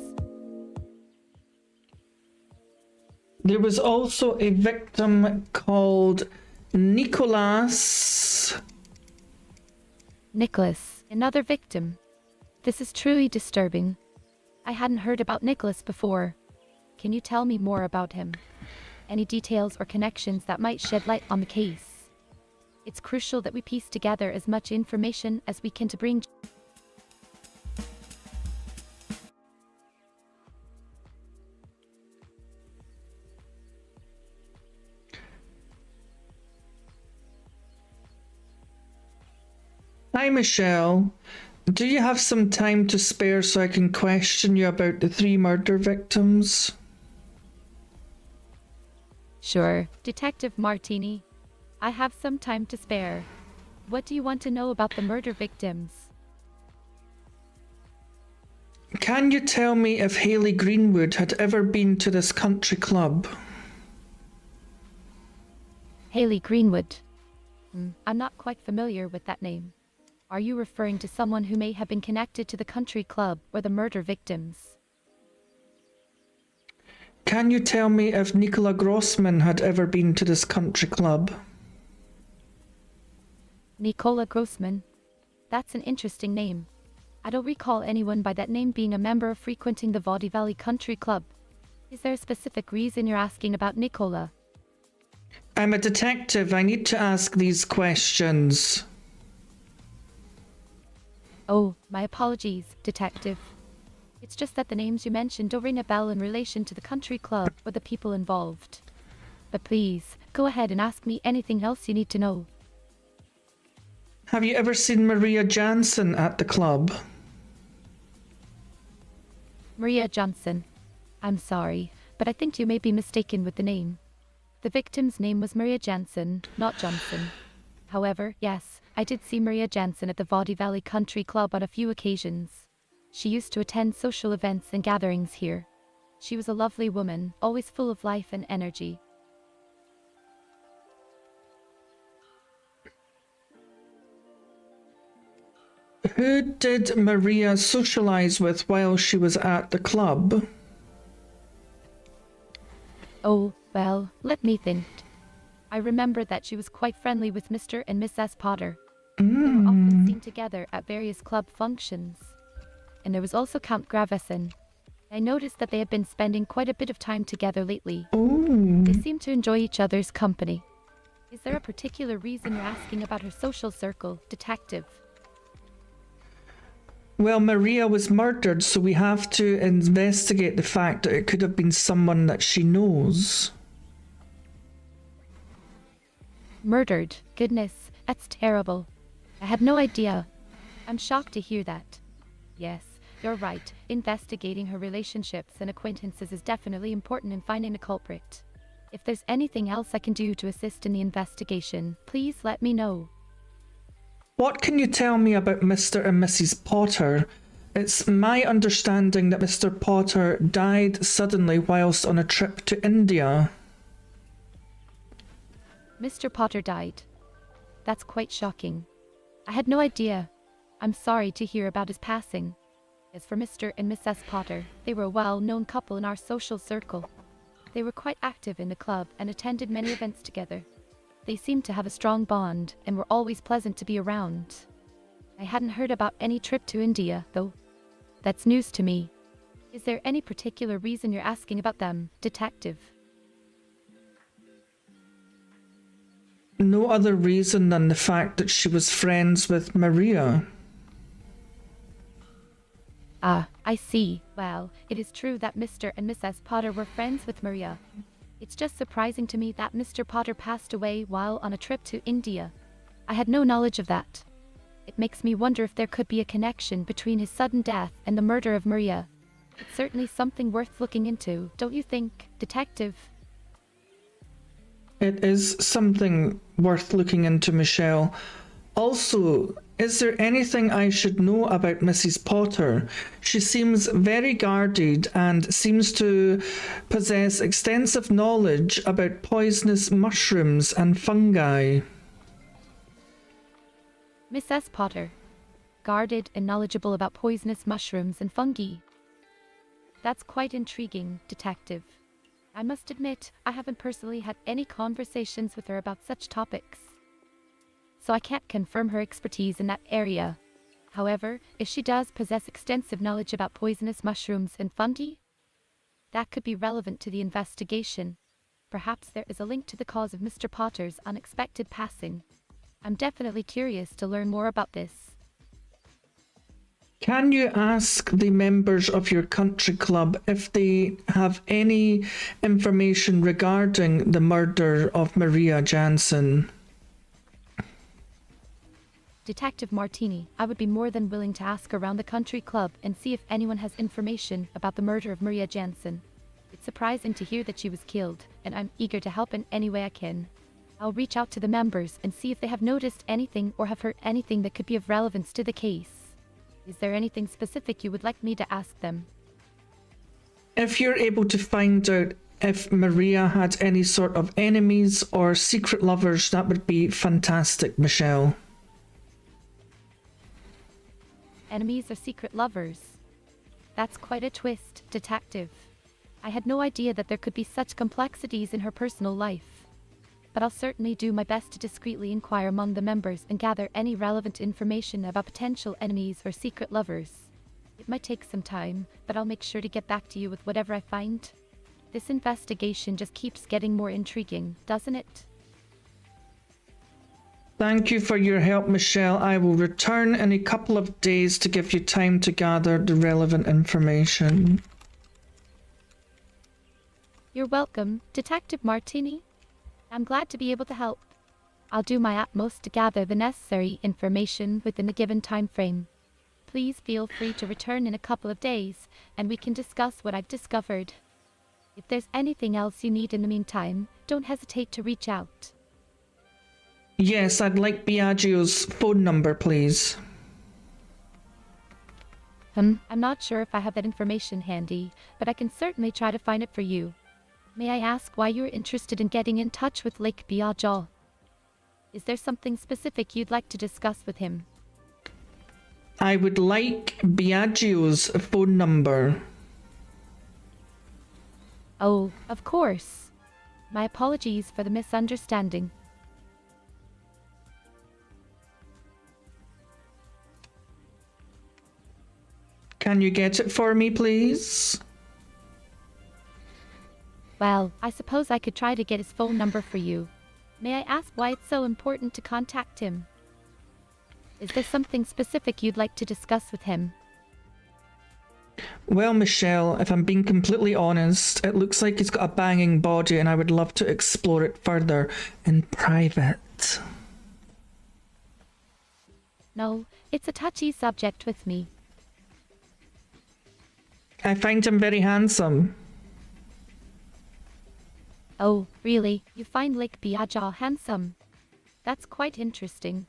There was also a victim called Nicholas. Nicholas, another victim. This is truly disturbing. I hadn't heard about Nicholas before. Can you tell me more about him? Any details or connections that might shed light on the case? It's crucial that we piece together as much information as we can to bring... Hi, Michelle. Do you have some time to spare so I can question you about the 3 murder victims? Sure, Detective Martini. I have some time to spare. What do you want to know about the murder victims? Can you tell me if Haley Greenwood had ever been to this country club? Haley Greenwood. I'm not quite familiar with that name. Are you referring to someone who may have been connected to the country club or the murder victims? Can you tell me if Nicola Grossman had ever been to this country club? Nicola Grossman. That's an interesting name. I don't recall anyone by that name being a member or frequenting the Vaudeville Country Club. Is there a specific reason you're asking about Nicola? I'm a detective. I need to ask these questions. Oh, my apologies, detective. It's just that the names you mentioned don't ring a bell in relation to the country club or the people involved. But please, go ahead and ask me anything else you need to know. Have you ever seen Maria Jansen at the club? Maria Johnson. I'm sorry, but I think you may be mistaken with the name. The victim's name was Maria Jansen, not Johnson. However, yes, I did see Maria Jansen at the Vaudeville Country Club on a few occasions. She used to attend social events and gatherings here. She was a lovely woman, always full of life and energy. Who did Maria socialize with while she was at the club? Oh, well, let me think. I remember that she was quite friendly with Mr. and Mrs. Potter. They were often seen together at various club functions. And there was also Count Gravesson. I noticed that they had been spending quite a bit of time together lately. Ooh. They seemed to enjoy each other's company. Is there a particular reason you're asking about her social circle, detective? Well, Maria was murdered, so we have to investigate the fact that it could have been someone that she knows. Murdered? Goodness, that's terrible. I had no idea. I'm shocked to hear that. Yes, you're right. Investigating her relationships and acquaintances is definitely important in finding a culprit. If there's anything else I can do to assist in the investigation, please let me know. What can you tell me about Mr. and Mrs. Potter? It's my understanding that Mr. Potter died suddenly whilst on a trip to India. Mr. Potter died. That's quite shocking. I had no idea. I'm sorry to hear about his passing. As for Mr. and Mrs. Potter, they were a well-known couple in our social circle. They were quite active in the club and attended many events together. They seemed to have a strong bond and were always pleasant to be around. I hadn't heard about any trip to India, though. That's news to me. Is there any particular reason you're asking about them, detective? No other reason than the fact that she was friends with Maria. Ah, I see. Well, it is true that Mr. and Mrs. Potter were friends with Maria. It's just surprising to me that Mr. Potter passed away while on a trip to India. I had no knowledge of that. It makes me wonder if there could be a connection between his sudden death and the murder of Maria. It's certainly something worth looking into, don't you think, detective? It is something worth looking into, Michelle. Also, is there anything I should know about Mrs. Potter? She seems very guarded and seems to possess extensive knowledge about poisonous mushrooms and fungi. Mrs. Potter, guarded and knowledgeable about poisonous mushrooms and fungi. That's quite intriguing, detective. I must admit, I haven't personally had any conversations with her about such topics, so I can't confirm her expertise in that area. However, if she does possess extensive knowledge about poisonous mushrooms and fungi, that could be relevant to the investigation. Perhaps there is a link to the cause of Mr. Potter's unexpected passing. I'm definitely curious to learn more about this. Can you ask the members of your country club if they have any information regarding the murder of Maria Jansen? Detective Martini, I would be more than willing to ask around the country club and see if anyone has information about the murder of Maria Jansen. It's surprising to hear that she was killed, and I'm eager to help in any way I can. I'll reach out to the members and see if they have noticed anything or have heard anything that could be of relevance to the case. Is there anything specific you would like me to ask them? If you're able to find out if Maria had any sort of enemies or secret lovers, that would be fantastic, Michelle. Enemies or secret lovers? That's quite a twist, detective. I had no idea that there could be such complexities in her personal life. But I'll certainly do my best to discreetly inquire among the members and gather any relevant information about potential enemies or secret lovers. It might take some time, but I'll make sure to get back to you with whatever I find. This investigation just keeps getting more intriguing, doesn't it? Thank you for your help, Michelle. I will return in a couple of days to give you time to gather the relevant information. You're welcome, Detective Martini. I'm glad to be able to help. I'll do my utmost to gather the necessary information within a given time frame. Please feel free to return in a couple of days, and we can discuss what I've discovered. If there's anything else you need in the meantime, don't hesitate to reach out. Yes, I'd like Biagio's phone number, please. I'm not sure if I have that information handy, but I can certainly try to find it for you. May I ask why you're interested in getting in touch with Lake Biagio? Is there something specific you'd like to discuss with him? I would like Biagio's phone number. Oh, of course. My apologies for the misunderstanding. Can you get it for me, please? Well, I suppose I could try to get his phone number for you. May I ask why it's so important to contact him? Is there something specific you'd like to discuss with him? Well, Michelle, if I'm being completely honest, it looks like he's got a banging body and I would love to explore it further in private. No, it's a touchy subject with me. I find him very handsome. Oh, really? You find Lake Biagio handsome? That's quite interesting.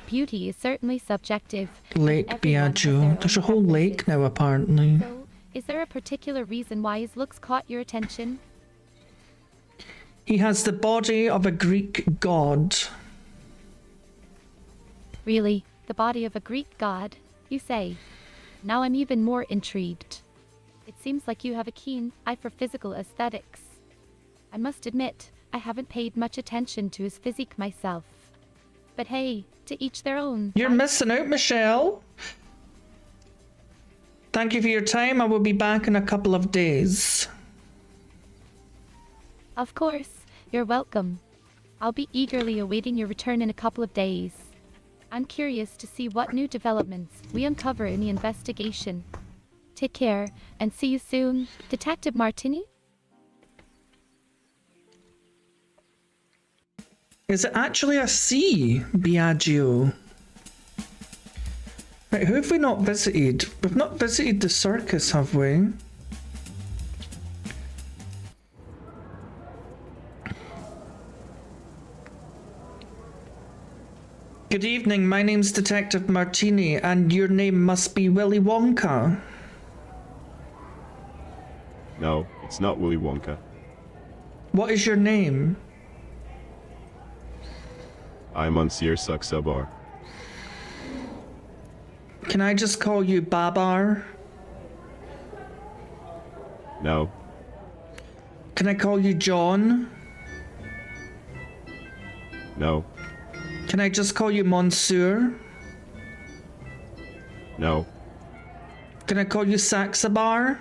Beauty is certainly subjective. Lake Everyone has their Biagio. own There's a whole lake preferences. now, apparently. So, is there a particular reason why his looks caught your attention? He has the body of a Greek god. Really? The body of a Greek god, you say? Now I'm even more intrigued. It seems like you have a keen eye for physical aesthetics. I must admit, I haven't paid much attention to his physique myself. But hey, to each their own. You're missing out, Michelle. Thank you for your time. I will be back in a couple of days. Of course, you're welcome. I'll be eagerly awaiting your return in a couple of days. I'm curious to see what new developments we uncover in the investigation. Take care, and see you soon, Detective Martini. Is it actually a C, Biagio? Right, who have we not visited? We've not visited the circus, have we? Good evening, my name's Detective Martini, and your name must be Willy Wonka. No, it's not Willy Wonka. What is your name? I'm Monsieur Saxabar. Can I just call you Babar? No, Can I call you John? no, Can I just call you Monsieur? no, Can I call you Saxabar?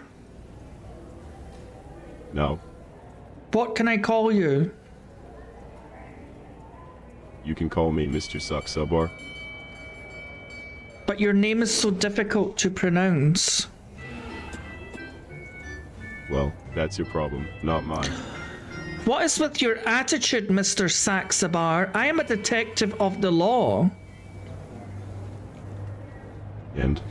no. What can I call you? You can call me Mr. Saxabar. But your name is so difficult to pronounce. Well, that's your problem, not mine. What is with your attitude, Mr. Saxabar? I am a detective of the law. And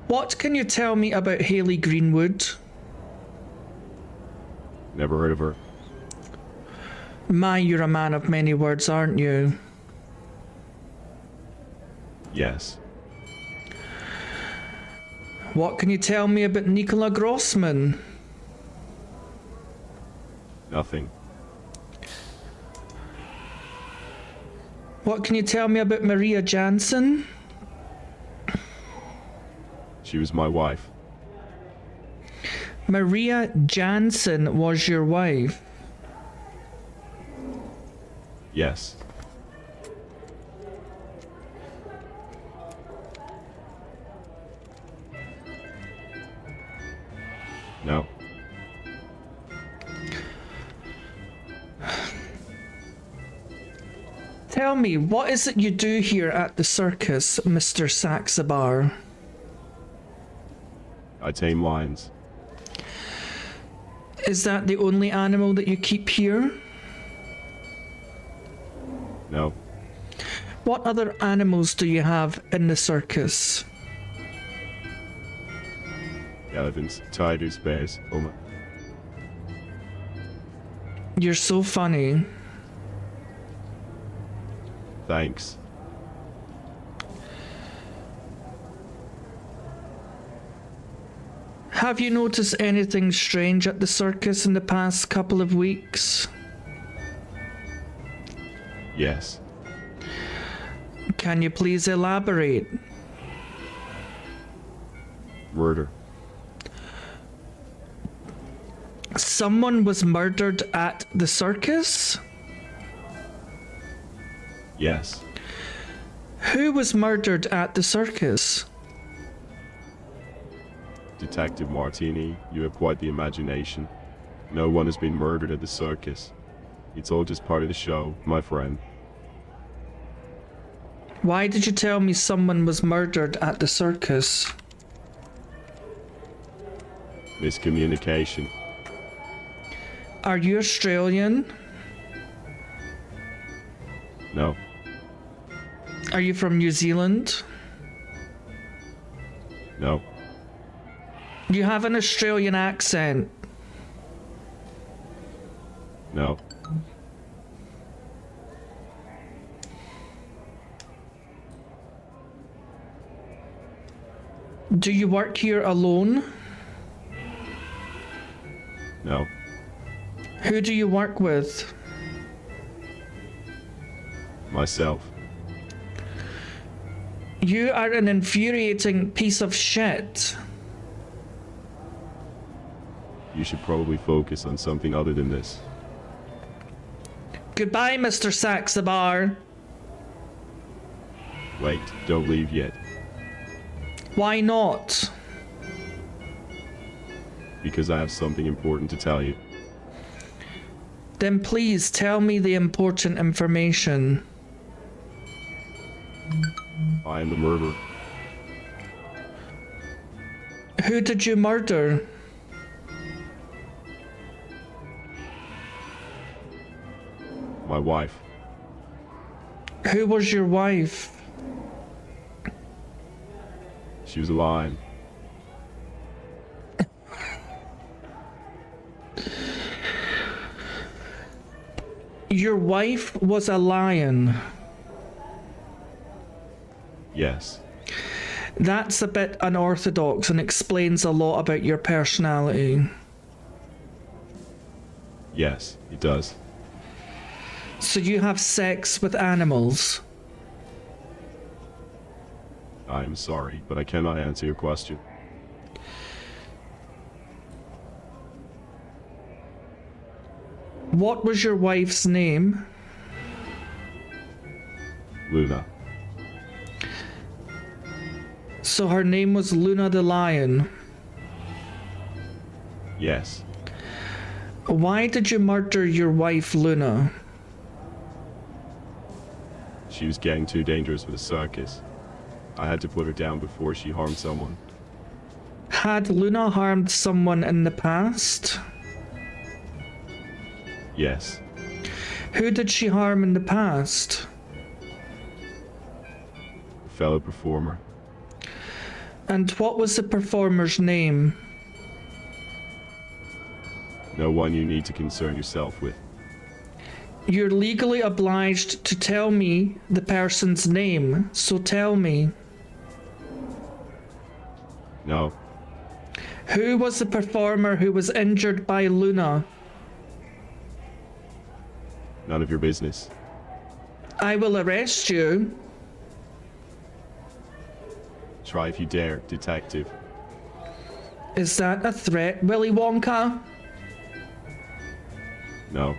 What can you tell me about Hayley Greenwood? never heard of her. My, you're a man of many words, aren't you? Yes. What can you tell me about Nicola Grossman? Nothing. What can you tell me about Maria Jansen? She was my wife. Maria Jansen was your wife. Yes. No. Tell me, what is it you do here at the circus, Mr. Saxabar? I tame lions. Is that the only animal that you keep here? No. What other animals do you have in the circus? Elephants, tigers, bears. Oh my. You're so funny. Thanks. Have you noticed anything strange at the circus in the past couple of weeks? Yes. Can you please elaborate? Murder. Someone was murdered at the circus? Yes. Who was murdered at the circus? Detective Martini, you have quite the imagination. No one has been murdered at the circus. It's all just part of the show, my friend. Why did you tell me someone was murdered at the circus? Miscommunication. Are you Australian? No. Are you from New Zealand? No. You have an Australian accent. No. Do you work here alone? No. Who do you work with? Myself. You are an infuriating piece of shit. You should probably focus on something other than this. Goodbye, Mr. Saxabar. Wait, don't leave yet. Why not? Because I have something important to tell you. Then please tell me the important information. I am the murderer. Who did you murder? My wife. Who was your wife? She was a lion. Your wife was a lion. Yes. That's a bit unorthodox and explains a lot about your personality. Yes, it does. So you have sex with animals? I am sorry, but I cannot answer your question. What was your wife's name? Luna. So her name was Luna the Lion. Yes. Why did you murder your wife, Luna? She was getting too dangerous for the circus. I had to put her down before she harmed someone. Had Luna harmed someone in the past? Yes. Who did she harm in the past? A fellow performer. And what was the performer's name? No one you need to concern yourself with. You're legally obliged to tell me the person's name, so tell me. No. Who was the performer who was injured by Luna? None of your business. I will arrest you. Try if you dare, detective. Is that a threat, Willy Wonka? No.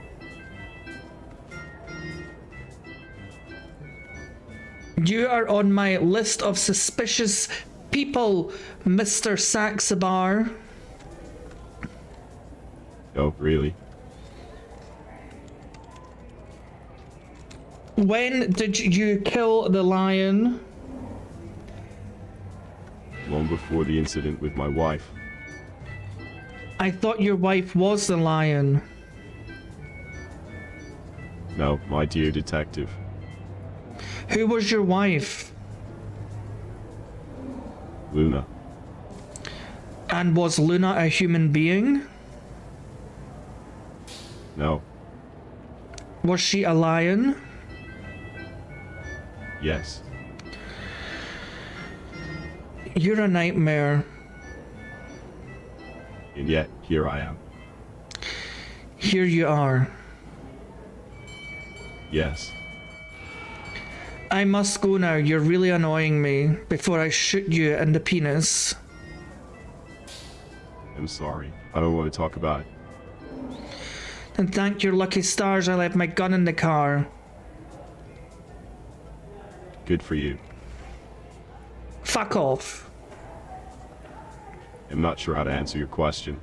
You are on my list of suspicious people, Mr. Saxabar. Oh, really? When did you kill the lion? Long before the incident with my wife. I thought your wife was the lion. No, my dear detective. Who was your wife? Luna. And was Luna a human being? No. Was she a lion? Yes. You're a nightmare. And yet, here I am. Here you are. Yes. I must go now. You're really annoying me before I shoot you in the penis. I'm sorry. I don't want to talk about it. And thank your lucky stars I left my gun in the car. Good for you. Fuck off. I'm not sure how to answer your question.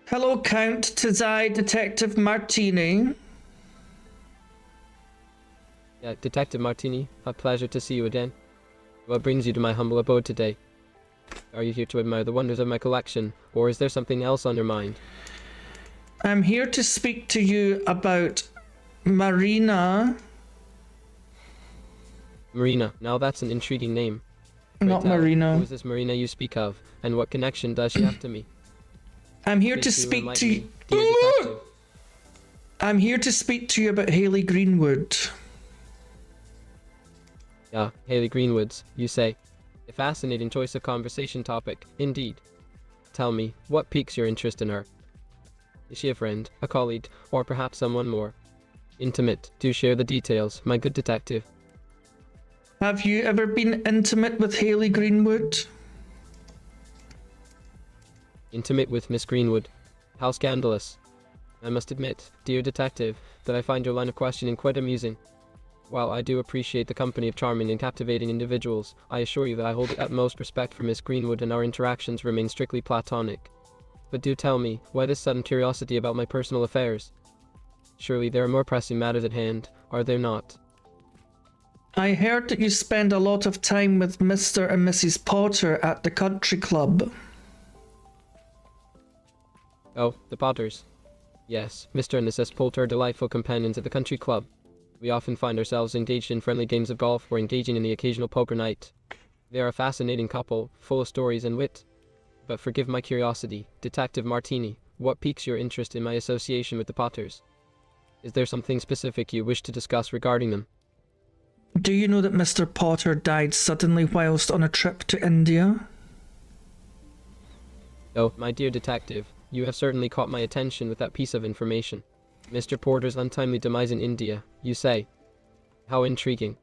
Hello, Count Tazai, Detective Martini. Yeah, Detective Martini, a pleasure to see you again. What brings you to my humble abode today? Are you here to admire the wonders of my collection, or is there something else on your mind? I'm here to speak to you about Marina. Marina, now that's an intriguing name. Pray Not tell, Marina. Who is this Marina you speak of, and what connection does she have to me? I'm here to speak to enlighten you. me, dear detective. I'm here to speak to you about Haley Greenwood. Yeah, Haley Greenwoods, you say. A fascinating choice of conversation topic, indeed. Tell me, what piques your interest in her? Is she a friend, a colleague, or perhaps someone more? Intimate, do share the details, my good detective. Have you ever been intimate with Haley Greenwood? Intimate with Miss Greenwood. How scandalous. I must admit, dear detective, that I find your line of questioning quite amusing. While I do appreciate the company of charming and captivating individuals, I assure you that I hold the utmost respect for Miss Greenwood and our interactions remain strictly platonic. But do tell me, why this sudden curiosity about my personal affairs? Surely there are more pressing matters at hand, are there not? I heard that you spend a lot of time with Mr. and Mrs. Potter at the country club. Oh, the Potters. Yes, Mr. and Mrs. Potter are delightful companions at the country club. We often find ourselves engaged in friendly games of golf or engaging in the occasional poker night. They are a fascinating couple, full of stories and wit. But forgive my curiosity, Detective Martini, what piques your interest in my association with the Potters? Is there something specific you wish to discuss regarding them? Do you know that Mr. Potter died suddenly whilst on a trip to India? Oh, my dear detective, you have certainly caught my attention with that piece of information. Mr. Porter's untimely demise in India, you say. How intriguing.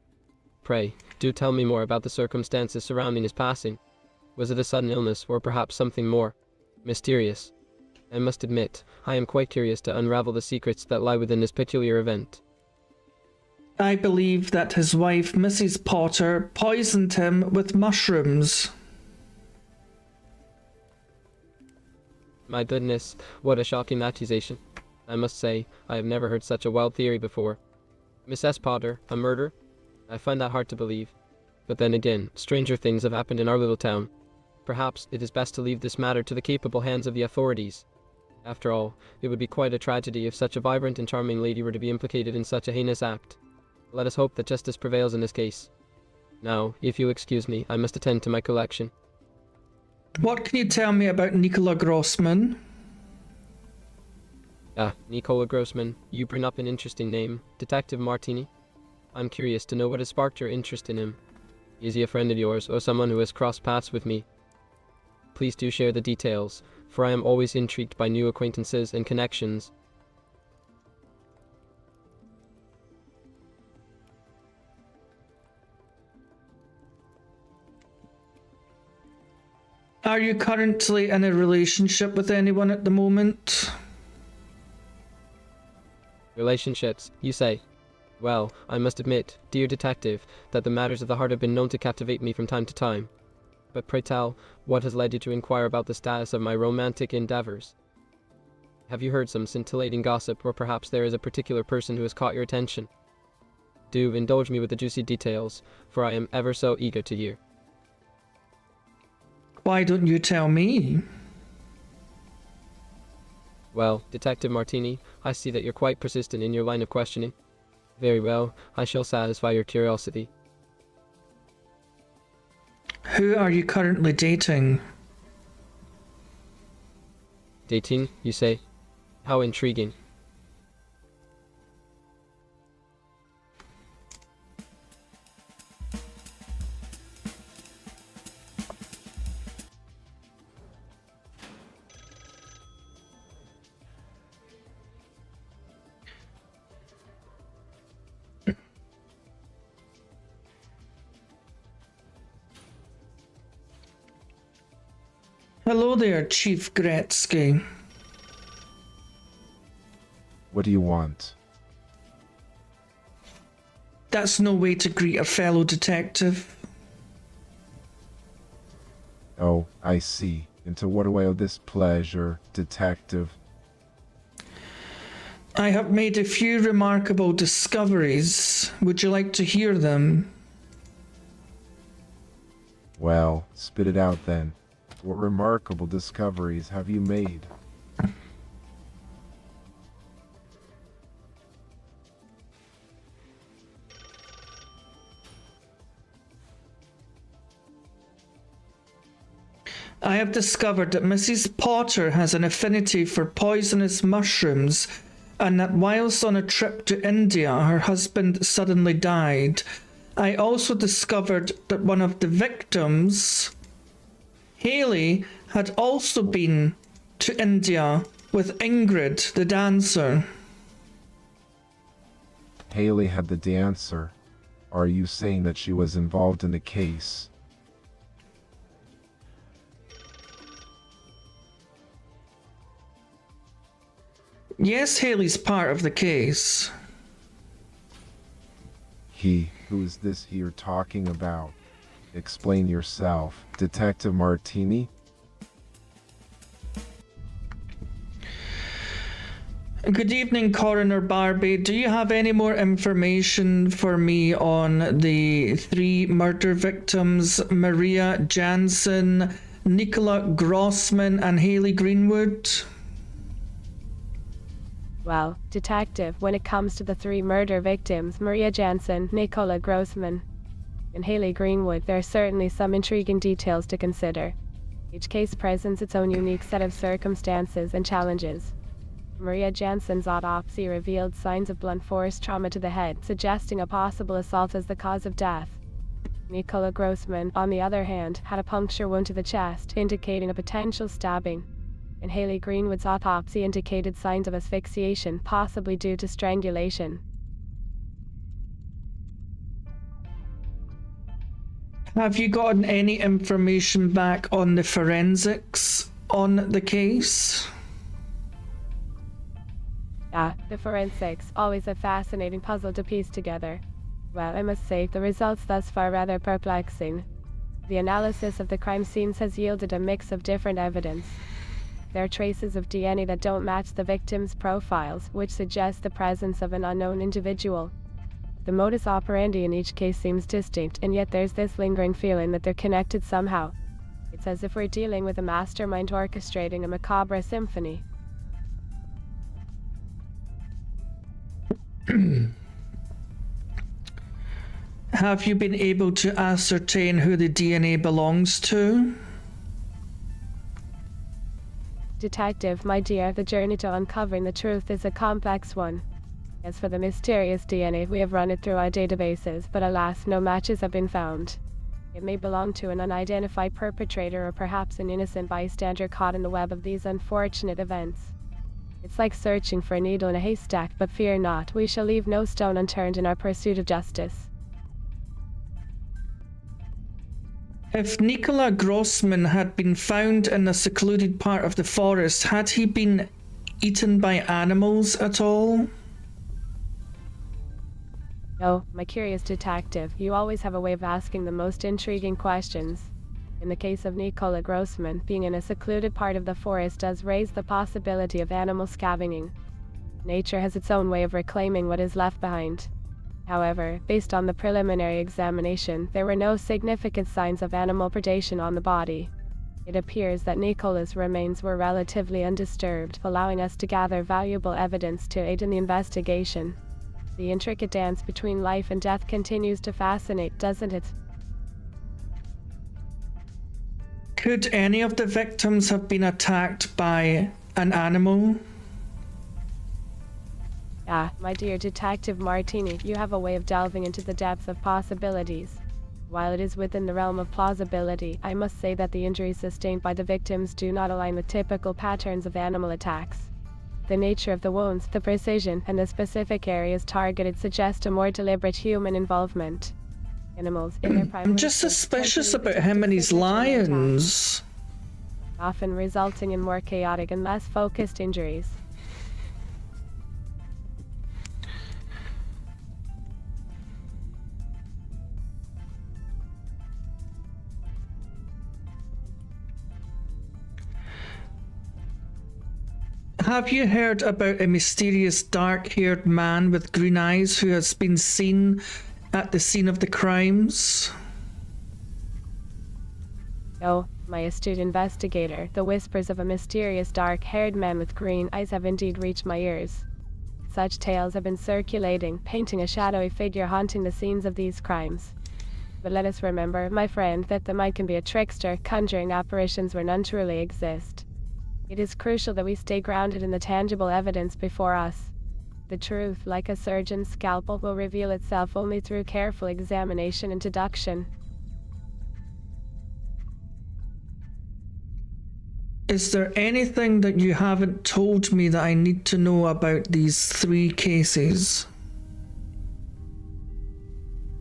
Pray, do tell me more about the circumstances surrounding his passing. Was it a sudden illness, or perhaps something more mysterious? I must admit, I am quite curious to unravel the secrets that lie within this peculiar event. I believe that his wife, Mrs. Potter, poisoned him with mushrooms. My goodness, what a shocking accusation. I must say, I have never heard such a wild theory before. Miss S. Potter, a murder? I find that hard to believe. But then again, stranger things have happened in our little town. Perhaps it is best to leave this matter to the capable hands of the authorities. After all, it would be quite a tragedy if such a vibrant and charming lady were to be implicated in such a heinous act. Let us hope that justice prevails in this case. Now, if you'll excuse me, I must attend to my collection. What can you tell me about Nicola Grossman? Nicola Grossman, you bring up an interesting name. Detective Martini. I'm curious to know what has sparked your interest in him. Is he a friend of yours, or someone who has crossed paths with me? Please do share the details, for I am always intrigued by new acquaintances and connections. Are you currently in a relationship with anyone at the moment? Relationships, you say? Well, I must admit, dear detective, that the matters of the heart have been known to captivate me from time to time. But pray tell, what has led you to inquire about the status of my romantic endeavors? Have you heard some scintillating gossip, or perhaps there is a particular person who has caught your attention? Do indulge me with the juicy details, for I am ever so eager to hear. Why don't you tell me? Well, Detective Martini, I see that you're quite persistent in your line of questioning. Very well, I shall satisfy your curiosity. Who are you currently dating? Dating, you say? How intriguing. Hello there, Chief Gretzky. What do you want? That's no way to greet a fellow detective. Oh, I see. And to what do I owe this pleasure, detective? I have made a few remarkable discoveries. Would you like to hear them? Well, spit it out then. What remarkable discoveries have you made? I have discovered that Mrs. Potter has an affinity for poisonous mushrooms, and that whilst on a trip to India, her husband suddenly died. I also discovered that one of the victims, Haley, had also been to India with Ingrid, the dancer. Haley had the dancer. Are you saying that she was involved in the case? Yes, Haley's part of the case. Who is this you're talking about? Explain yourself, Detective Martini. Good evening, Coroner Barbie. Do you have any more information for me on the 3 murder victims, Maria Jansen, Nicola Grossman, and Haley Greenwood? Well, detective, when it comes to the 3 murder victims, Maria Jansen, Nicola Grossman, and Haley Greenwood, there are certainly some intriguing details to consider. Each case presents its own unique set of circumstances and challenges. Maria Jansen's autopsy revealed signs of blunt force trauma to the head, suggesting a possible assault as the cause of death. Nicola Grossman, on the other hand, had a puncture wound to the chest, indicating a potential stabbing. And Haley Greenwood's autopsy indicated signs of asphyxiation, possibly due to strangulation. Have you gotten any information back on the forensics on the case? The forensics, always a fascinating puzzle to piece together. Well, I must say, the results thus far rather perplexing. The analysis of the crime scenes has yielded a mix of different evidence. There are traces of DNA that don't match the victims' profiles, which suggest the presence of an unknown individual. The modus operandi in each case seems distinct, and yet there's this lingering feeling that they're connected somehow. It's as if we're dealing with a mastermind orchestrating a macabre symphony. Have you been able to ascertain who the DNA belongs to? Detective, my dear, the journey to uncovering the truth is a complex one. As for the mysterious DNA, we have run it through our databases, but alas, no matches have been found. It may belong to an unidentified perpetrator or perhaps an innocent bystander caught in the web of these unfortunate events. It's like searching for a needle in a haystack, but fear not, we shall leave no stone unturned in our pursuit of justice. If Nikola Grossman had been found in a secluded part of the forest, had he been eaten by animals at all? No, my curious detective, you always have a way of asking the most intriguing questions. In the case of Nikola Grossman, being in a secluded part of the forest does raise the possibility of animal scavenging. Nature has its own way of reclaiming what is left behind. However, based on the preliminary examination, there were no significant signs of animal predation on the body. It appears that Nikola's remains were relatively undisturbed, allowing us to gather valuable evidence to aid in the investigation. The intricate dance between life and death continues to fascinate, doesn't it? Could any of the victims have been attacked by an animal? Ah, my dear Detective Martini, you have a way of delving into the depths of possibilities. While it is within the realm of plausibility, I must say that the injuries sustained by the victims do not align with typical patterns of animal attacks. The nature of the wounds, the precision, and the specific areas targeted suggest a more deliberate human involvement. Animals, in their primary I'm just state, suspicious tend to about him and his signature in their attacks, lions. often resulting in more chaotic and less focused injuries. Have you heard about a mysterious dark-haired man with green eyes who has been seen at the scene of the crimes? Oh, my astute investigator, the whispers of a mysterious dark-haired man with green eyes have indeed reached my ears. Such tales have been circulating, painting a shadowy figure haunting the scenes of these crimes. But let us remember, my friend, that the mind can be a trickster, conjuring apparitions where none truly exist. It is crucial that we stay grounded in the tangible evidence before us. The truth, like a surgeon's scalpel, will reveal itself only through careful examination and deduction. Is there anything that you haven't told me that I need to know about these 3 cases?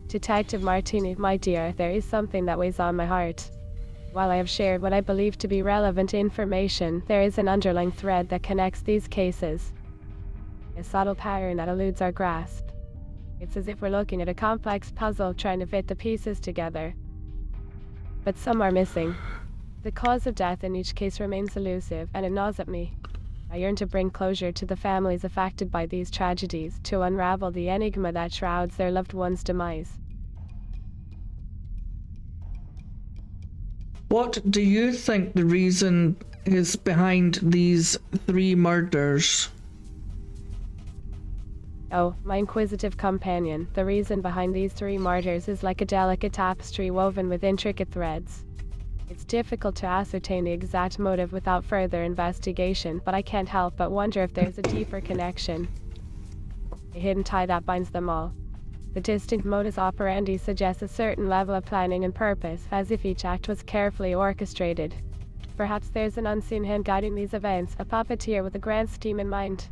Detective Martini, my dear, there is something that weighs on my heart. While I have shared what I believe to be relevant information, there is an underlying thread that connects these cases. A subtle pattern that eludes our grasp. It's as if we're looking at a complex puzzle trying to fit the pieces together. But some are missing. The cause of death in each case remains elusive, and it gnaws at me. I yearn to bring closure to the families affected by these tragedies, to unravel the enigma that shrouds their loved ones' demise. What do you think the reason is behind these 3 murders? Oh, my inquisitive companion, the reason behind these 3 murders is like a delicate tapestry woven with intricate threads. It's difficult to ascertain the exact motive without further investigation, but I can't help but wonder if there's a deeper connection. A hidden tie that binds them all. The distinct modus operandi suggests a certain level of planning and purpose, as if each act was carefully orchestrated. Perhaps there's an unseen hand guiding these events, a puppeteer with a grand scheme in mind.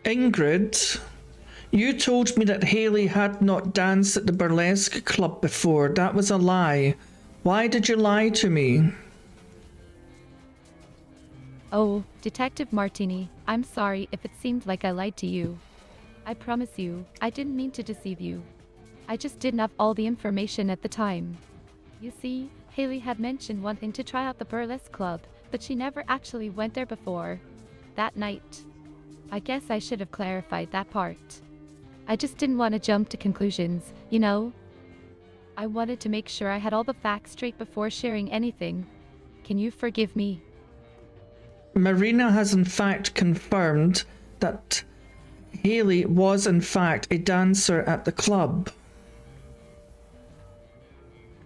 Ingrid, you told me that Haley had not danced at the burlesque club before. That was a lie. Why did you lie to me? Oh, Detective Martini, I'm sorry if it seemed like I lied to you. I promise you, I didn't mean to deceive you. I just didn't have all the information at the time. You see, Haley had mentioned wanting to try out the burlesque club, but she never actually went there before. That night. I guess I should have clarified that part. I just didn't want to jump to conclusions, you know? I wanted to make sure I had all the facts straight before sharing anything. Can you forgive me? Marina has in fact confirmed that Haley was in fact a dancer at the club.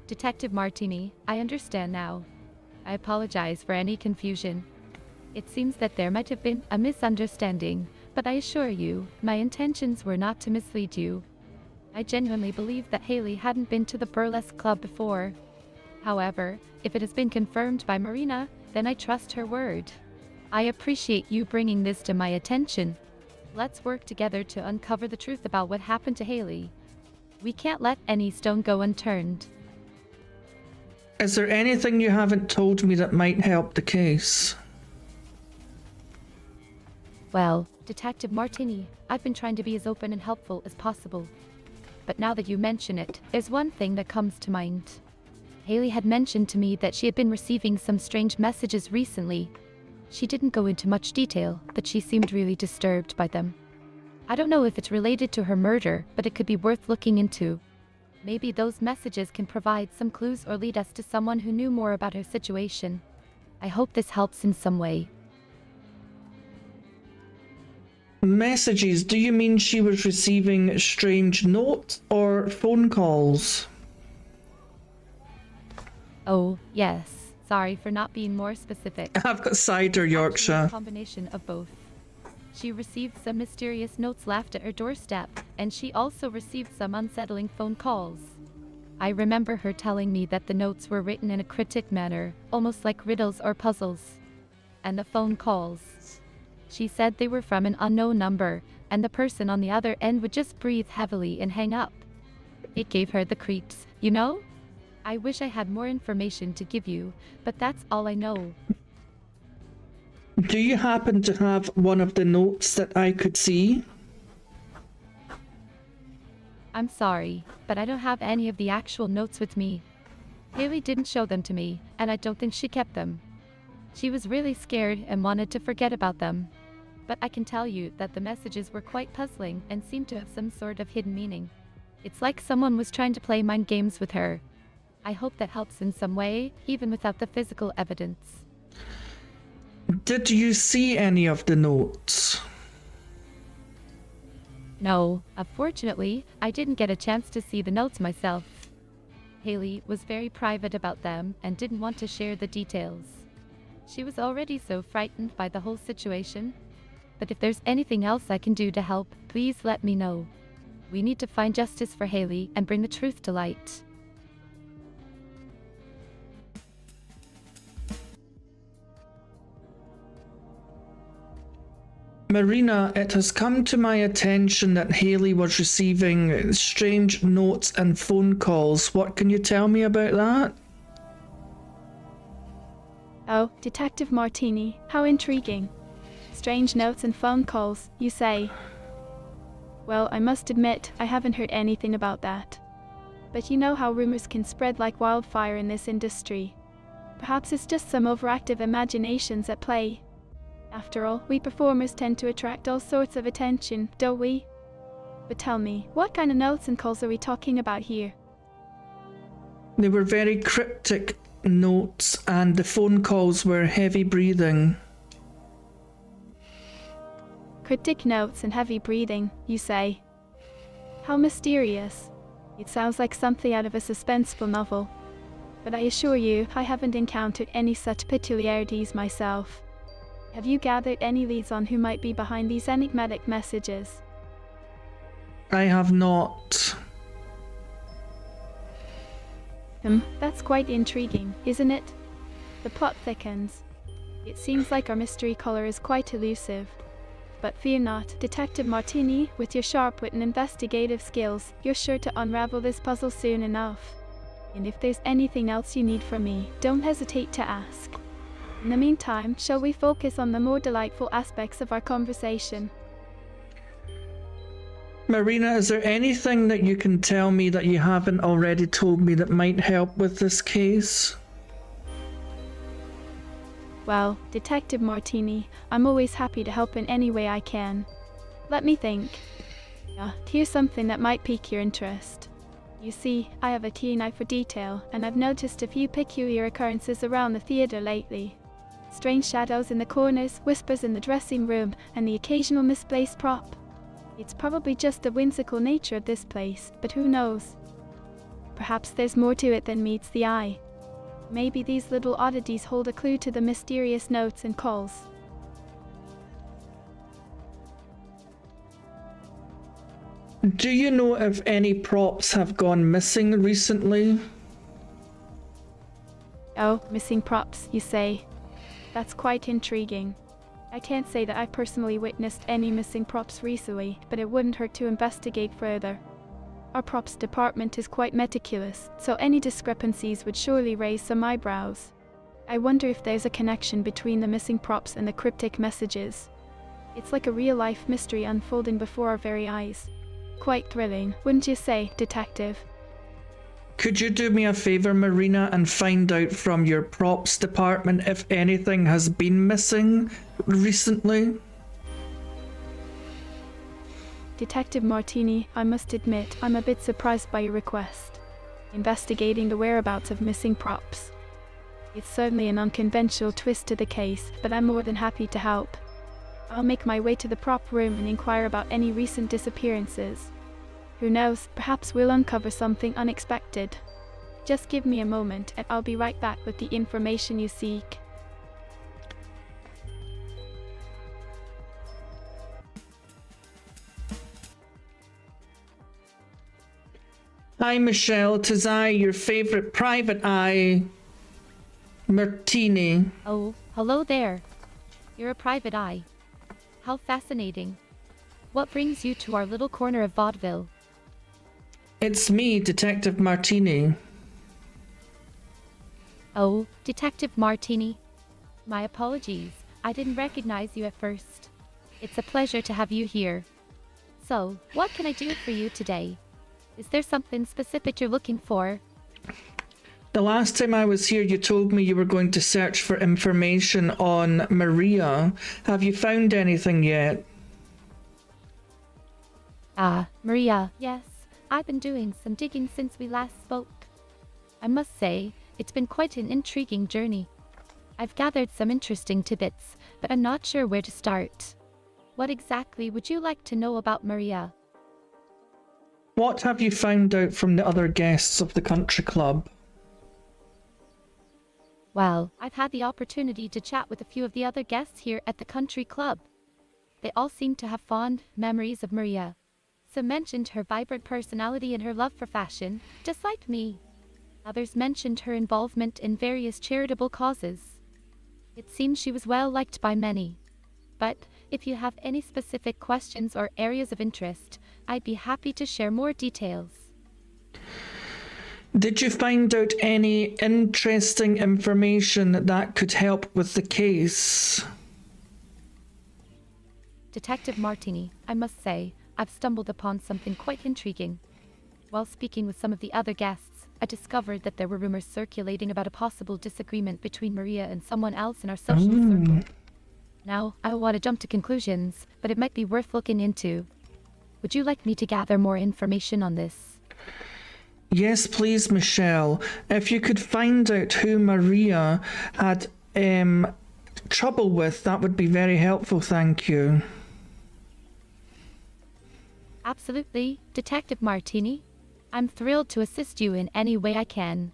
Detective Martini, I understand now. I apologize for any confusion. It seems that there might have been a misunderstanding, but I assure you, my intentions were not to mislead you. I genuinely believe that Haley hadn't been to the burlesque club before. However, if it has been confirmed by Marina, then I trust her word. I appreciate you bringing this to my attention. Let's work together to uncover the truth about what happened to Haley. We can't let any stone go unturned. Is there anything you haven't told me that might help the case? Well, Detective Martini, I've been trying to be as open and helpful as possible. But now that you mention it, there's one thing that comes to mind. Haley had mentioned to me that she had been receiving some strange messages recently. She didn't go into much detail, but she seemed really disturbed by them. I don't know if it's related to her murder, but it could be worth looking into. Maybe those messages can provide some clues or lead us to someone who knew more about her situation. I hope this helps in some way. Messages? Do you mean she was receiving strange notes or phone calls? Oh, yes. Sorry for not being more specific. I've got cider Yorkshire. Actually, a combination of both. She received some mysterious notes left at her doorstep, and she also received some unsettling phone calls. I remember her telling me that the notes were written in a cryptic manner, almost like riddles or puzzles. And the phone calls. She said they were from an unknown number, and the person on the other end would just breathe heavily and hang up. It gave her the creeps, you know? I wish I had more information to give you, but that's all I know. Do you happen to have one of the notes that I could see? I'm sorry, but I don't have any of the actual notes with me. Haley didn't show them to me, and I don't think she kept them. She was really scared and wanted to forget about them. But I can tell you that the messages were quite puzzling and seemed to have some sort of hidden meaning. It's like someone was trying to play mind games with her. I hope that helps in some way, even without the physical evidence. Did you see any of the notes? No, unfortunately, I didn't get a chance to see the notes myself. Haley was very private about them and didn't want to share the details. She was already so frightened by the whole situation. But if there's anything else I can do to help, please let me know. We need to find justice for Haley and bring the truth to light. Marina, it has come to my attention that Haley was receiving strange notes and phone calls. What can you tell me about that? Oh, Detective Martini, how intriguing. Strange notes and phone calls, you say? Well, I must admit, I haven't heard anything about that. But you know how rumors can spread like wildfire in this industry. Perhaps it's just some overactive imaginations at play. After all, we performers tend to attract all sorts of attention, don't we? But tell me, what kind of notes and calls are we talking about here? They were very cryptic notes, and the phone calls were heavy breathing. Cryptic notes and heavy breathing, you say? How mysterious. It sounds like something out of a suspenseful novel. But I assure you, I haven't encountered any such peculiarities myself. Have you gathered any leads on who might be behind these enigmatic messages? I have not. That's quite intriguing, isn't it? The plot thickens. It seems like our mystery caller is quite elusive. But fear not, Detective Martini, with your sharp wit and investigative skills, you're sure to unravel this puzzle soon enough. And if there's anything else you need from me, don't hesitate to ask. In the meantime, shall we focus on the more delightful aspects of our conversation? Marina, is there anything that you can tell me that you haven't already told me that might help with this case? Well, Detective Martini, I'm always happy to help in any way I can. Let me think. Here's something that might pique your interest. You see, I have a keen eye for detail, and I've noticed a few peculiar occurrences around the theatre lately. Strange shadows in the corners, whispers in the dressing room, and the occasional misplaced prop. It's probably just the whimsical nature of this place, but who knows? perhaps there's more to it than meets the eye. Maybe these little oddities hold a clue to the mysterious notes and calls. Do you know if any props have gone missing recently? Oh, missing props, you say? That's quite intriguing. I can't say that I personally witnessed any missing props recently, but it wouldn't hurt to investigate further. Our props department is quite meticulous, so any discrepancies would surely raise some eyebrows. I wonder if there's a connection between the missing props and the cryptic messages. It's like a real-life mystery unfolding before our very eyes. Quite thrilling, wouldn't you say, Detective? Could you do me a favor, Marina, and find out from your props department if anything has been missing recently? Detective Martini, I must admit, I'm a bit surprised by your request. Investigating the whereabouts of missing props. It's certainly an unconventional twist to the case, but I'm more than happy to help. I'll make my way to the prop room and inquire about any recent disappearances. Who knows, perhaps we'll uncover something unexpected. Just give me a moment and I'll be right back with the information you seek. Hi, Michelle. 'Tis I, your favorite private eye, Martini. Oh, hello there. You're a private eye. How fascinating. What brings you to our little corner of Vaudeville? It's me, Detective Martini. Oh, Detective Martini. My apologies. I didn't recognize you at first. It's a pleasure to have you here. So, what can I do for you today? Is there something specific you're looking for? The last time I was here, you told me you were going to search for information on Maria. Have you found anything yet? Maria. Yes, I've been doing some digging since we last spoke. I must say, it's been quite an intriguing journey. I've gathered some interesting tidbits, but I'm not sure where to start. What exactly would you like to know about Maria? What have you found out from the other guests of the country club? Well, I've had the opportunity to chat with a few of the other guests here at the country club. They all seem to have fond memories of Maria. Some mentioned her vibrant personality and her love for fashion, just like me. Others mentioned her involvement in various charitable causes. It seems she was well liked by many. But if you have any specific questions or areas of interest, I'd be happy to share more details. Did you find out any interesting information that could help with the case? Detective Martini, I must say, I've stumbled upon something quite intriguing. While speaking with some of the other guests, I discovered that there were rumors circulating about a possible disagreement between Maria and someone else in our social circle. Now, I don't want to jump to conclusions, but it might be worth looking into. Would you like me to gather more information on this? Yes, please, Michelle. If you could find out who Maria had trouble with, that would be very helpful, thank you. Absolutely, Detective Martini. I'm thrilled to assist you in any way I can.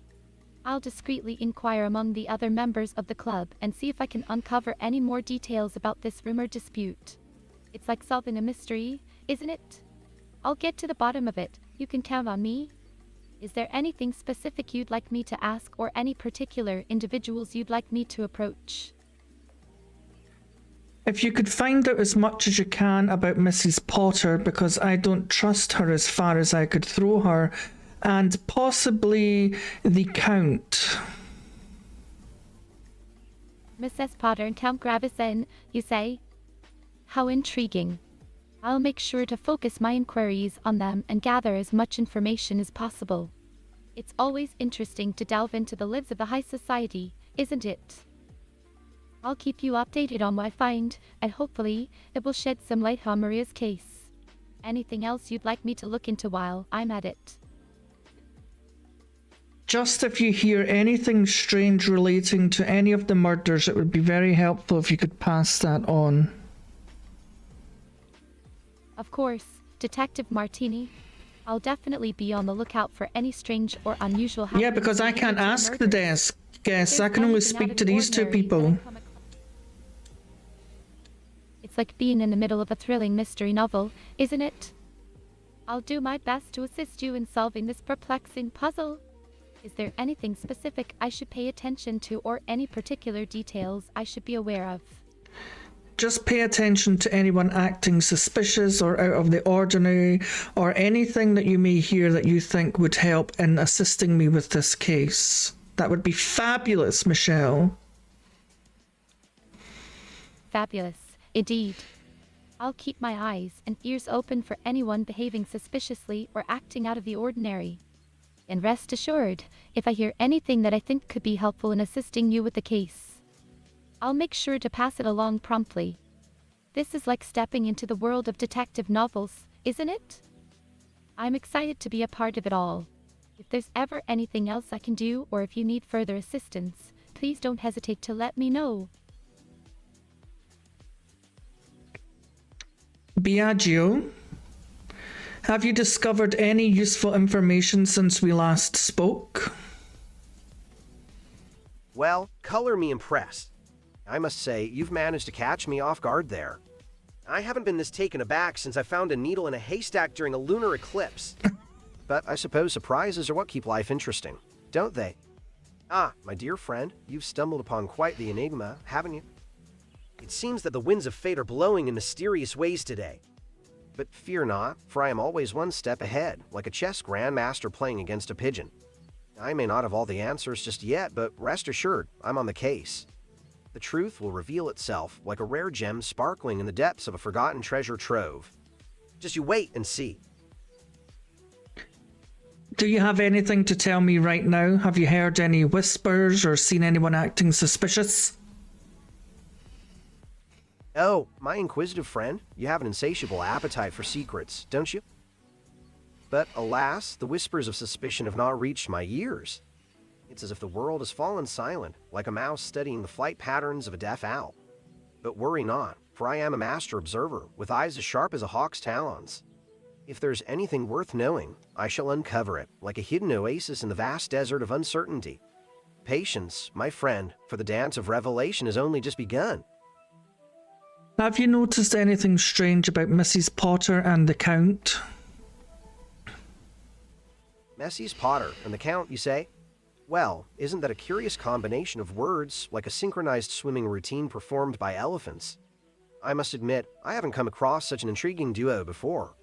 I'll discreetly inquire among the other members of the club and see if I can uncover any more details about this rumored dispute. It's like solving a mystery, isn't it? I'll get to the bottom of it. You can count on me. Is there anything specific you'd like me to ask or any particular individuals you'd like me to approach? If you could find out as much as you can about Mrs. Potter, because I don't trust her as far as I could throw her, and possibly the Count. Mrs. Potter and Count Gravison, you say? How intriguing. I'll make sure to focus my inquiries on them and gather as much information as possible. It's always interesting to delve into the lives of the high society, isn't it? I'll keep you updated on what I find, and hopefully it will shed some light on Maria's case. Anything else you'd like me to look into while I'm at it? Just if you hear anything strange relating to any of the murders, it would be very helpful if you could pass that on. Of course, Detective Martini. I'll definitely be on the lookout for any strange or unusual Yeah, happenings because I related can't to ask the murders. desk guests. If I there's can only anything out speak of to the these two ordinary that I people. come across- It's like being in the middle of a thrilling mystery novel, isn't it? I'll do my best to assist you in solving this perplexing puzzle. Is there anything specific I should pay attention to or any particular details I should be aware of? Just pay attention to anyone acting suspicious or out of the ordinary, or anything that you may hear that you think would help in assisting me with this case. That would be fabulous, Michelle. Fabulous, indeed. I'll keep my eyes and ears open for anyone behaving suspiciously or acting out of the ordinary. And rest assured, if I hear anything that I think could be helpful in assisting you with the case, I'll make sure to pass it along promptly. This is like stepping into the world of detective novels, isn't it? I'm excited to be a part of it all. If there's ever anything else I can do or if you need further assistance, please don't hesitate to let me know. Biagio, have you discovered any useful information since we last spoke? Well, color me impressed. I must say, you've managed to catch me off guard there. I haven't been this taken aback since I found a needle in a haystack during a lunar eclipse. But I suppose surprises are what keep life interesting, don't they? Ah, my dear friend, you've stumbled upon quite the enigma, haven't you? It seems that the winds of fate are blowing in mysterious ways today. But fear not, for I am always one step ahead, like a chess grandmaster playing against a pigeon. I may not have all the answers just yet, but rest assured, I'm on the case. The truth will reveal itself like a rare gem sparkling in the depths of a forgotten treasure trove. Just you wait and see. Do you have anything to tell me right now? Have you heard any whispers or seen anyone acting suspicious? Oh, my inquisitive friend, you have an insatiable appetite for secrets, don't you? But alas, the whispers of suspicion have not reached my ears. It's as if the world has fallen silent, like a mouse studying the flight patterns of a deaf owl. But worry not, for I am a master observer, with eyes as sharp as a hawk's talons. If there's anything worth knowing, I shall uncover it, like a hidden oasis in the vast desert of uncertainty. Patience, my friend, for the dance of revelation has only just begun. Have you noticed anything strange about Mrs. Potter and the Count? Mrs. Potter and the Count, you say? Well, isn't that a curious combination of words, like a synchronized swimming routine performed by elephants? I must admit, I haven't come across such an intriguing duo before.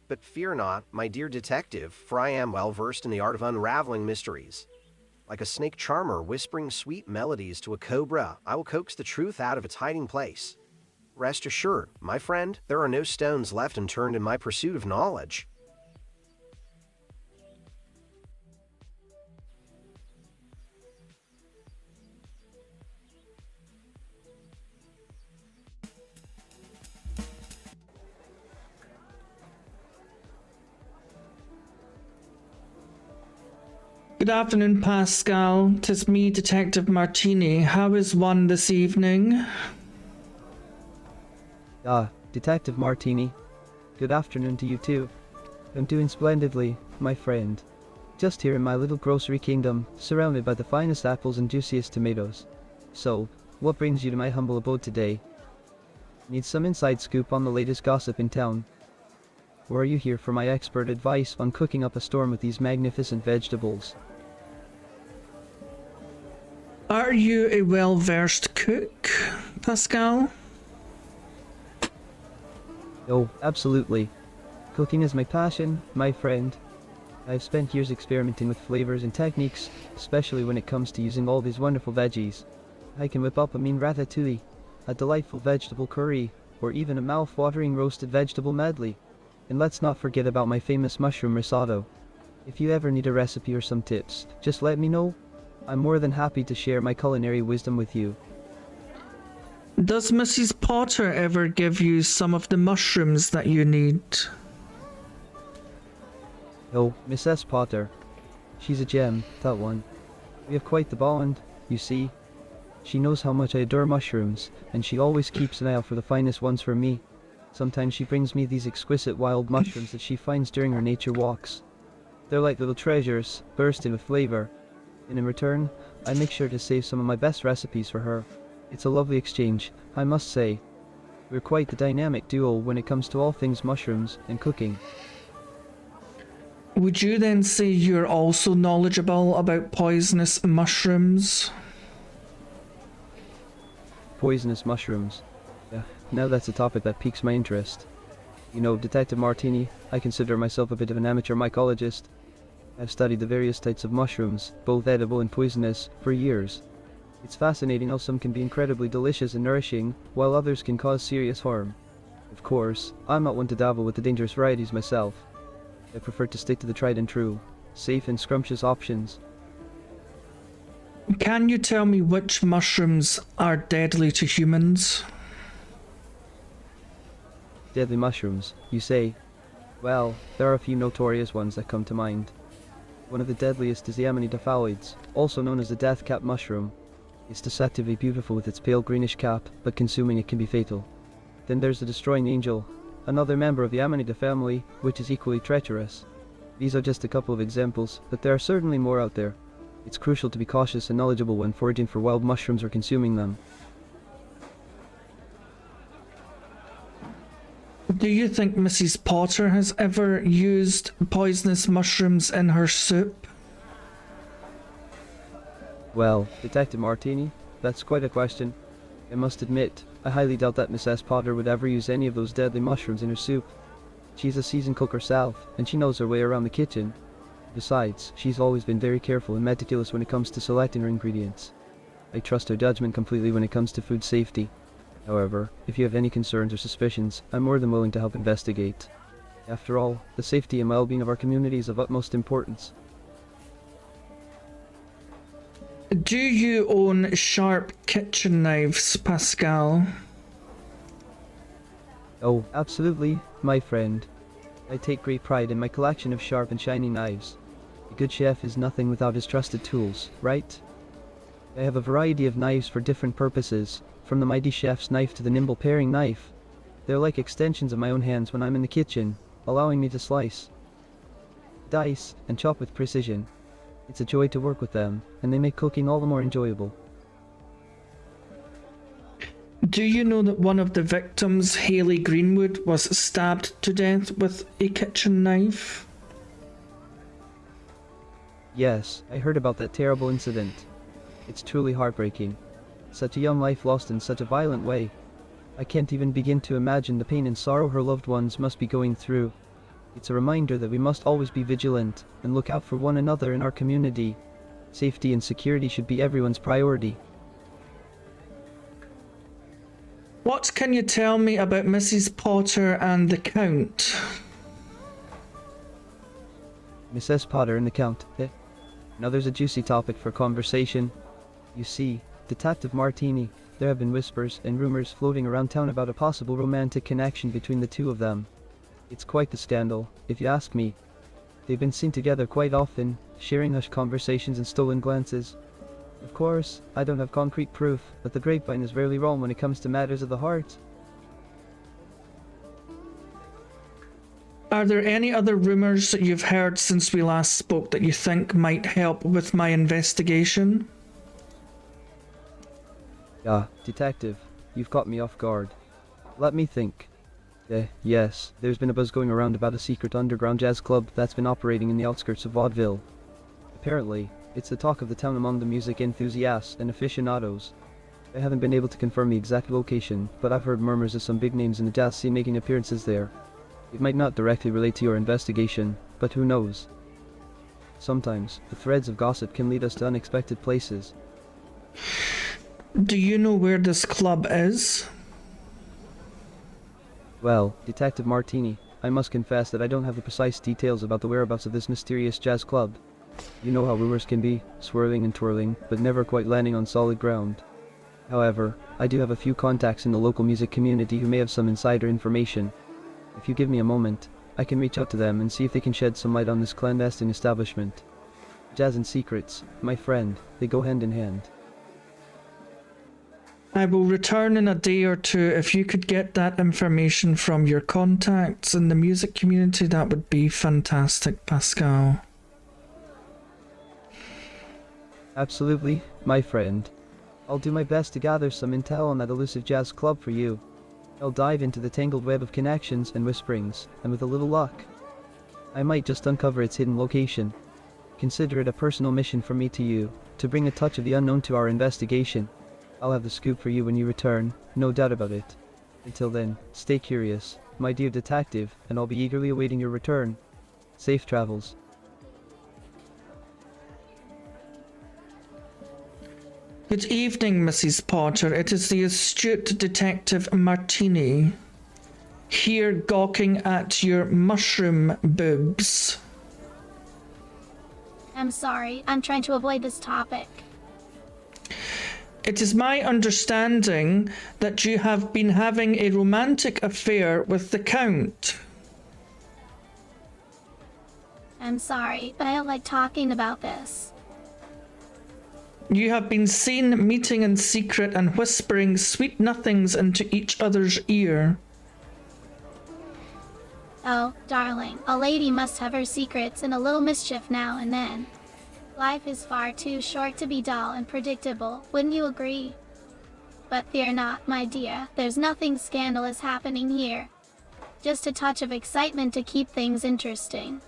But fear not, my dear detective, for I am well versed in the art of unraveling mysteries. Like a snake charmer whispering sweet melodies to a cobra, I will coax the truth out of its hiding place. Rest assured, my friend, there are no stones left unturned in my pursuit of knowledge. Good afternoon, Pascal. 'Tis me, Detective Martini. How is one this evening? Ah, Detective Martini. Good afternoon to you too. I'm doing splendidly, my friend. Just here in my little grocery kingdom, surrounded by the finest apples and juiciest tomatoes. So, what brings you to my humble abode today? Need some inside scoop on the latest gossip in town? Or are you here for my expert advice on cooking up a storm with these magnificent vegetables? Are you a well-versed cook, Pascal? Oh, absolutely. Cooking is my passion, my friend. I've spent years experimenting with flavors and techniques, especially when it comes to using all these wonderful veggies. I can whip up a mean ratatouille, a delightful vegetable curry, or even a mouth-watering roasted vegetable medley. And let's not forget about my famous mushroom risotto. If you ever need a recipe or some tips, just let me know. I'm more than happy to share my culinary wisdom with you. Does Mrs. Potter ever give you some of the mushrooms that you need? Oh, Mrs. Potter. She's a gem, that one. We have quite the bond, you see. She knows how much I adore mushrooms, and she always keeps an eye out for the finest ones for me. Sometimes she brings me these exquisite wild mushrooms that she finds during her nature walks. They're like little treasures, bursting with flavor. And in return, I make sure to save some of my best recipes for her. It's a lovely exchange, I must say. We're quite the dynamic duo when it comes to all things mushrooms and cooking. Would you then say you're also knowledgeable about poisonous mushrooms? Poisonous mushrooms. Yeah, now that's a topic that piques my interest. You know, Detective Martini, I consider myself a bit of an amateur mycologist. I've studied the various types of mushrooms, both edible and poisonous, for years. It's fascinating how some can be incredibly delicious and nourishing, while others can cause serious harm. Of course, I'm not one to dabble with the dangerous varieties myself. I prefer to stick to the tried and true, safe and scrumptious options. Can you tell me which mushrooms are deadly to humans? Deadly mushrooms, you say? Well, there are a few notorious ones that come to mind. One of the deadliest is the Amanita phalloides, also known as the death cap mushroom. It's deceptively beautiful with its pale greenish cap, but consuming it can be fatal. Then there's the destroying angel, another member of the Amanita family, which is equally treacherous. These are just a couple of examples, but there are certainly more out there. It's crucial to be cautious and knowledgeable when foraging for wild mushrooms or consuming them. Do you think Mrs. Potter has ever used poisonous mushrooms in her soup? Well, Detective Martini, that's quite a question. I must admit, I highly doubt that Miss S. Potter would ever use any of those deadly mushrooms in her soup. She's a seasoned cook herself, and she knows her way around the kitchen. Besides, she's always been very careful and meticulous when it comes to selecting her ingredients. I trust her judgment completely when it comes to food safety. However, if you have any concerns or suspicions, I'm more than willing to help investigate. After all, the safety and well-being of our community is of utmost importance. Do you own sharp kitchen knives, Pascal? Oh, absolutely, my friend. I take great pride in my collection of sharp and shiny knives. A good chef is nothing without his trusted tools, right? I have a variety of knives for different purposes, from the mighty chef's knife to the nimble paring knife. They're like extensions of my own hands when I'm in the kitchen, allowing me to slice, dice, and chop with precision. It's a joy to work with them, and they make cooking all the more enjoyable. Do you know that one of the victims, Haley Greenwood, was stabbed to death with a kitchen knife? Yes, I heard about that terrible incident. It's truly heartbreaking. Such a young life lost in such a violent way. I can't even begin to imagine the pain and sorrow her loved ones must be going through. It's a reminder that we must always be vigilant and look out for one another in our community. Safety and security should be everyone's priority. What can you tell me about Mrs. Potter and the Count? Mrs. Potter and the Count, Now there's a juicy topic for conversation. You see, Detective Martini, there have been whispers and rumors floating around town about a possible romantic connection between the two of them. It's quite the scandal, if you ask me. They've been seen together quite often, sharing hushed conversations and stolen glances. Of course, I don't have concrete proof, but the grapevine is rarely wrong when it comes to matters of the heart. Are there any other rumors that you've heard since we last spoke that you think might help with my investigation? Ah, Detective, you've caught me off guard. Let me think. Yes, there's been a buzz going around about a secret underground jazz club that's been operating in the outskirts of Vaudeville. Apparently, it's the talk of the town among the music enthusiasts and aficionados. I haven't been able to confirm the exact location, but I've heard murmurs of some big names in the jazz scene making appearances there. It might not directly relate to your investigation, but who knows? Sometimes, the threads of gossip can lead us to unexpected places. Do you know where this club is? Well, Detective Martini, I must confess that I don't have the precise details about the whereabouts of this mysterious jazz club. You know how rumors can be, swirling and twirling, but never quite landing on solid ground. However, I do have a few contacts in the local music community who may have some insider information. If you give me a moment, I can reach out to them and see if they can shed some light on this clandestine establishment. Jazz and secrets, my friend, they go hand in hand. I will return in a day or two. If you could get that information from your contacts in the music community, that would be fantastic, Pascal. Absolutely, my friend. I'll do my best to gather some intel on that elusive jazz club for you. I'll dive into the tangled web of connections and whisperings, and with a little luck, I might just uncover its hidden location. Consider it a personal mission from me to you, to bring a touch of the unknown to our investigation. I'll have the scoop for you when you return, no doubt about it. Until then, stay curious, my dear detective, and I'll be eagerly awaiting your return. Safe travels. Good evening, Mrs. Potter. It is the astute Detective Martini, here gawking at your mushroom boobs. I'm sorry, I'm trying to avoid this topic. It is my understanding that you have been having a romantic affair with the Count. I'm sorry, but I don't like talking about this. You have been seen meeting in secret and whispering sweet nothings into each other's ear. Oh, darling, a lady must have her secrets and a little mischief now and then. Life is far too short to be dull and predictable, wouldn't you agree? But fear not, my dear, there's nothing scandalous happening here. Just a touch of excitement to keep things interesting.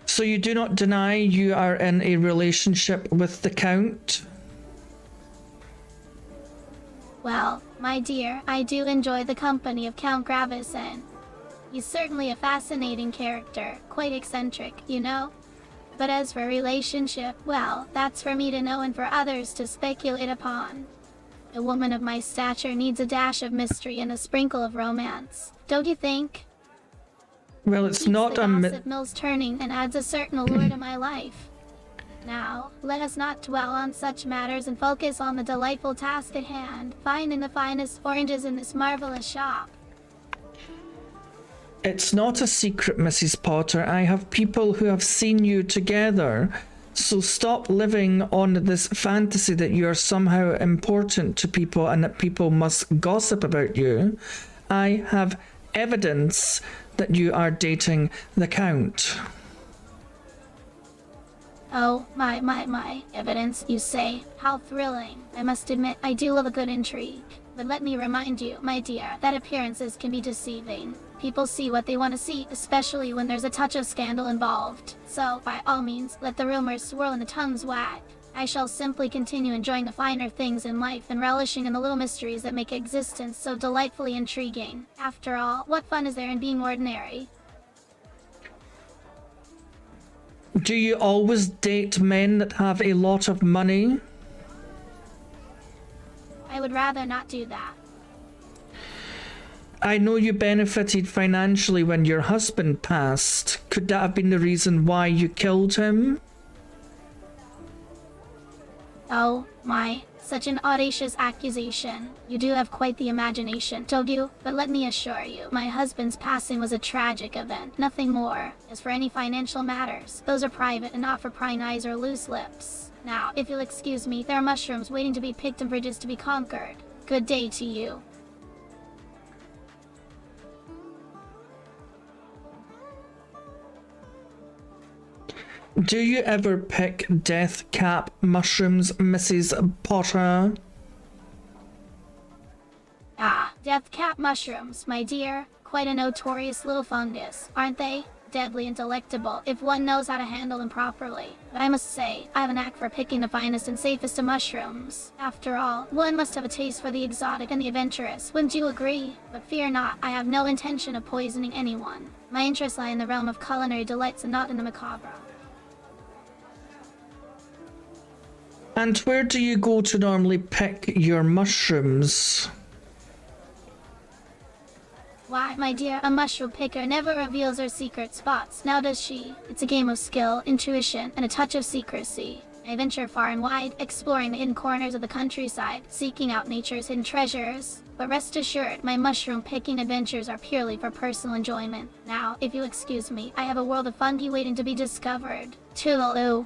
So you do not deny you are in a relationship with the Count? Well, my dear, I do enjoy the company of Count Gravison. He's certainly a fascinating character, quite eccentric, you know? But as for relationship, well, that's for me to know and for others to speculate upon. A woman of my stature needs a dash of mystery and a sprinkle of romance, don't you think? Well, it's Keeps not the a... gossip mills turning and adds a certain allure to my life. Now, let us not dwell on such matters and focus on the delightful task at hand, finding the finest oranges in this marvelous shop. It's not a secret, Mrs. Potter. I have people who have seen you together. So stop living on this fantasy that you are somehow important to people and that people must gossip about you. I have evidence that you are dating the Count. Oh, my, evidence, you say? How thrilling. I must admit, I do love a good intrigue. But let me remind you, my dear, that appearances can be deceiving. People see what they want to see, especially when there's a touch of scandal involved. So, by all means, let the rumors swirl and the tongues wag. I shall simply continue enjoying the finer things in life and relishing in the little mysteries that make existence so delightfully intriguing. After all, what fun is there in being ordinary? Do you always date men that have a lot of money? I would rather not do that. I know you benefited financially when your husband passed. Could that have been the reason why you killed him? Oh, my, such an audacious accusation. You do have quite the imagination, don't you? But let me assure you, my husband's passing was a tragic event, nothing more. As for any financial matters, those are private and not for prying eyes or loose lips. Now, if you'll excuse me, there are mushrooms waiting to be picked and bridges to be conquered. Good day to you. Do you ever pick death cap mushrooms, Mrs. Potter? Ah, death cap mushrooms, my dear. Quite a notorious little fungus, aren't they? Deadly and delectable if one knows how to handle them properly. But I must say, I have a knack for picking the finest and safest of mushrooms. After all, one must have a taste for the exotic and the adventurous, wouldn't you agree? But fear not, I have no intention of poisoning anyone. My interests lie in the realm of culinary delights and not in the macabre. And where do you go to normally pick your mushrooms? Why, my dear, a mushroom picker never reveals her secret spots, now does she? It's a game of skill, intuition, and a touch of secrecy. I venture far and wide, exploring the hidden corners of the countryside, seeking out nature's hidden treasures. But rest assured, my mushroom picking adventures are purely for personal enjoyment. Now, if you'll excuse me, I have a world of fungi waiting to be discovered. Toodaloo.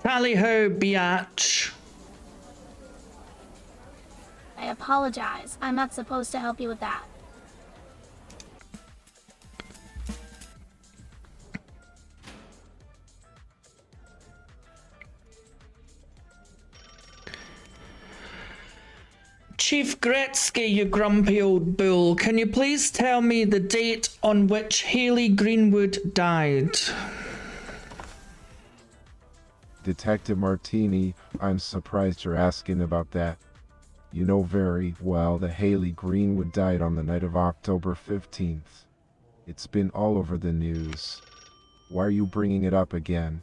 Tally-ho, biatch. I apologize. I'm not supposed to help you with that. Chief Gretzky, you grumpy old bull, can you please tell me the date on which Haley Greenwood died? Detective Martini, I'm surprised you're asking about that. You know very well that Haley Greenwood died on the night of October 15th. It's been all over the news. Why are you bringing it up again?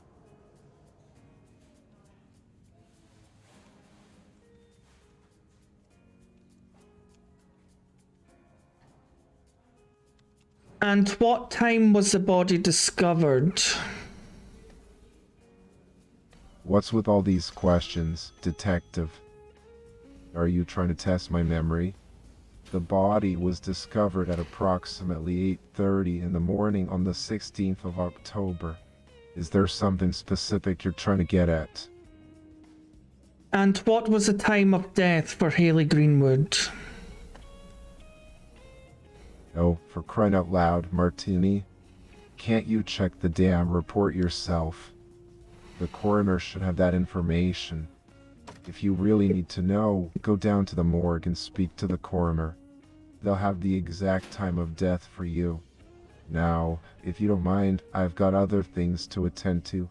And what time was the body discovered? What's with all these questions, Detective? Are you trying to test my memory? The body was discovered at approximately 8:30 in the morning on the 16th of October. Is there something specific you're trying to get at? And what was the time of death for Haley Greenwood? Oh, for crying out loud, Martini. Can't you check the damn report yourself? The coroner should have that information. If you really need to know, go down to the morgue and speak to the coroner. They'll have the exact time of death for you. Now, if you don't mind, I've got other things to attend to.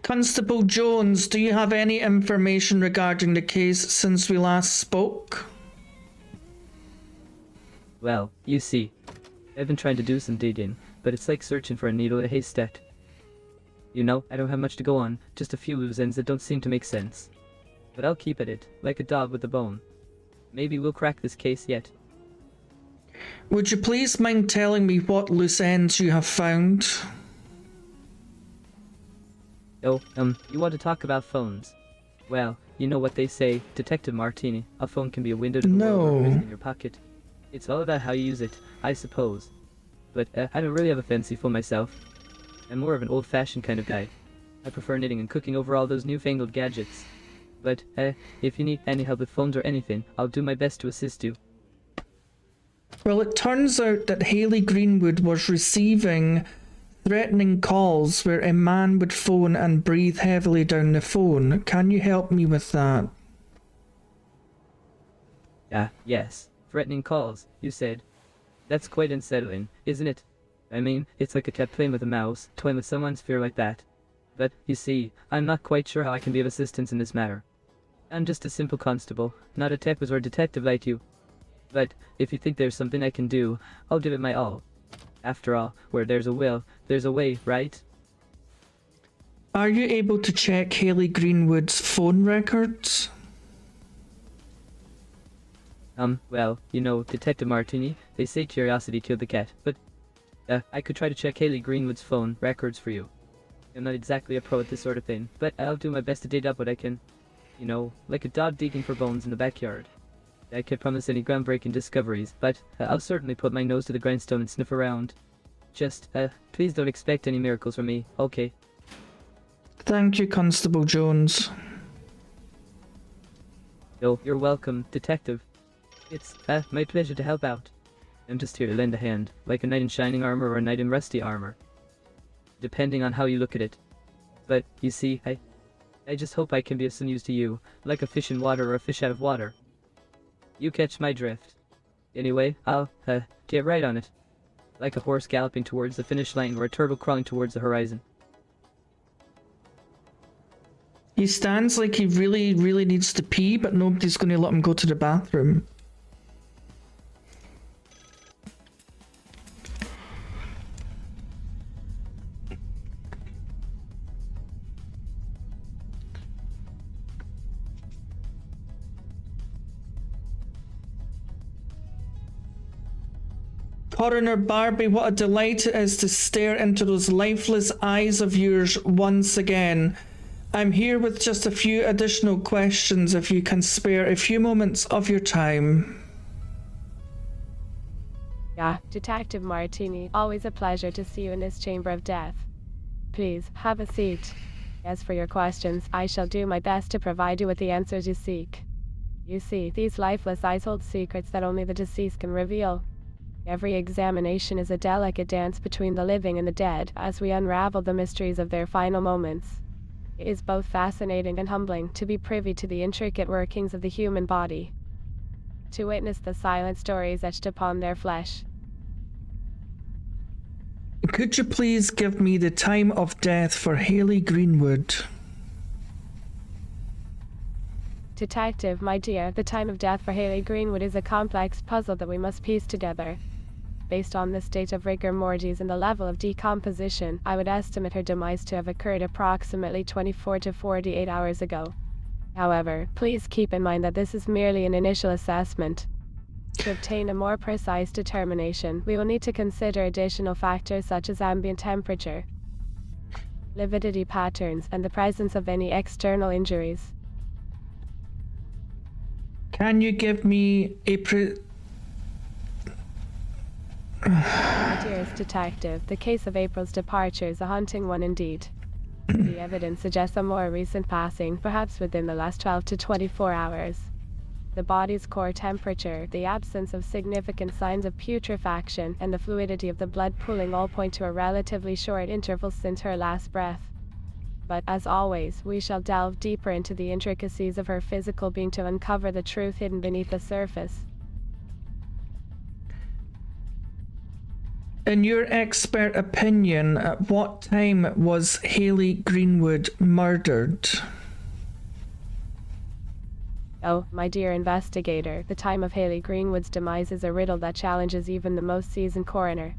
Constable Jones, do you have any information regarding the case since we last spoke? Well, you see, I've been trying to do some digging, but it's like searching for a needle in a haystack. You know, I don't have much to go on, just a few loose ends that don't seem to make sense. But I'll keep at it, like a dog with a bone. Maybe we'll crack this case yet. Would you please mind telling me what loose ends you have found? Oh, you want to talk about phones? Well, you know what they say, Detective Martini, a phone can be a window to the world or a prison in your pocket. It's all about how you use it, I suppose. But I don't really have a fancy phone myself. I'm more of an old-fashioned kind of guy. I prefer knitting and cooking over all those newfangled gadgets. But, if you need any help with phones or anything, I'll do my best to assist you. Well, it turns out that Haley Greenwood was receiving threatening calls where a man would phone and breathe heavily down the phone. Can you help me with that? Yes. Threatening calls, you said. That's quite unsettling, isn't it? I mean, it's like a cat playing with a mouse, toying with someone's fear like that. But, you see, I'm not quite sure how I can be of assistance in this matter. I'm just a simple constable, not a tepus or detective like you. But, if you think there's something I can do, I'll give it my all. After all, where there's a will, there's a way, right? Are you able to check Haley Greenwood's phone records? Well, you know, Detective Martini, they say curiosity killed the cat, but, I could try to check Haley Greenwood's phone records for you. I'm not exactly a pro at this sort of thing, but I'll do my best to dig up what I can. You know, like a dog digging for bones in the backyard. I can't promise any groundbreaking discoveries, but I'll certainly put my nose to the grindstone and sniff around. Just, please don't expect any miracles from me, okay? Thank you, Constable Jones. Oh, you're welcome, Detective. It's, my pleasure to help out. I'm just here to lend a hand, like a knight in shining armor or a knight in rusty armor. Depending on how you look at it. But, you see, I just hope I can be of some use to you, like a fish in water or a fish out of water. You catch my drift. Anyway, I'll, get right on it. Like a horse galloping towards the finish line or a turtle crawling towards the horizon. He stands like he really, really needs to pee, but nobody's going to let him go to the bathroom. Coroner Barbie, what a delight it is to stare into those lifeless eyes of yours once again. I'm here with just a few additional questions if you can spare a few moments of your time. Yeah, Detective Martini, always a pleasure to see you in this chamber of death. Please, have a seat. As for your questions, I shall do my best to provide you with the answers you seek. You see, these lifeless eyes hold secrets that only the deceased can reveal. Every examination is a delicate dance between the living and the dead as we unravel the mysteries of their final moments. It is both fascinating and humbling to be privy to the intricate workings of the human body, to witness the silent stories etched upon their flesh. Could you please give me the time of death for Haley Greenwood? Detective, my dear, the time of death for Haley Greenwood is a complex puzzle that we must piece together. Based on the state of rigor mortis and the level of decomposition, I would estimate her demise to have occurred approximately 24 to 48 hours ago. However, please keep in mind that this is merely an initial assessment. To obtain a more precise determination, we will need to consider additional factors such as ambient temperature, lividity patterns, and the presence of any external injuries. Can you give me a My dearest detective, the case of April's departure is a haunting one indeed. The evidence suggests a more recent passing, perhaps within the last 12 to 24 hours. The body's core temperature, the absence of significant signs of putrefaction, and the fluidity of the blood pooling all point to a relatively short interval since her last breath. But, as always, we shall delve deeper into the intricacies of her physical being to uncover the truth hidden beneath the surface. In your expert opinion, at what time was Haley Greenwood murdered? Oh, my dear investigator, the time of Haley Greenwood's demise is a riddle that challenges even the most seasoned coroner.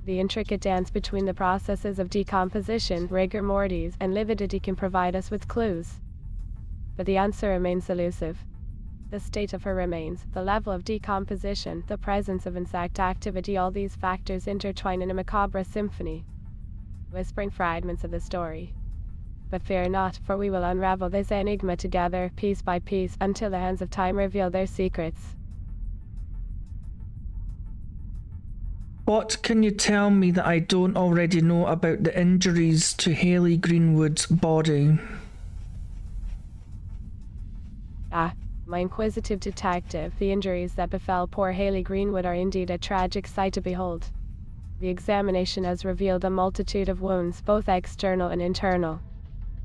The intricate dance between the processes of decomposition, rigor mortis, and lividity can provide us with clues. But the answer remains elusive. The state of her remains, the level of decomposition, the presence of insect activity, all these factors intertwine in a macabre symphony, whispering fragments of the story. But fear not, for we will unravel this enigma together, piece by piece, until the hands of time reveal their secrets. What can you tell me that I don't already know about the injuries to Haley Greenwood's body? My inquisitive detective, the injuries that befell poor Haley Greenwood are indeed a tragic sight to behold. The examination has revealed a multitude of wounds, both external and internal.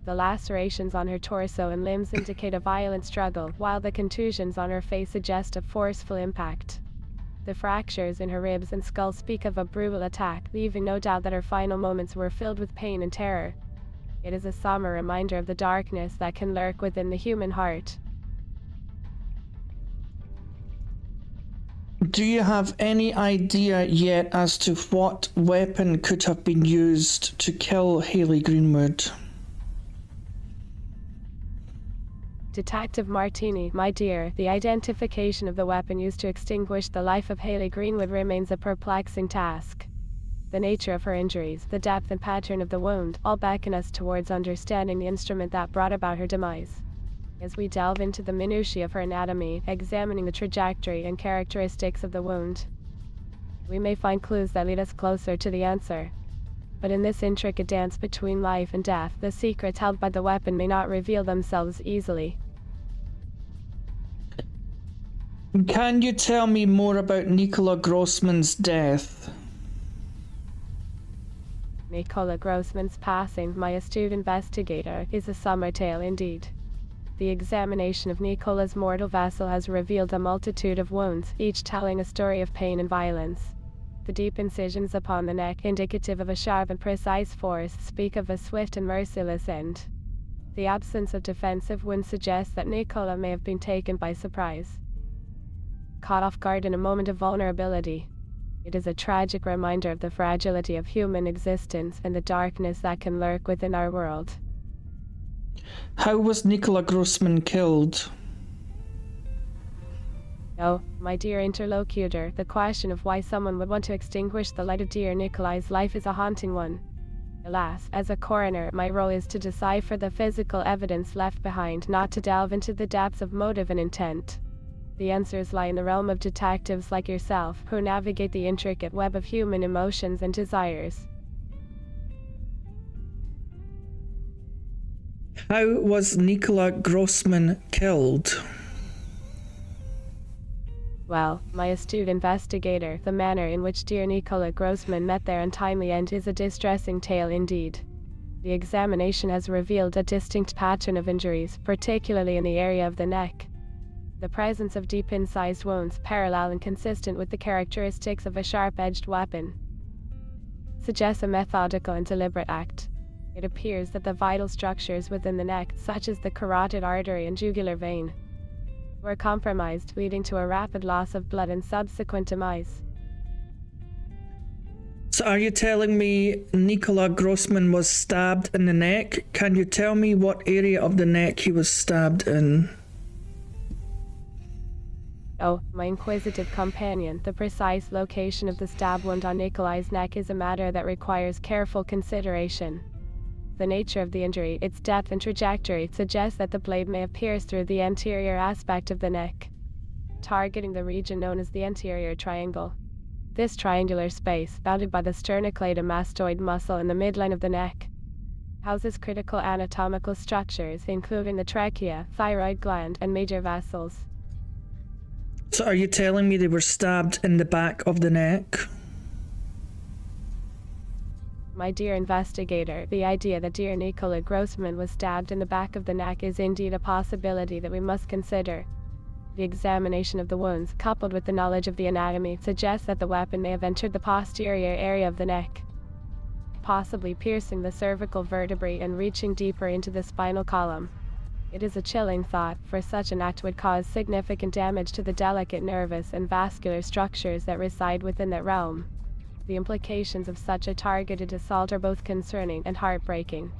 The lacerations on her torso and limbs indicate a violent struggle, while the contusions on her face suggest a forceful impact. The fractures in her ribs and skull speak of a brutal attack, leaving no doubt that her final moments were filled with pain and terror. It is a somber reminder of the darkness that can lurk within the human heart. Do you have any idea yet as to what weapon could have been used to kill Haley Greenwood? Detective Martini, my dear, the identification of the weapon used to extinguish the life of Haley Greenwood remains a perplexing task. The nature of her injuries, the depth and pattern of the wound, all beckon us towards understanding the instrument that brought about her demise. As we delve into the minutiae of her anatomy, examining the trajectory and characteristics of the wound, we may find clues that lead us closer to the answer. But in this intricate dance between life and death, the secrets held by the weapon may not reveal themselves easily. Can you tell me more about Nicola Grossman's death? Nicola Grossman's passing, my astute investigator, is a summer tale indeed. The examination of Nicola's mortal vessel has revealed a multitude of wounds, each telling a story of pain and violence. The deep incisions upon the neck, indicative of a sharp and precise force, speak of a swift and merciless end. The absence of defensive wounds suggests that Nicola may have been taken by surprise, caught off guard in a moment of vulnerability. It is a tragic reminder of the fragility of human existence and the darkness that can lurk within our world. How was Nicola Grossman killed? Oh, my dear interlocutor, the question of why someone would want to extinguish the light of dear Nikolai's life is a haunting one. Alas, as a coroner, my role is to decipher the physical evidence left behind, not to delve into the depths of motive and intent. The answers lie in the realm of detectives like yourself, who navigate the intricate web of human emotions and desires. How was Nikola Grossman killed? Well, my astute investigator, the manner in which dear Nikola Grossman met their untimely end is a distressing tale indeed. The examination has revealed a distinct pattern of injuries, particularly in the area of the neck. The presence of deep incised wounds, parallel and consistent with the characteristics of a sharp-edged weapon, suggests a methodical and deliberate act. It appears that the vital structures within the neck, such as the carotid artery and jugular vein, were compromised, leading to a rapid loss of blood and subsequent demise. So are you telling me Nikola Grossman was stabbed in the neck? Can you tell me what area of the neck he was stabbed in? Oh, my inquisitive companion, the precise location of the stab wound on Nikolai's neck is a matter that requires careful consideration. The nature of the injury, its depth and trajectory suggest that the blade may have pierced through the anterior aspect of the neck, targeting the region known as the anterior triangle. This triangular space, bounded by the sternocleidomastoid muscle in the midline of the neck, houses critical anatomical structures, including the trachea, thyroid gland, and major vessels. So are you telling me they were stabbed in the back of the neck? My dear investigator, the idea that dear Nikola Grossman was stabbed in the back of the neck is indeed a possibility that we must consider. The examination of the wounds, coupled with the knowledge of the anatomy, suggests that the weapon may have entered the posterior area of the neck, possibly piercing the cervical vertebrae and reaching deeper into the spinal column. It is a chilling thought, for such an act would cause significant damage to the delicate nervous and vascular structures that reside within that realm. The implications of such a targeted assault are both concerning and heartbreaking.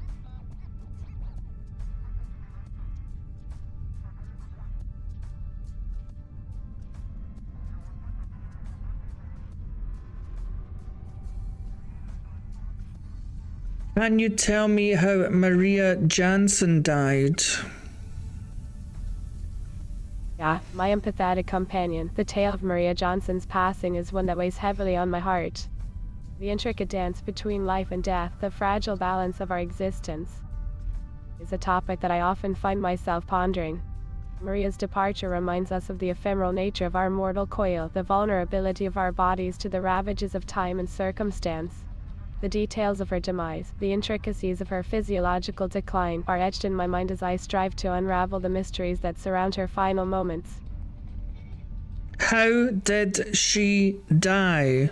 Can you tell me how Maria Jansen died? Yeah, my empathetic companion, the tale of Maria Johnson's passing is one that weighs heavily on my heart. The intricate dance between life and death, the fragile balance of our existence, is a topic that I often find myself pondering. Maria's departure reminds us of the ephemeral nature of our mortal coil, the vulnerability of our bodies to the ravages of time and circumstance. The details of her demise, the intricacies of her physiological decline, are etched in my mind as I strive to unravel the mysteries that surround her final moments. How did she die?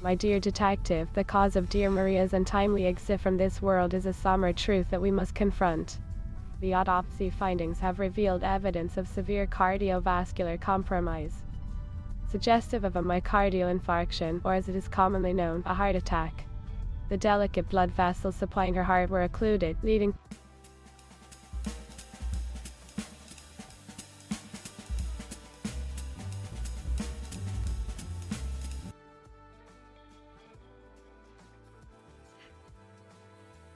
My dear detective, the cause of dear Maria's untimely exit from this world is a somber truth that we must confront. The autopsy findings have revealed evidence of severe cardiovascular compromise, suggestive of a myocardial infarction, or as it is commonly known, a heart attack. The delicate blood vessels supplying her heart were occluded, leading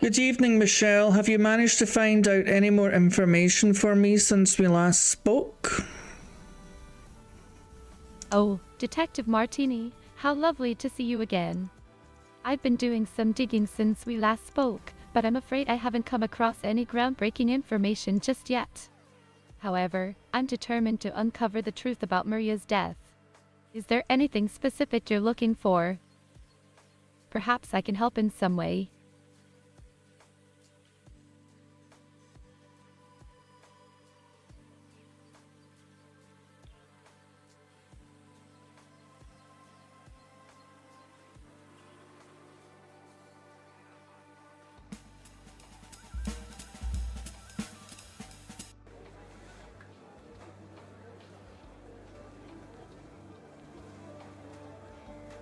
Good evening, Michelle. Have you managed to find out any more information for me since we last spoke? Oh, Detective Martini, how lovely to see you again. I've been doing some digging since we last spoke, but I'm afraid I haven't come across any groundbreaking information just yet. However, I'm determined to uncover the truth about Maria's death. Is there anything specific you're looking for? Perhaps I can help in some way.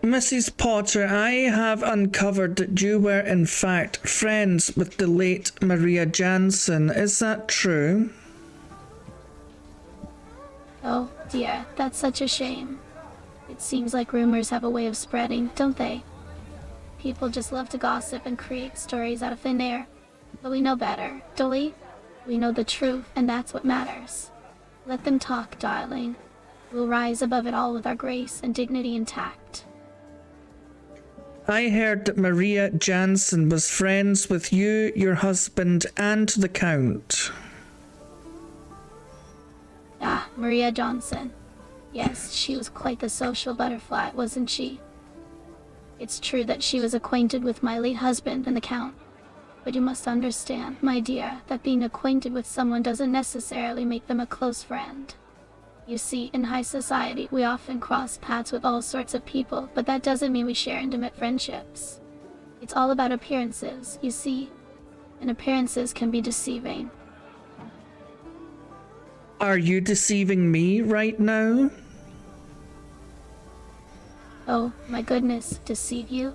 Mrs. Potter, I have uncovered that you were in fact friends with the late Maria Jansen. Is that true? Oh dear, that's such a shame. It seems like rumors have a way of spreading, don't they? People just love to gossip and create stories out of thin air. But we know better, don't we? We know the truth, and that's what matters. Let them talk, darling. We'll rise above it all with our grace and dignity intact. I heard that Maria Jansen was friends with you, your husband, and the Count. Ah, Maria Johnson. Yes, she was quite the social butterfly, wasn't she? It's true that she was acquainted with my late husband and the Count. But you must understand, my dear, that being acquainted with someone doesn't necessarily make them a close friend. You see, in high society, we often cross paths with all sorts of people, but that doesn't mean we share intimate friendships. It's all about appearances, you see, and appearances can be deceiving. Are you deceiving me right now? Oh, my goodness, deceive you?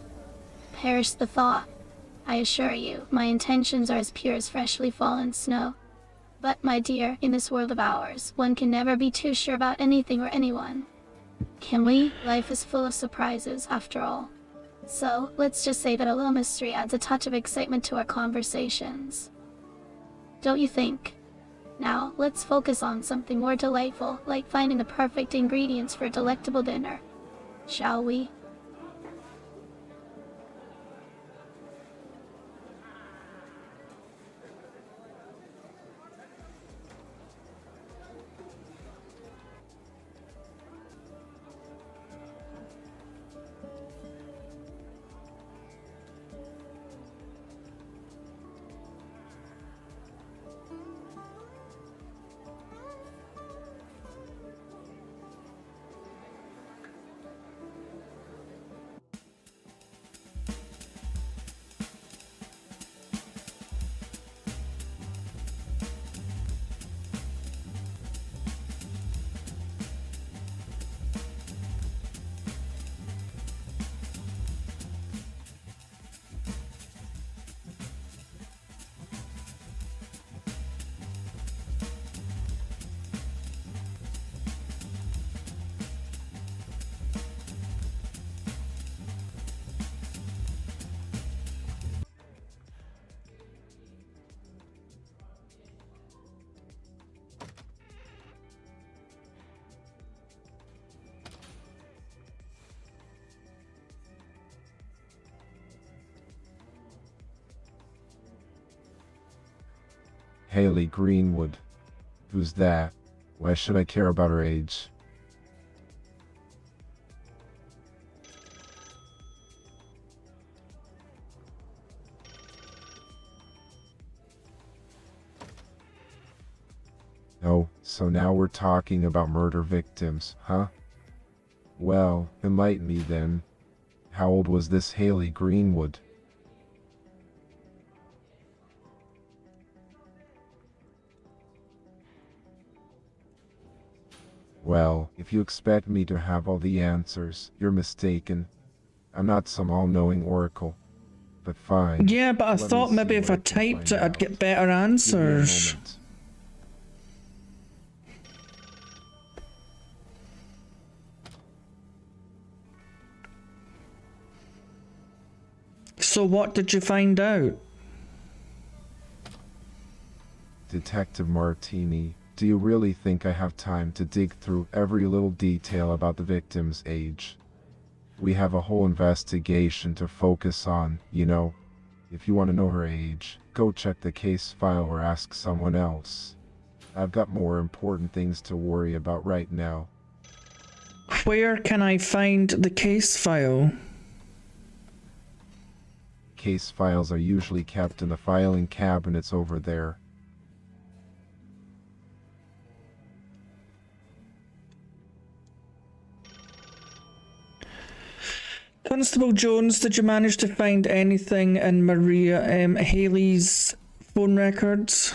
Perish the thought. I assure you, my intentions are as pure as freshly fallen snow. But, my dear, in this world of ours, one can never be too sure about anything or anyone. Can we? Life is full of surprises, after all. So, let's just say that a little mystery adds a touch of excitement to our conversations. Don't you think? Now, let's focus on something more delightful, like finding the perfect ingredients for a delectable dinner. Shall we? Haley Greenwood. Who's that? Why should I care about her age? Oh, so now we're talking about murder victims, huh? Well, enlighten me then. How old was this Haley Greenwood? Well, if you expect me to have all the answers, you're mistaken. I'm not some all-knowing oracle. But fine. Yeah, but I Let me thought maybe see if what I can typed find it, I'd out. get better Give me a answers. moment. So what did you find out? Detective Martini, do you really think I have time to dig through every little detail about the victim's age? We have a whole investigation to focus on, you know. If you want to know her age, go check the case file or ask someone else. I've got more important things to worry about right now. Where can I find the case file? Case files are usually kept in the filing cabinets over there. Constable Jones, did you manage to find anything in Maria Haley's phone records?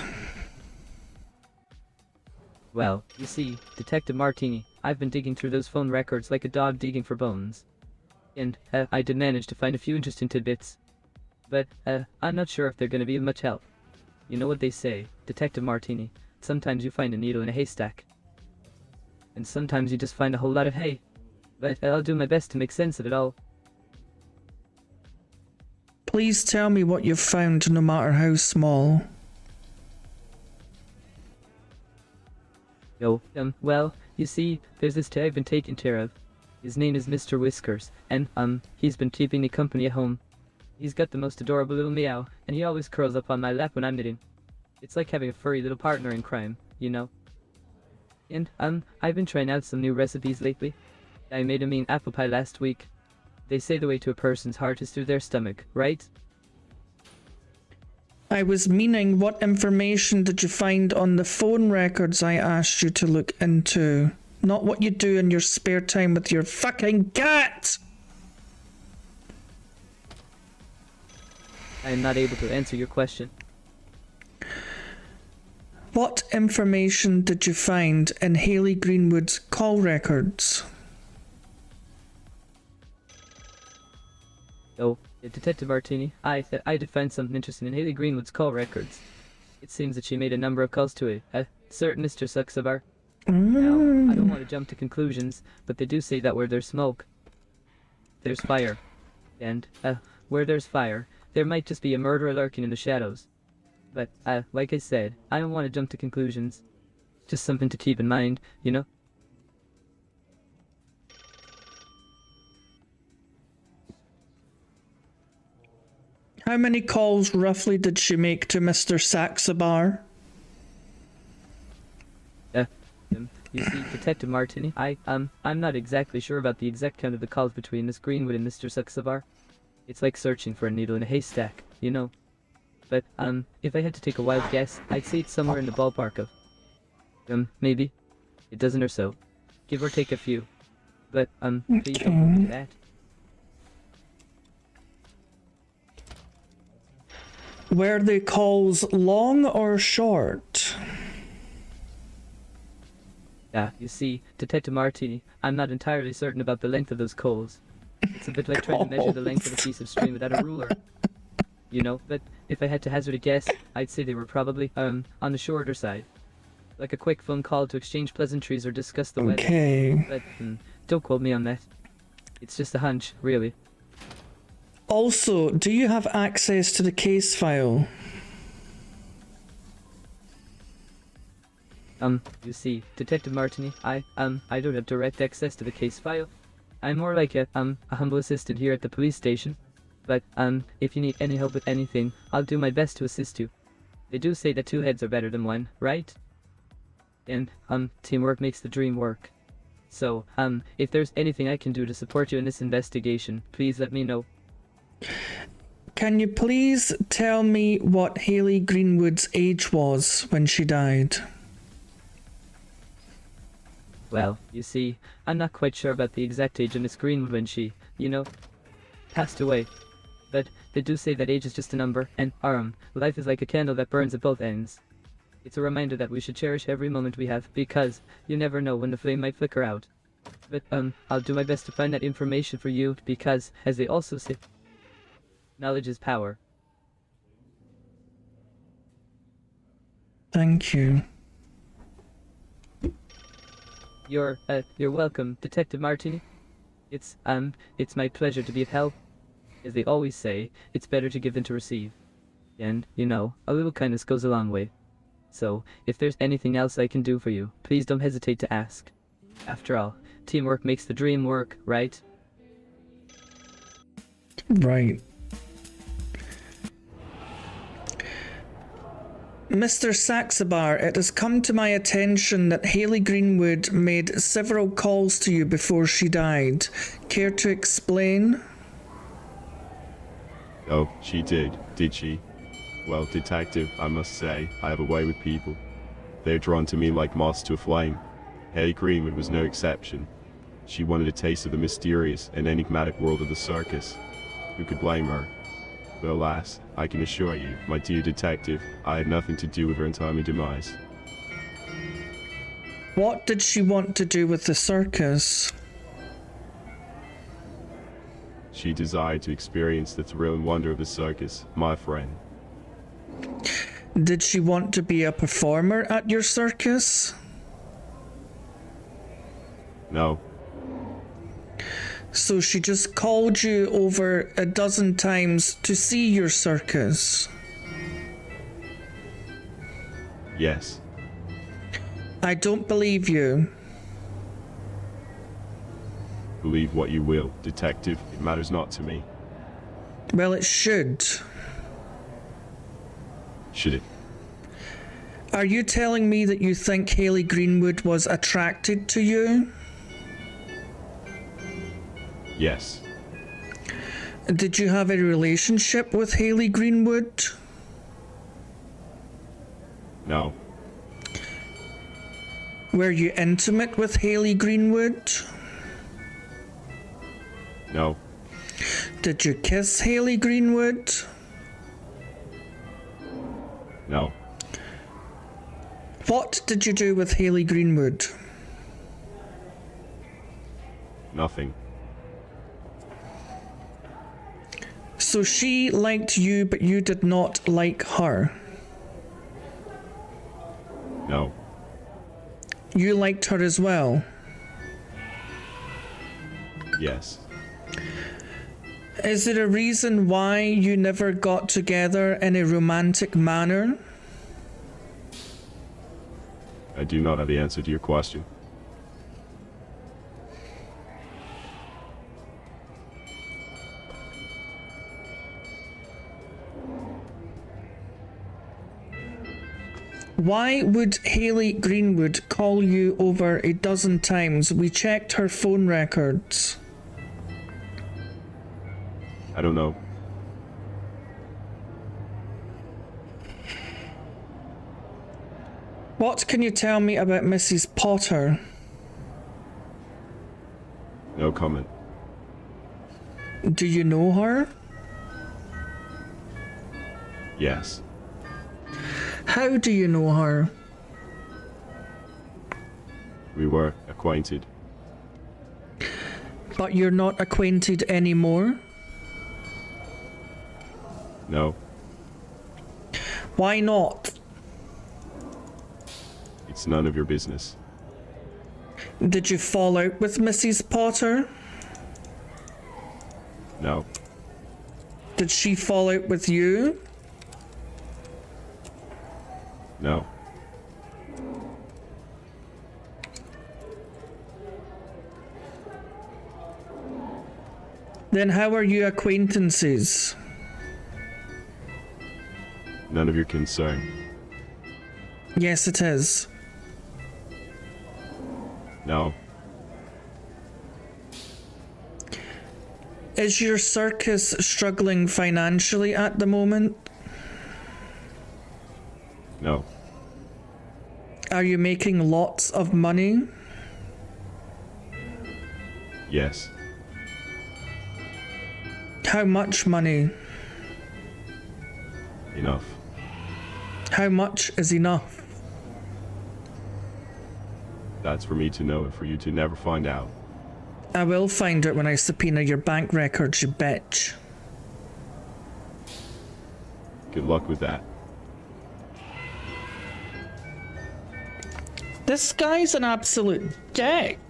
Well, you see, Detective Martini, I've been digging through those phone records like a dog digging for bones. And, I did manage to find a few interesting tidbits. But, I'm not sure if they're gonna be of much help. You know what they say, Detective Martini, sometimes you find a needle in a haystack. And sometimes you just find a whole lot of hay. But I'll do my best to make sense of it all. Please tell me what you've found, no matter how small. Well, you see, there's this I've been taken care of. His name is Mr. Whiskers, and, he's been keeping me company at home. He's got the most adorable little meow, and he always curls up on my lap when I'm knitting. It's like having a furry little partner in crime, you know? And, I've been trying out some new recipes lately. I made a mean apple pie last week. They say the way to a person's heart is through their stomach, right? I was meaning, what information did you find on the phone records I asked you to look into? Not what you do in your spare time with your fucking cat! I am not able to answer your question. What information did you find in Haley Greenwood's call records? Oh, Detective Martini, I did find something interesting in Haley Greenwood's call records. It seems that she made a number of calls to a certain Mr. Suxabar. Now, I don't want to jump to conclusions, but they do say that where there's smoke, there's fire. And, where there's fire, there might just be a murderer lurking in the shadows. But, like I said, I don't want to jump to conclusions. Just something to keep in mind, you know? How many calls roughly did she make to Mr. Saxabar? You see, Detective Martini, I'm not exactly sure about the exact count of the calls between Miss Greenwood and Mr. Saxabar. It's like searching for a needle in a haystack, you know? But, if I had to take a wild guess, I'd say it's somewhere in the ballpark of, maybe a dozen or so. Give or take a few. But, please don't hold me to that. Were the calls long or short? You see, Detective Martini, I'm not entirely certain about the length of those calls. It's a bit like trying to measure the length of a piece of string without a ruler. You know, but if I had to hazard a guess, I'd say they were probably, on the shorter side. Like a quick phone call to exchange pleasantries or discuss the weather. But, don't quote me on that. It's just a hunch, really. Also, do you have access to the case file? You see, Detective Martini, I don't have direct access to the case file. I'm more like a humble assistant here at the police station. But, if you need any help with anything, I'll do my best to assist you. They do say that two heads are better than one, right? And, teamwork makes the dream work. So, if there's anything I can do to support you in this investigation, please let me know. Can you please tell me what Haley Greenwood's age was when she died? Well, you see, I'm not quite sure about the exact age of Miss Greenwood when she, you know, passed away. But they do say that age is just a number, and, life is like a candle that burns at both ends. It's a reminder that we should cherish every moment we have, because you never know when the flame might flicker out. But, I'll do my best to find that information for you, because, as they also say, knowledge is power. Thank you. You're welcome, Detective Martini. It's my pleasure to be of help. As they always say, it's better to give than to receive. And, you know, a little kindness goes a long way. So, if there's anything else I can do for you, please don't hesitate to ask. After all, teamwork makes the dream work, right? Right. Mr. Saxabar, it has come to my attention that Haley Greenwood made several calls to you before she died. Care to explain? Oh, she did she? Well, Detective, I must say, I have a way with people. They're drawn to me like moths to a flame. Haley Greenwood was no exception. She wanted a taste of the mysterious and enigmatic world of the circus. Who could blame her? But alas, I can assure you, my dear detective, I had nothing to do with her untimely demise. What did she want to do with the circus? She desired to experience the thrill and wonder of the circus, my friend. Did she want to be a performer at your circus? No. So she just called you over a dozen times to see your circus? Yes. I don't believe you. Believe what you will, detective. It matters not to me. Well, it should. Should it? Are you telling me that you think Haley Greenwood was attracted to you? Yes. Did you have a relationship with Haley Greenwood? No. Were you intimate with Haley Greenwood? No. Did you kiss Haley Greenwood? No. What did you do with Haley Greenwood? Nothing. So she liked you, but you did not like her? No. You liked her as well? Yes. Is there a reason why you never got together in a romantic manner? I do not have the answer to your question. Why would Haley Greenwood call you over a dozen times? We checked her phone records. I don't know. What can you tell me about Mrs. Potter? No comment. Do you know her? Yes. How do you know her? We were acquainted. But you're not acquainted anymore? No. Why not? It's none of your business. Did you fall out with Mrs. Potter? No. Did she fall out with you? No. Then how are you acquaintances? None of your concern. Yes, it is. No. Is your circus struggling financially at the moment? No. Are you making lots of money? Yes. How much money? Enough. How much is enough? That's for me to know and for you to never find out. I will find out when I subpoena your bank records, you bitch. Good luck with that. This guy's an absolute dick.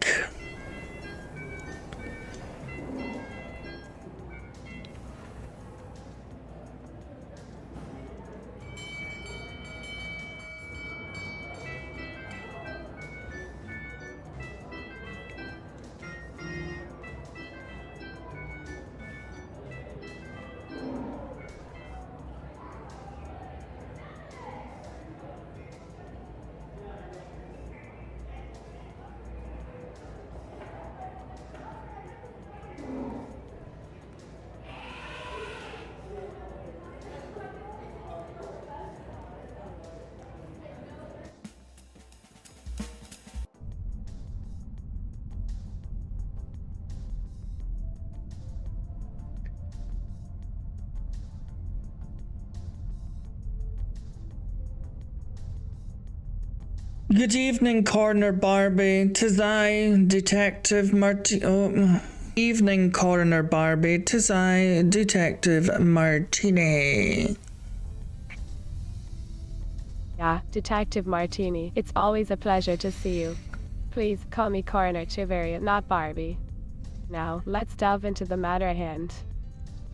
Good evening, Coroner Barbie. 'Tis I, Detective Evening, Coroner Barbie. 'Tis I, Detective Martini. Yeah, Detective Martini. It's always a pleasure to see you. Please call me Coroner Chivarian, not Barbie. Now, let's delve into the matter at hand.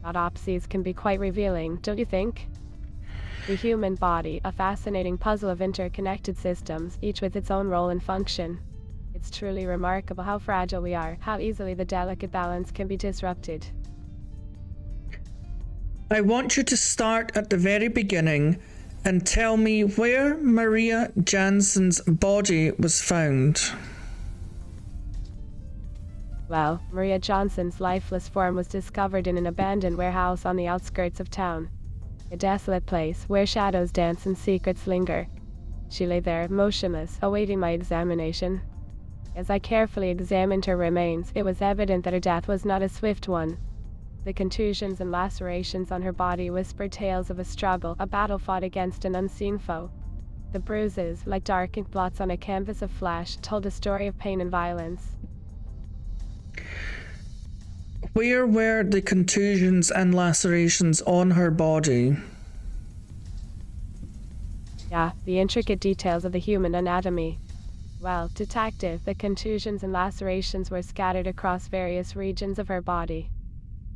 Autopsies can be quite revealing, don't you think? The human body, a fascinating puzzle of interconnected systems, each with its own role and function. It's truly remarkable how fragile we are, how easily the delicate balance can be disrupted. I want you to start at the very beginning and tell me where Maria Jansen's body was found. Well, Maria Johnson's lifeless form was discovered in an abandoned warehouse on the outskirts of town. A desolate place where shadows dance and secrets linger. She lay there, motionless, awaiting my examination. As I carefully examined her remains, it was evident that her death was not a swift one. The contusions and lacerations on her body whispered tales of a struggle, a battle fought against an unseen foe. The bruises, like dark ink blots on a canvas of flesh, told a story of pain and violence. Where were the contusions and lacerations on her body? Yeah, the intricate details of the human anatomy. Well, detective, the contusions and lacerations were scattered across various regions of her body.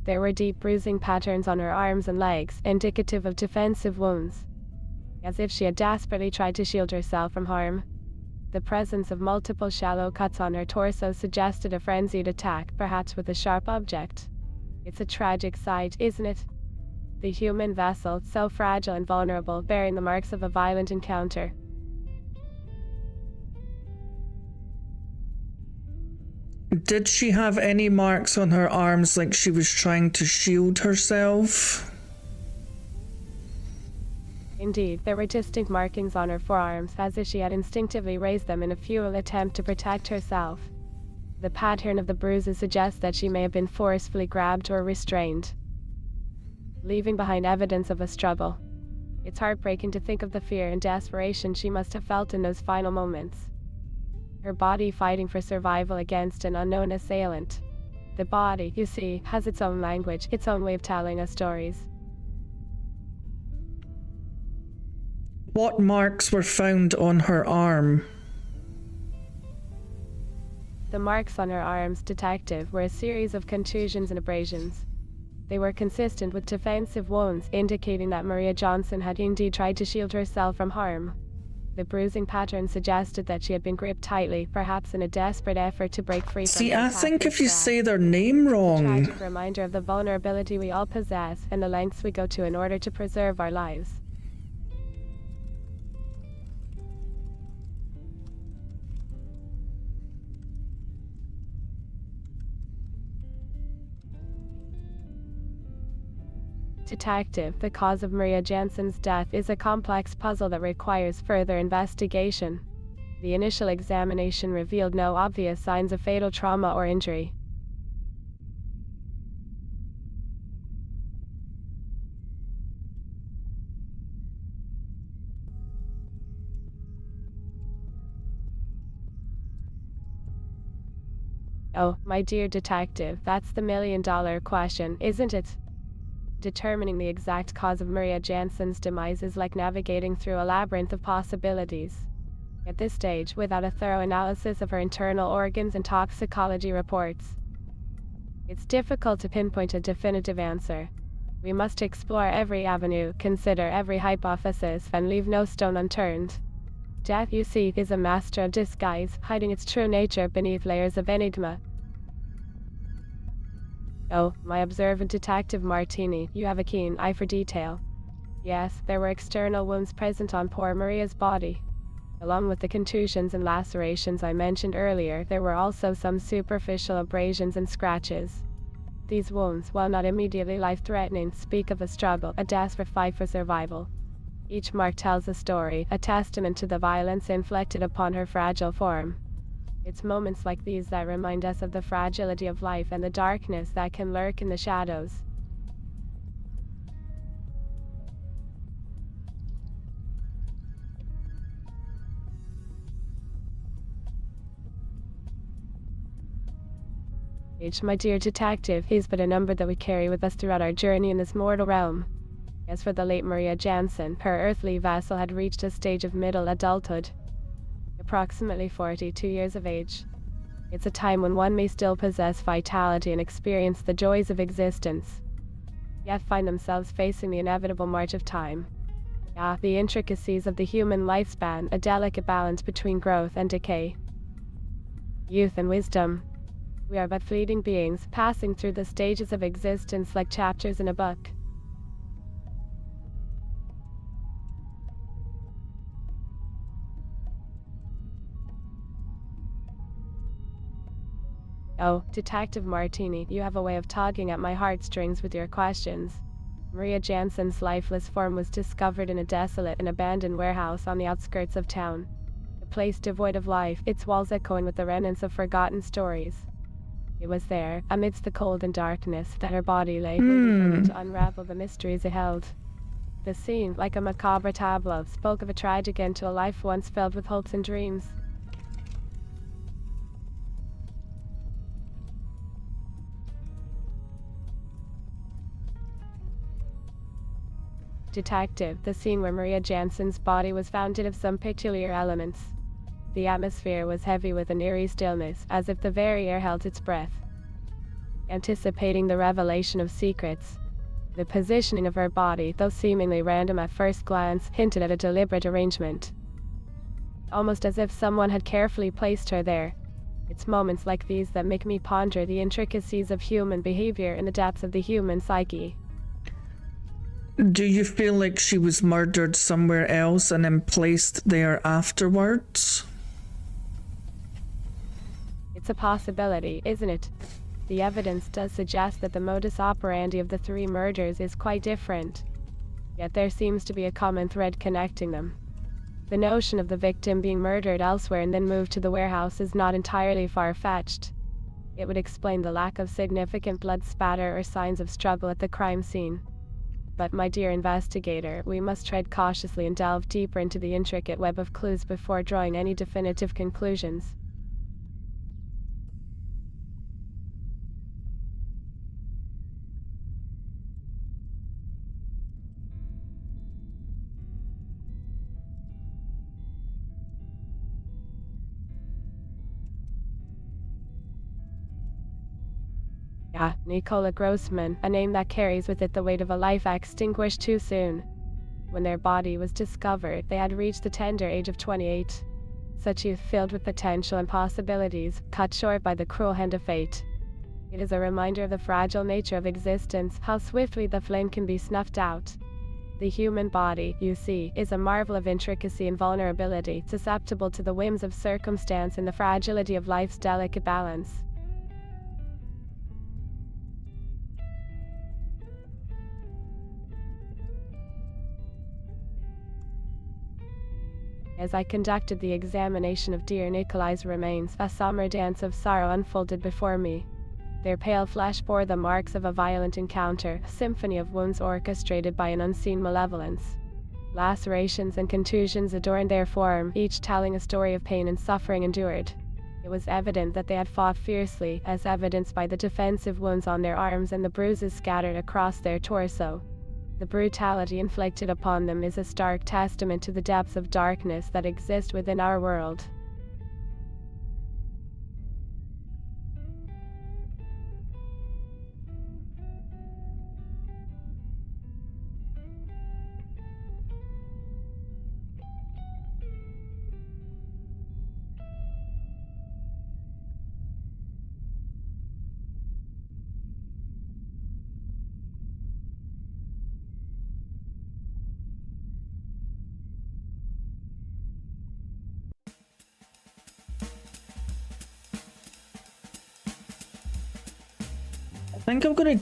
There were deep bruising patterns on her arms and legs, indicative of defensive wounds, as if she had desperately tried to shield herself from harm. The presence of multiple shallow cuts on her torso suggested a frenzied attack, perhaps with a sharp object. It's a tragic sight, isn't it? The human vessel, so fragile and vulnerable, bearing the marks of a violent encounter. Did she have any marks on her arms like she was trying to shield herself? Indeed, there were distinct markings on her forearms, as if she had instinctively raised them in a futile attempt to protect herself. The pattern of the bruises suggests that she may have been forcefully grabbed or restrained, leaving behind evidence of a struggle. It's heartbreaking to think of the fear and desperation she must have felt in those final moments. Her body fighting for survival against an unknown assailant. The body, you see, has its own language, its own way of telling us stories. What marks were found on her arm? The marks on her arms, detective, were a series of contusions and abrasions. They were consistent with defensive wounds, indicating that Maria Johnson had indeed tried to shield herself from harm. The bruising pattern suggested that she had been gripped tightly, perhaps in a desperate effort to break free from See, the I attack think if you grasp. say their name A wrong. tragic reminder of the vulnerability we all possess and the lengths we go to in order to preserve our lives. Detective, the cause of Maria Jansen's death is a complex puzzle that requires further investigation. The initial examination revealed no obvious signs of fatal trauma or injury. Oh, my dear detective, that's the million-dollar question, isn't it? Determining the exact cause of Maria Jansen's demise is like navigating through a labyrinth of possibilities. At this stage, without a thorough analysis of her internal organs and toxicology reports, it's difficult to pinpoint a definitive answer. We must explore every avenue, consider every hypothesis, and leave no stone unturned. Death, you see, is a master of disguise, hiding its true nature beneath layers of enigma. Oh, my observant detective Martini, you have a keen eye for detail. Yes, there were external wounds present on poor Maria's body. Along with the contusions and lacerations I mentioned earlier, there were also some superficial abrasions and scratches. These wounds, while not immediately life-threatening, speak of a struggle, a desperate fight for survival. Each mark tells a story, a testament to the violence inflicted upon her fragile form. It's moments like these that remind us of the fragility of life and the darkness that can lurk in the shadows. Age, my dear detective, is but a number that we carry with us throughout our journey in this mortal realm. As for the late Maria Jansen, her earthly vessel had reached a stage of middle adulthood, approximately 42 years of age. It's a time when one may still possess vitality and experience the joys of existence, yet find themselves facing the inevitable march of time. The intricacies of the human lifespan, a delicate balance between growth and decay. youth and wisdom. We are but fleeting beings, passing through the stages of existence like chapters in a book. Oh, Detective Martini, you have a way of tugging at my heartstrings with your questions. Maria Jansen's lifeless form was discovered in a desolate and abandoned warehouse on the outskirts of town. A place devoid of life, its walls echoing with the remnants of forgotten stories. It was there, amidst the cold and darkness, that her body lay, waiting for me to unravel the mysteries it held. The scene, like a macabre tableau, spoke of a tragic end to a life once filled with hopes and dreams. Detective, the scene where Maria Jansen's body was found did have some peculiar elements. The atmosphere was heavy with an eerie stillness, as if the very air held its breath. Anticipating the revelation of secrets, the positioning of her body, though seemingly random at first glance, hinted at a deliberate arrangement. Almost as if someone had carefully placed her there. It's moments like these that make me ponder the intricacies of human behavior in the depths of the human psyche. Do you feel like she was murdered somewhere else and then placed there afterwards? It's a possibility, isn't it? The evidence does suggest that the modus operandi of the three murders is quite different. Yet there seems to be a common thread connecting them. The notion of the victim being murdered elsewhere and then moved to the warehouse is not entirely far-fetched. It would explain the lack of significant blood spatter or signs of struggle at the crime scene. But my dear investigator, we must tread cautiously and delve deeper into the intricate web of clues before drawing any definitive conclusions. Nicola Grossman, a name that carries with it the weight of a life extinguished too soon. When their body was discovered, they had reached the tender age of 28. Such youth filled with potential and possibilities, cut short by the cruel hand of fate. It is a reminder of the fragile nature of existence, how swiftly the flame can be snuffed out. The human body, you see, is a marvel of intricacy and vulnerability, susceptible to the whims of circumstance and the fragility of life's delicate balance. As I conducted the examination of dear Nikolai's remains, a summer dance of sorrow unfolded before me. Their pale flesh bore the marks of a violent encounter, a symphony of wounds orchestrated by an unseen malevolence. Lacerations and contusions adorned their form, each telling a story of pain and suffering endured. It was evident that they had fought fiercely, as evidenced by the defensive wounds on their arms and the bruises scattered across their torso. The brutality inflicted upon them is a stark testament to the depths of darkness that exist within our world. I think I'm gonna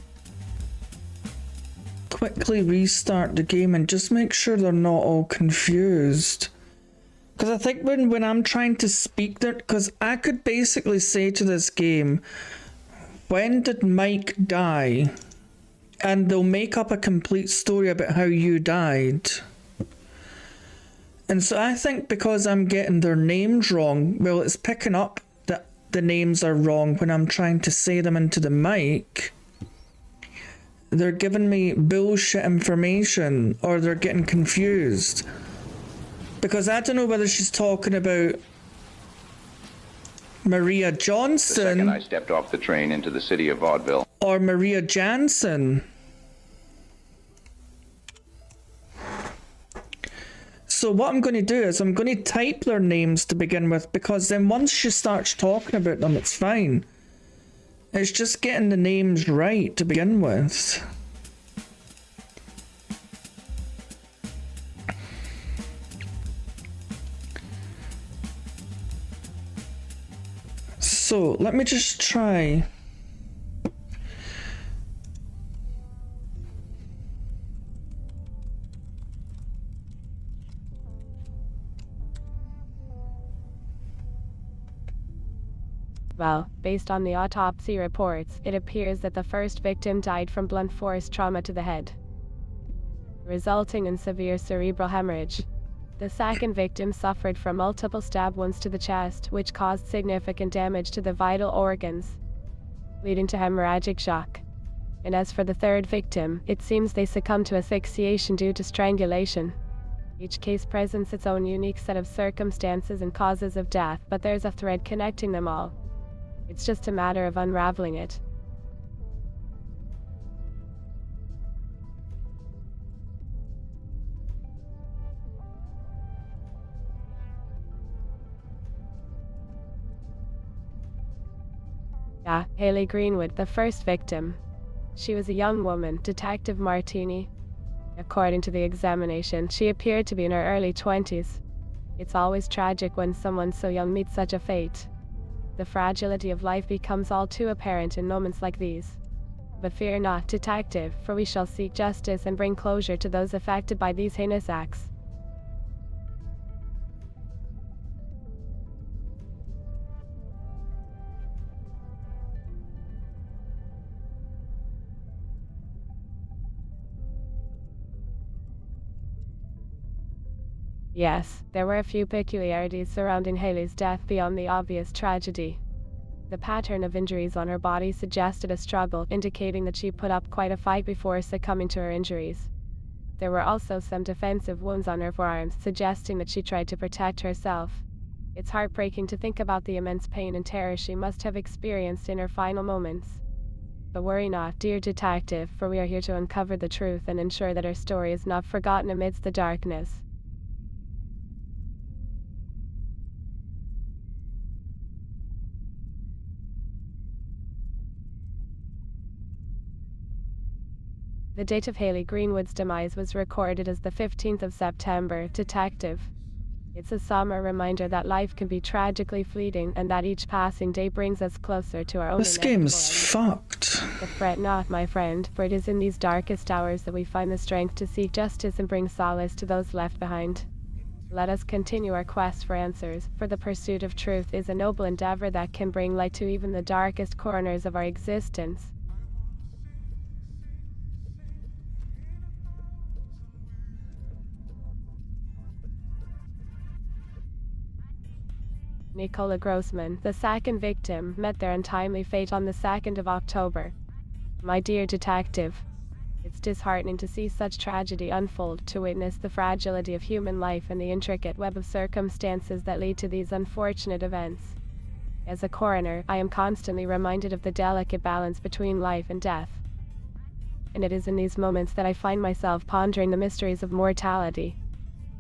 quickly restart the game and just make sure they're not all confused. Because I think when I'm trying to speak there, because I could basically say to this game, when did Mike die? And they'll make up a complete story about how you died. And so I think because I'm getting their names wrong, well, it's picking up that the names are wrong when I'm trying to say them into the mic. They're giving me bullshit information, or they're getting confused. Because I don't know whether she's talking about Maria The Johnson second I stepped off the train into the city of Vaudeville, or Maria Jansen. So what I'm going to do is I'm going to type their names to begin with, because then once she starts talking about them, it's fine. It's just getting the names right to begin with. So let me just try. Well, based on the autopsy reports, it appears that the first victim died from blunt force trauma to the head, resulting in severe cerebral hemorrhage. The second victim suffered from multiple stab wounds to the chest, which caused significant damage to the vital organs, leading to hemorrhagic shock. And as for the third victim, it seems they succumbed to asphyxiation due to strangulation. Each case presents its own unique set of circumstances and causes of death, but there's a thread connecting them all. It's just a matter of unraveling it. Haley Greenwood, the first victim. She was a young woman, Detective Martini. According to the examination, she appeared to be in her early 20s. It's always tragic when someone so young meets such a fate. The fragility of life becomes all too apparent in moments like these. But fear not, detective, for we shall seek justice and bring closure to those affected by these heinous acts. Yes, there were a few peculiarities surrounding Haley's death beyond the obvious tragedy. The pattern of injuries on her body suggested a struggle, indicating that she put up quite a fight before succumbing to her injuries. There were also some defensive wounds on her forearms, suggesting that she tried to protect herself. It's heartbreaking to think about the immense pain and terror she must have experienced in her final moments. But worry not, dear detective, for we are here to uncover the truth and ensure that her story is not forgotten amidst the darkness. The date of Haley Greenwood's demise was recorded as the 15th of September, detective. It's a somber reminder that life can be tragically fleeting and that each passing day brings us closer to our own This game's fucked. But fret not, my friend, for it is in these darkest hours that we find the strength to seek justice and bring solace to those left behind. Let us continue our quest for answers, for the pursuit of truth is a noble endeavor that can bring light to even the darkest corners of our existence. Nicola Grossman, the second victim, met their untimely fate on the 2nd of October. My dear detective, it's disheartening to see such tragedy unfold, to witness the fragility of human life and the intricate web of circumstances that lead to these unfortunate events. As a coroner, I am constantly reminded of the delicate balance between life and death. And it is in these moments that I find myself pondering the mysteries of mortality.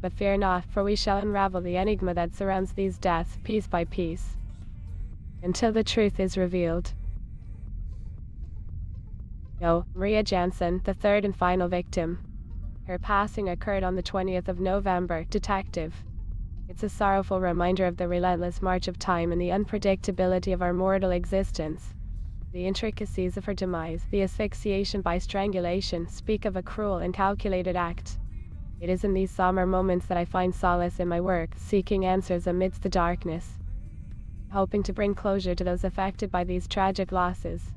But fear not, for we shall unravel the enigma that surrounds these deaths, piece by piece, until the truth is revealed. Maria Jansen, the third and final victim. Her passing occurred on the 20th of November, detective. It's a sorrowful reminder of the relentless march of time and the unpredictability of our mortal existence. The intricacies of her demise, the asphyxiation by strangulation, speak of a cruel and calculated act. It is in these somber moments that I find solace in my work, seeking answers amidst the darkness, hoping to bring closure to those affected by these tragic losses.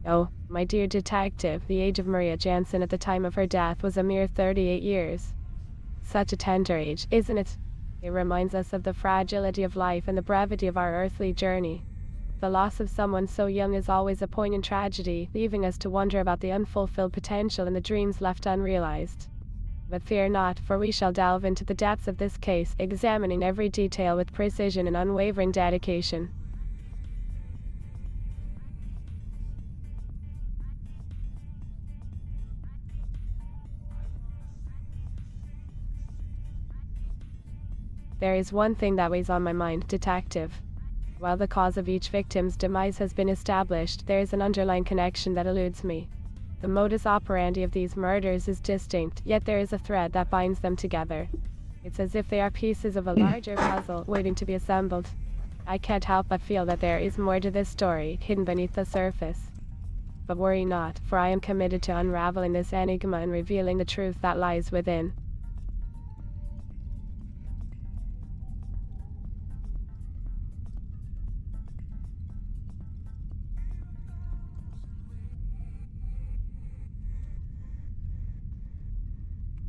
Oh, my dear detective, the age of Maria Jansen at the time of her death was a mere 38 years. Such a tender age, isn't it? It reminds us of the fragility of life and the brevity of our earthly journey. The loss of someone so young is always a poignant tragedy, leaving us to wonder about the unfulfilled potential and the dreams left unrealized. But fear not, for we shall delve into the depths of this case, examining every detail with precision and unwavering dedication. There is one thing that weighs on my mind, Detective. While the cause of each victim's demise has been established, there is an underlying connection that eludes me. The modus operandi of these murders is distinct, yet there is a thread that binds them together. It's as if they are pieces of a larger puzzle waiting to be assembled. I can't help but feel that there is more to this story, hidden beneath the surface. But worry not, for I am committed to unraveling this enigma and revealing the truth that lies within.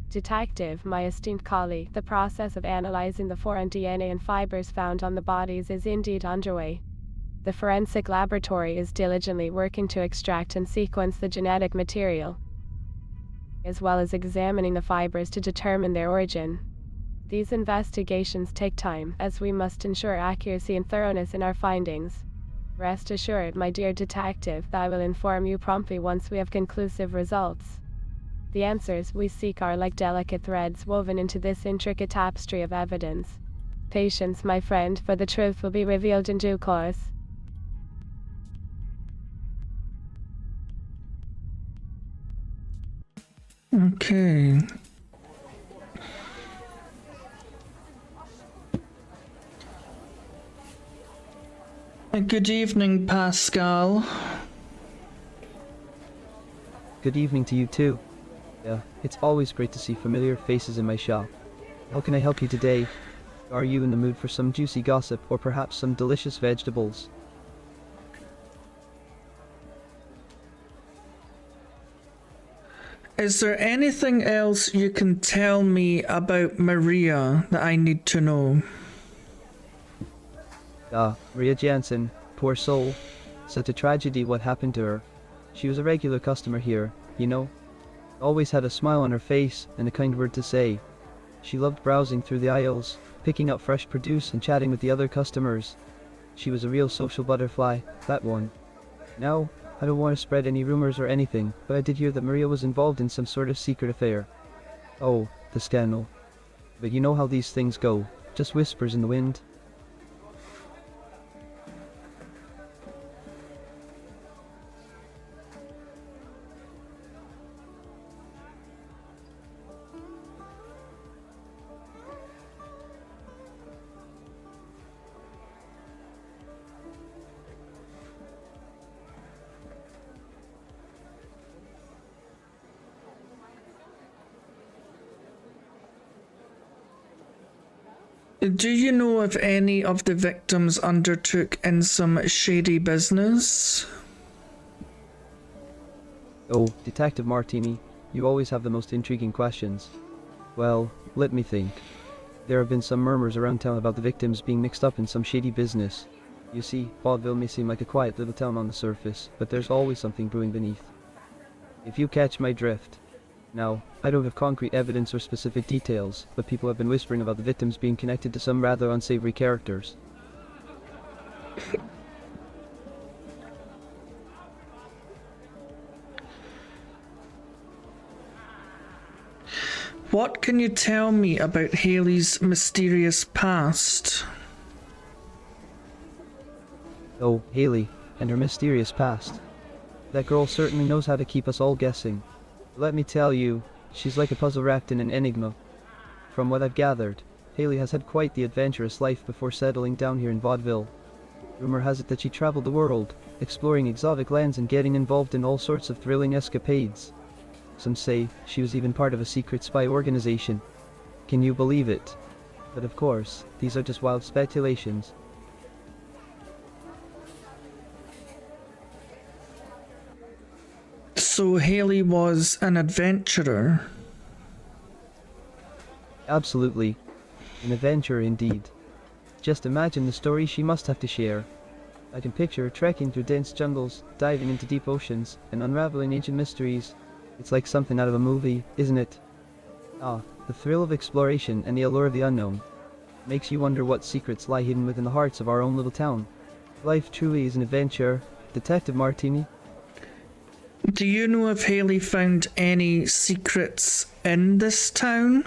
Detective, my esteemed colleague, the process of analyzing the foreign DNA and fibers found on the bodies is indeed underway. The forensic laboratory is diligently working to extract and sequence the genetic material, as well as examining the fibers to determine their origin. These investigations take time, as we must ensure accuracy and thoroughness in our findings. Rest assured, my dear detective, that I will inform you promptly once we have conclusive results. The answers we seek are like delicate threads woven into this intricate tapestry of evidence. Patience, my friend, for the truth will be revealed in due course. Okay. Good evening, Pascal. Good evening to you too. Yeah, it's always great to see familiar faces in my shop. How can I help you today? Are you in the mood for some juicy gossip or perhaps some delicious vegetables? Is there anything else you can tell me about Maria that I need to know? Maria Jansen, poor soul. Such a tragedy what happened to her. She was a regular customer here, you know. Always had a smile on her face and a kind word to say. She loved browsing through the aisles, picking up fresh produce and chatting with the other customers. She was a real social butterfly, that one. Now, I don't want to spread any rumors or anything, but I did hear that Maria was involved in some sort of secret affair. Oh, the scandal. But you know how these things go, just whispers in the wind. Do you know if any of the victims undertook in some shady business? Oh, Detective Martini, you always have the most intriguing questions. Well, let me think. There have been some murmurs around town about the victims being mixed up in some shady business. You see, Vaudeville may seem like a quiet little town on the surface, but there's always something brewing beneath. If you catch my drift. Now, I don't have concrete evidence or specific details, but people have been whispering about the victims being connected to some rather unsavory characters. What can you tell me about Haley's mysterious past? Oh, Haley, and her mysterious past. That girl certainly knows how to keep us all guessing. Let me tell you, she's like a puzzle wrapped in an enigma. From what I've gathered, Haley has had quite the adventurous life before settling down here in Vaudeville. Rumor has it that she traveled the world, exploring exotic lands and getting involved in all sorts of thrilling escapades. Some say she was even part of a secret spy organization. Can you believe it? But of course, these are just wild speculations. So Haley was an adventurer? Absolutely. An adventurer indeed. Just imagine the stories she must have to share. I can picture her trekking through dense jungles, diving into deep oceans, and unraveling ancient mysteries. It's like something out of a movie, isn't it? Ah, the thrill of exploration and the allure of the unknown. Makes you wonder what secrets lie hidden within the hearts of our own little town. Life truly is an adventure. Detective Martini? Do you know if Haley found any secrets in this town?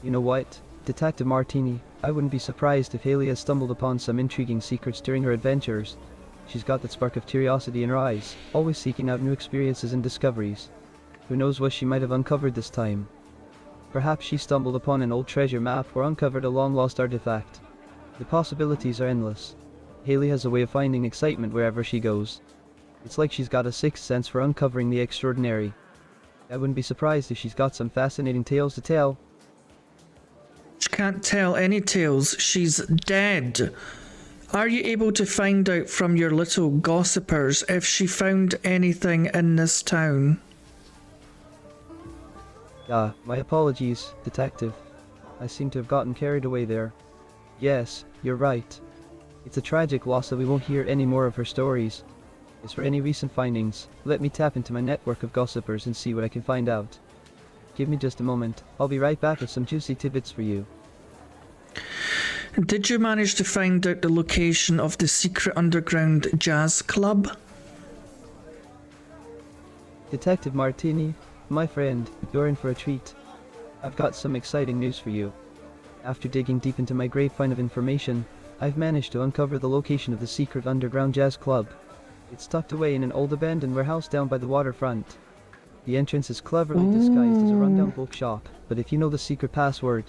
You know what, Detective Martini, I wouldn't be surprised if Haley has stumbled upon some intriguing secrets during her adventures. She's got that spark of curiosity in her eyes, always seeking out new experiences and discoveries. Who knows what she might have uncovered this time? Perhaps she stumbled upon an old treasure map or uncovered a long-lost artifact. The possibilities are endless. Haley has a way of finding excitement wherever she goes. It's like she's got a sixth sense for uncovering the extraordinary. I wouldn't be surprised if she's got some fascinating tales to tell. She can't tell any tales. She's dead. Are you able to find out from your little gossipers if she found anything in this town? My apologies, Detective. I seem to have gotten carried away there. Yes, you're right. It's a tragic loss that we won't hear any more of her stories. As for any recent findings, let me tap into my network of gossipers and see what I can find out. Give me just a moment. I'll be right back with some juicy tidbits for you. Did you manage to find out the location of the secret underground jazz club? Detective Martini, my friend, you're in for a treat. I've got some exciting news for you. After digging deep into my grapevine of information, I've managed to uncover the location of the secret underground jazz club. It's tucked away in an old abandoned warehouse down by the waterfront. The entrance is cleverly disguised as a rundown bookshop, but if you know the secret password,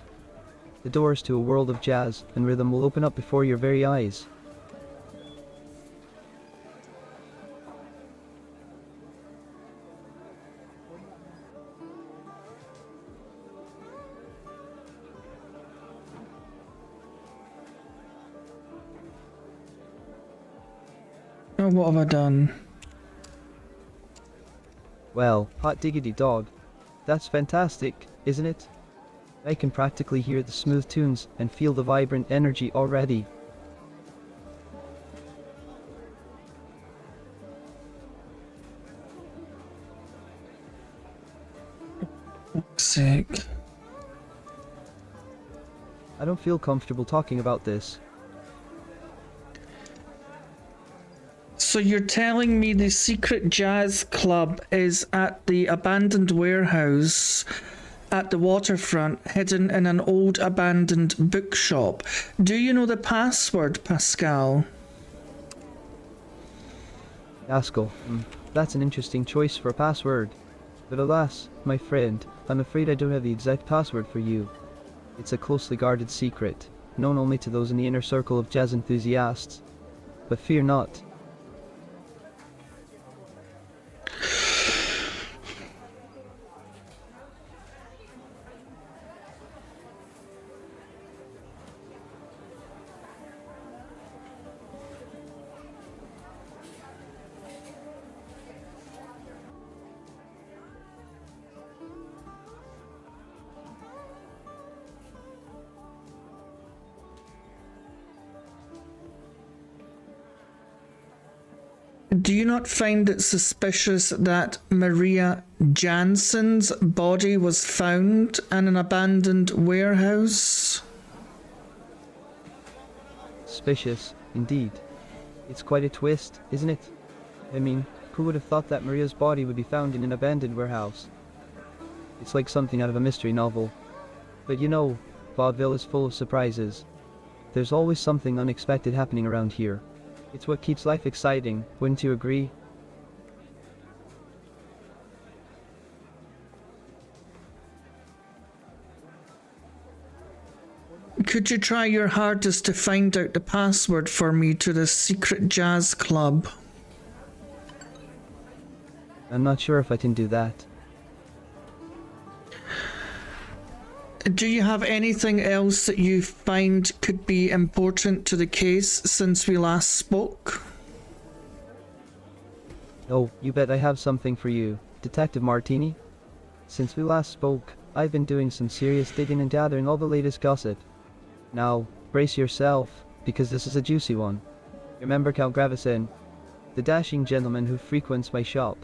the doors to a world of jazz and rhythm will open up before your very eyes. Oh, what have I done? Well, hot diggity dog. That's fantastic, isn't it? I can practically hear the smooth tunes and feel the vibrant energy already. Sick. I don't feel comfortable talking about this. So you're telling me the secret jazz club is at the abandoned warehouse at the waterfront, hidden in an old abandoned bookshop. Do you know the password, Pascal? Pascal, that's an interesting choice for a password. But alas, my friend, I'm afraid I don't have the exact password for you. It's a closely guarded secret, known only to those in the inner circle of jazz enthusiasts. But fear not. Do you not find it suspicious that Maria Jansen's body was found in an abandoned warehouse? Suspicious, indeed. It's quite a twist, isn't it? I mean, who would have thought that Maria's body would be found in an abandoned warehouse? It's like something out of a mystery novel. But you know, Vaudeville is full of surprises. There's always something unexpected happening around here. It's what keeps life exciting, wouldn't you agree? Could you try your hardest to find out the password for me to this secret jazz club? I'm not sure if I can do that. Do you have anything else that you find could be important to the case since we last spoke? Oh, you bet I have something for you, Detective Martini. Since we last spoke, I've been doing some serious digging and gathering all the latest gossip. Now, brace yourself, because this is a juicy one. Remember Count Gravesen, the dashing gentleman who frequents my shop?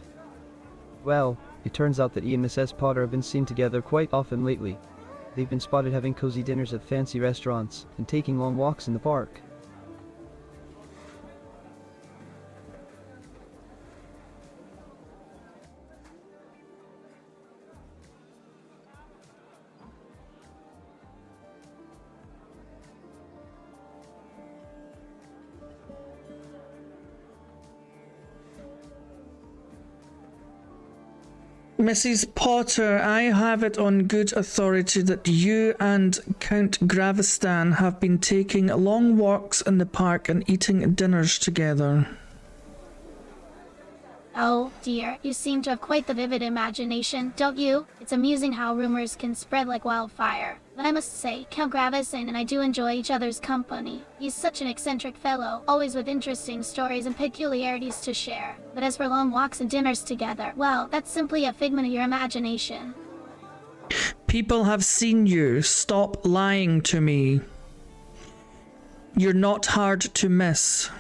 Well, it turns out that he and Mrs. Potter have been seen together quite often lately. They've been spotted having cozy dinners at fancy restaurants and taking long walks in the park. Mrs. Potter, I have it on good authority that you and Count Gravestan have been taking long walks in the park and eating dinners together. Oh, dear, you seem to have quite the vivid imagination, don't you? It's amusing how rumors can spread like wildfire. But I must say, Count Gravesen and I do enjoy each other's company. He's such an eccentric fellow, always with interesting stories and peculiarities to share. But as for long walks and dinners together, well, that's simply a figment of your imagination. People have seen you. Stop lying to me. You're not hard to miss.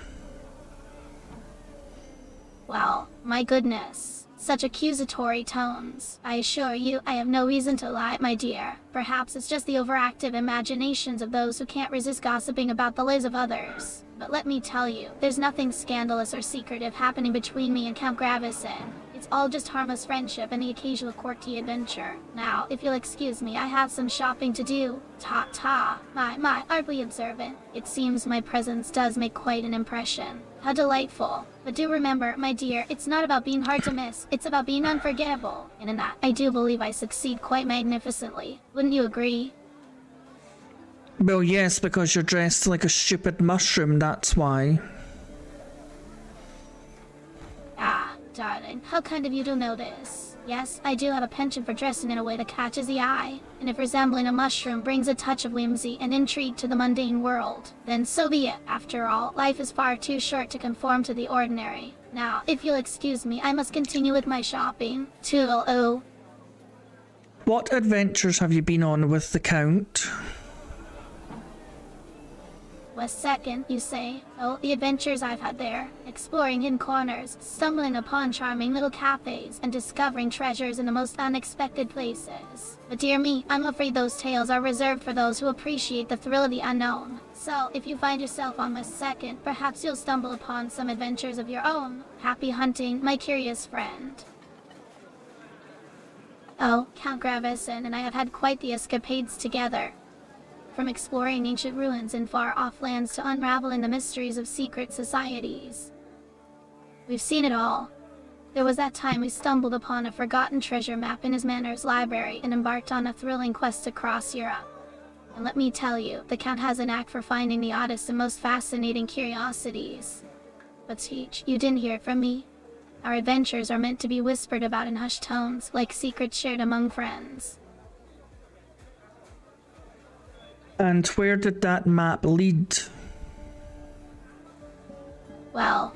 Well, my goodness. Such accusatory tones. I assure you, I have no reason to lie, my dear. Perhaps it's just the overactive imaginations of those who can't resist gossiping about the lives of others. But let me tell you, there's nothing scandalous or secretive happening between me and Count Gravesen. It's all just harmless friendship and the occasional quirky adventure. Now, if you'll excuse me, I have some shopping to do. Ta-ta. My, aren't we observant? It seems my presence does make quite an impression. How delightful. But do remember, my dear, it's not about being hard to miss, it's about being unforgettable. And in that, I do believe I succeed quite magnificently. Wouldn't you agree? Well, yes, because you're dressed like a stupid mushroom, that's why. Ah, darling, how kind of you to know this. Yes, I do have a penchant for dressing in a way that catches the eye. And if resembling a mushroom brings a touch of whimsy and intrigue to the mundane world, then so be it. After all, life is far too short to conform to the ordinary. Now, if you'll excuse me, I must continue with my shopping. Toodle-oo. What adventures have you been on with the Count? West Second, you say? Oh, the adventures I've had there. Exploring hidden corners, stumbling upon charming little cafes, and discovering treasures in the most unexpected places. But dear me, I'm afraid those tales are reserved for those who appreciate the thrill of the unknown. So, if you find yourself on West Second, perhaps you'll stumble upon some adventures of your own. Happy hunting, my curious friend. Oh, Count Gravesen and I have had quite the escapades together. From exploring ancient ruins in far-off lands to unraveling the mysteries of secret societies. We've seen it all. There was that time we stumbled upon a forgotten treasure map in his manor's library and embarked on a thrilling quest across Europe. And let me tell you, the Count has an knack for finding the oddest and most fascinating curiosities. But Teach, you didn't hear it from me. Our adventures are meant to be whispered about in hushed tones, like secrets shared among friends. And where did that map lead? Well,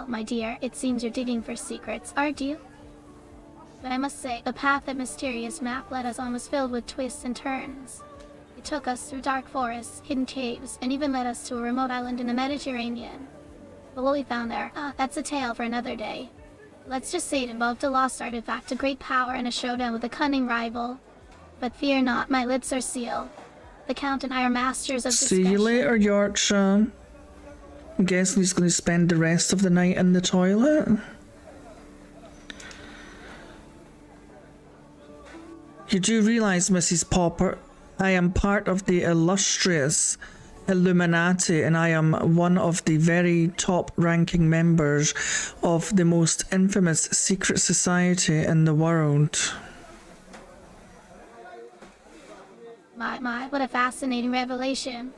my dear, it seems you're digging for secrets, aren't you? But I must say, the path that mysterious map led us on was filled with twists and turns. It took us through dark forests, hidden caves, and even led us to a remote island in the Mediterranean. But what we found there, that's a tale for another day. Let's just say it involved a lost artifact, a great power, and a showdown with a cunning rival. But fear not, my lips are sealed. The Count and I are masters of discretion. See you later, Yorkshire. I'm guessing he's going to spend the rest of the night in the toilet. You do realise, Mrs. Popper, I am part of the illustrious Illuminati, and I am one of the very top-ranking members of the most infamous secret society in the world. My, what a fascinating revelation.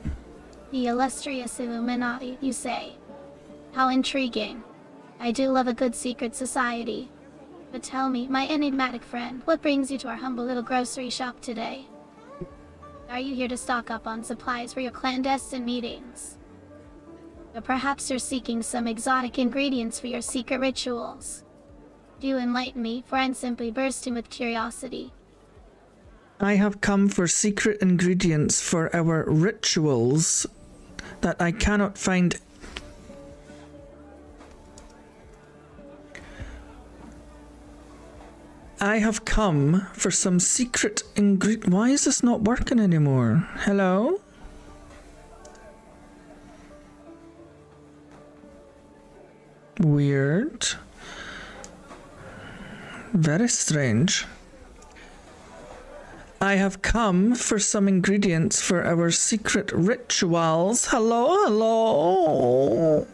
The illustrious Illuminati, you say. How intriguing. I do love a good secret society. But tell me, my enigmatic friend, what brings you to our humble little grocery shop today? Are you here to stock up on supplies for your clandestine meetings? Or perhaps you're seeking some exotic ingredients for your secret rituals? Do enlighten me, for I'm simply bursting with curiosity. I have come for secret ingredients for our rituals, that I cannot find. I have come for some secret ingredient. Why is this not working anymore? Hello? Weird. Very strange. I have come for some ingredients for our secret rituals. Hello, hello.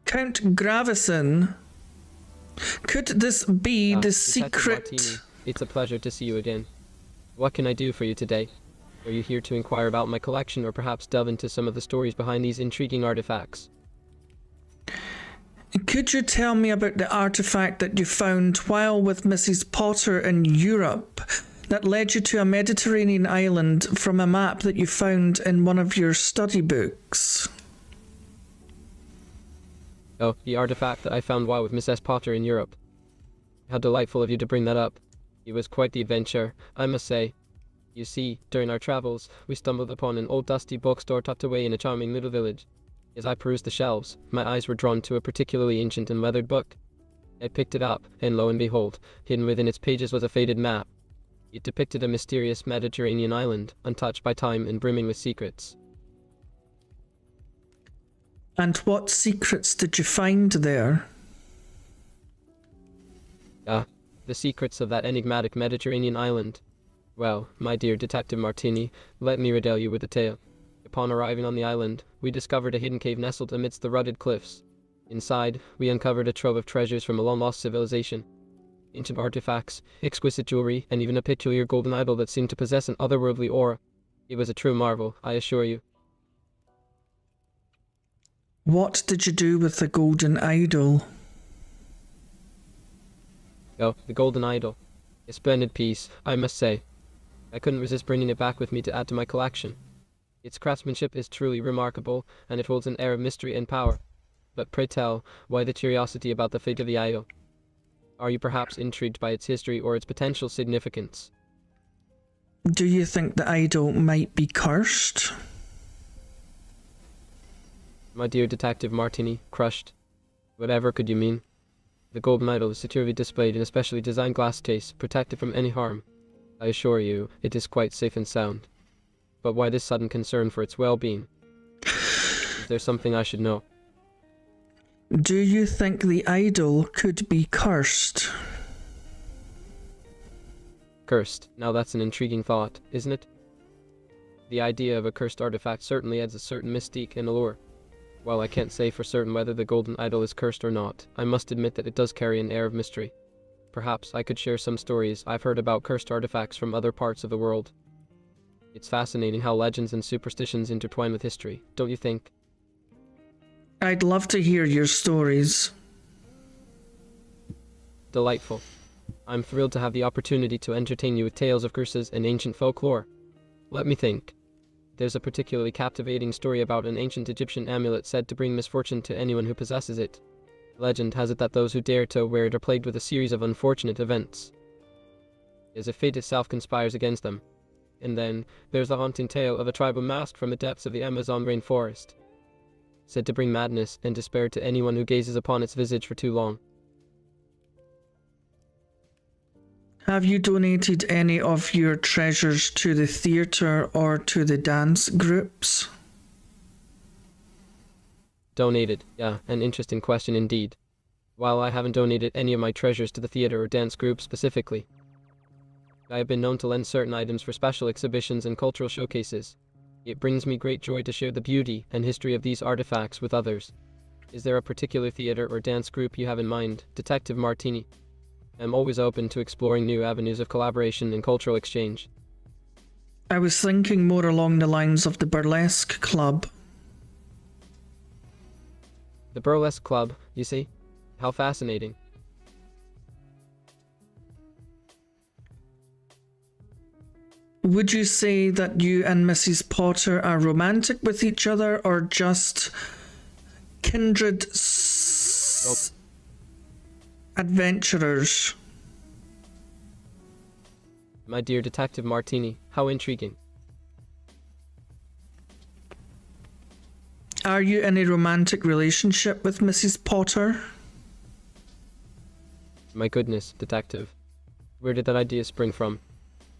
Count Gravison. Could this be the Detective secret? Martini, it's a pleasure to see you again. What can I do for you today? Are you here to inquire about my collection or perhaps delve into some of the stories behind these intriguing artifacts? Could you tell me about the artifact that you found while with Mrs. Potter in Europe that led you to a Mediterranean island from a map that you found in one of your study books? Oh, the artifact that I found while with Miss S. Potter in Europe. How delightful of you to bring that up. It was quite the adventure, I must say. You see, during our travels, we stumbled upon an old dusty bookstore tucked away in a charming little village. As I perused the shelves, my eyes were drawn to a particularly ancient and weathered book. I picked it up, and lo and behold, hidden within its pages was a faded map. It depicted a mysterious Mediterranean island, untouched by time and brimming with secrets. And what secrets did you find there? The secrets of that enigmatic Mediterranean island. Well, my dear Detective Martini, let me regale you with the tale. Upon arriving on the island, we discovered a hidden cave nestled amidst the rugged cliffs. Inside, we uncovered a trove of treasures from a long-lost civilization. Ancient artifacts, exquisite jewelry, and even a peculiar golden idol that seemed to possess an otherworldly aura. It was a true marvel, I assure you. What did you do with the golden idol? Oh, the golden idol. A splendid piece, I must say. I couldn't resist bringing it back with me to add to my collection. Its craftsmanship is truly remarkable, and it holds an air of mystery and power. But pray tell, why the curiosity about the fate of the idol? Are you perhaps intrigued by its history or its potential significance? Do you think the idol might be cursed? My dear Detective Martini, crushed. Whatever could you mean? The golden idol is securely displayed in a specially designed glass case, protected from any harm. I assure you, it is quite safe and sound. But why this sudden concern for its well-being? Is there something I should know? Do you think the idol could be cursed? Cursed. Now that's an intriguing thought, isn't it? The idea of a cursed artifact certainly adds a certain mystique and allure. While I can't say for certain whether the golden idol is cursed or not, I must admit that it does carry an air of mystery. Perhaps I could share some stories I've heard about cursed artifacts from other parts of the world. It's fascinating how legends and superstitions intertwine with history, don't you think? I'd love to hear your stories. Delightful. I'm thrilled to have the opportunity to entertain you with tales of curses and ancient folklore. Let me think. There's a particularly captivating story about an ancient Egyptian amulet said to bring misfortune to anyone who possesses it. Legend has it that those who dare to wear it are plagued with a series of unfortunate events, as if fate itself conspires against them. And then, there's the haunting tale of a tribal mask from the depths of the Amazon rainforest, said to bring madness and despair to anyone who gazes upon its visage for too long. Have you donated any of your treasures to the theatre or to the dance groups? Donated, yeah, an interesting question indeed. While I haven't donated any of my treasures to the theatre or dance group specifically, I have been known to lend certain items for special exhibitions and cultural showcases. It brings me great joy to share the beauty and history of these artifacts with others. Is there a particular theatre or dance group you have in mind, Detective Martini? I'm always open to exploring new avenues of collaboration and cultural exchange. I was thinking more along the lines of the burlesque club. The burlesque club, you see? How fascinating. would you say that you and Mrs. Potter are romantic with each other, or just kindred adventurers? My dear Detective Martini, how intriguing. Are you in a romantic relationship with Mrs. Potter? My goodness, Detective. Where did that idea spring from?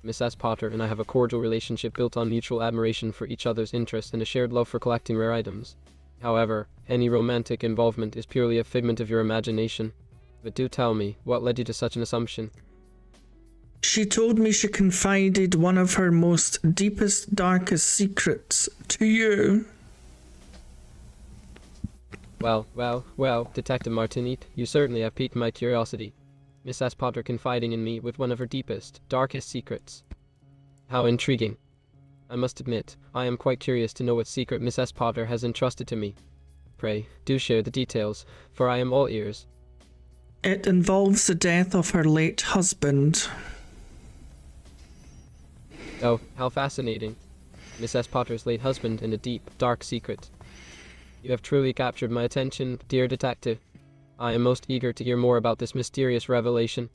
Miss S. Potter and I have a cordial relationship built on mutual admiration for each other's interests and a shared love for collecting rare items. However, any romantic involvement is purely a figment of your imagination. But do tell me, what led you to such an assumption? She told me she confided one of her most deepest, darkest secrets to you. Well, Detective Martini, you certainly have piqued my curiosity. Miss S. Potter confiding in me with one of her deepest, darkest secrets. How intriguing. I must admit, I am quite curious to know what secret Miss S. Potter has entrusted to me. Pray, do share the details, for I am all ears. It involves the death of her late husband. Oh, how fascinating. Miss S. Potter's late husband and a deep, dark secret. You have truly captured my attention, dear detective. I am most eager to hear more about this mysterious revelation.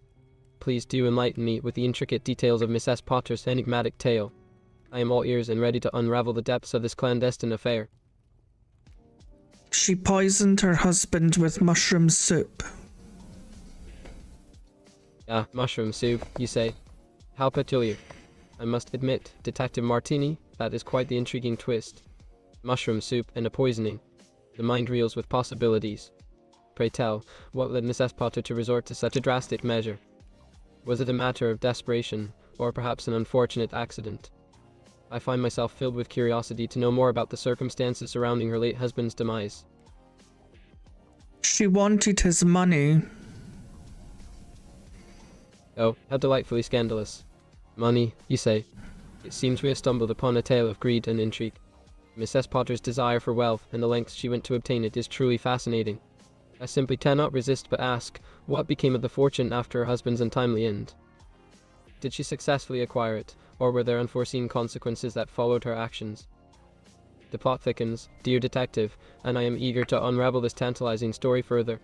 Please do enlighten me with the intricate details of Miss S. Potter's enigmatic tale. I am all ears and ready to unravel the depths of this clandestine affair. She poisoned her husband with mushroom soup. Ah, mushroom soup, you say? How peculiar. I must admit, Detective Martini, that is quite the intriguing twist. Mushroom soup and a poisoning. The mind reels with possibilities. Pray tell, what led Miss S. Potter to resort to such a drastic measure? Was it a matter of desperation, or perhaps an unfortunate accident? I find myself filled with curiosity to know more about the circumstances surrounding her late husband's demise. She wanted his money. Oh, how delightfully scandalous. Money, you say? It seems we have stumbled upon a tale of greed and intrigue. Miss S. Potter's desire for wealth and the lengths she went to obtain it is truly fascinating. I simply cannot resist but ask, what became of the fortune after her husband's untimely end? Did she successfully acquire it, or were there unforeseen consequences that followed her actions? The plot thickens, dear detective, and I am eager to unravel this tantalizing story further.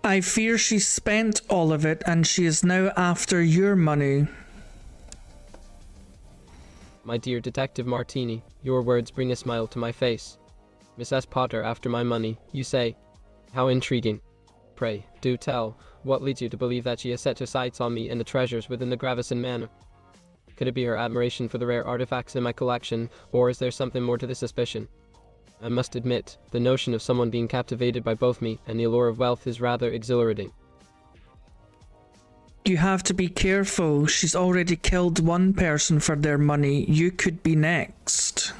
I fear she spent all of it and she is now after your money. My dear Detective Martini, your words bring a smile to my face. Miss S. Potter after my money, you say? How intriguing. Pray, do tell, what leads you to believe that she has set her sights on me and the treasures within the Gravison Manor? Could it be her admiration for the rare artifacts in my collection, or is there something more to the suspicion? I must admit, the notion of someone being captivated by both me and the allure of wealth is rather exhilarating. You have to be careful. She's already killed one person for their money. You could be next.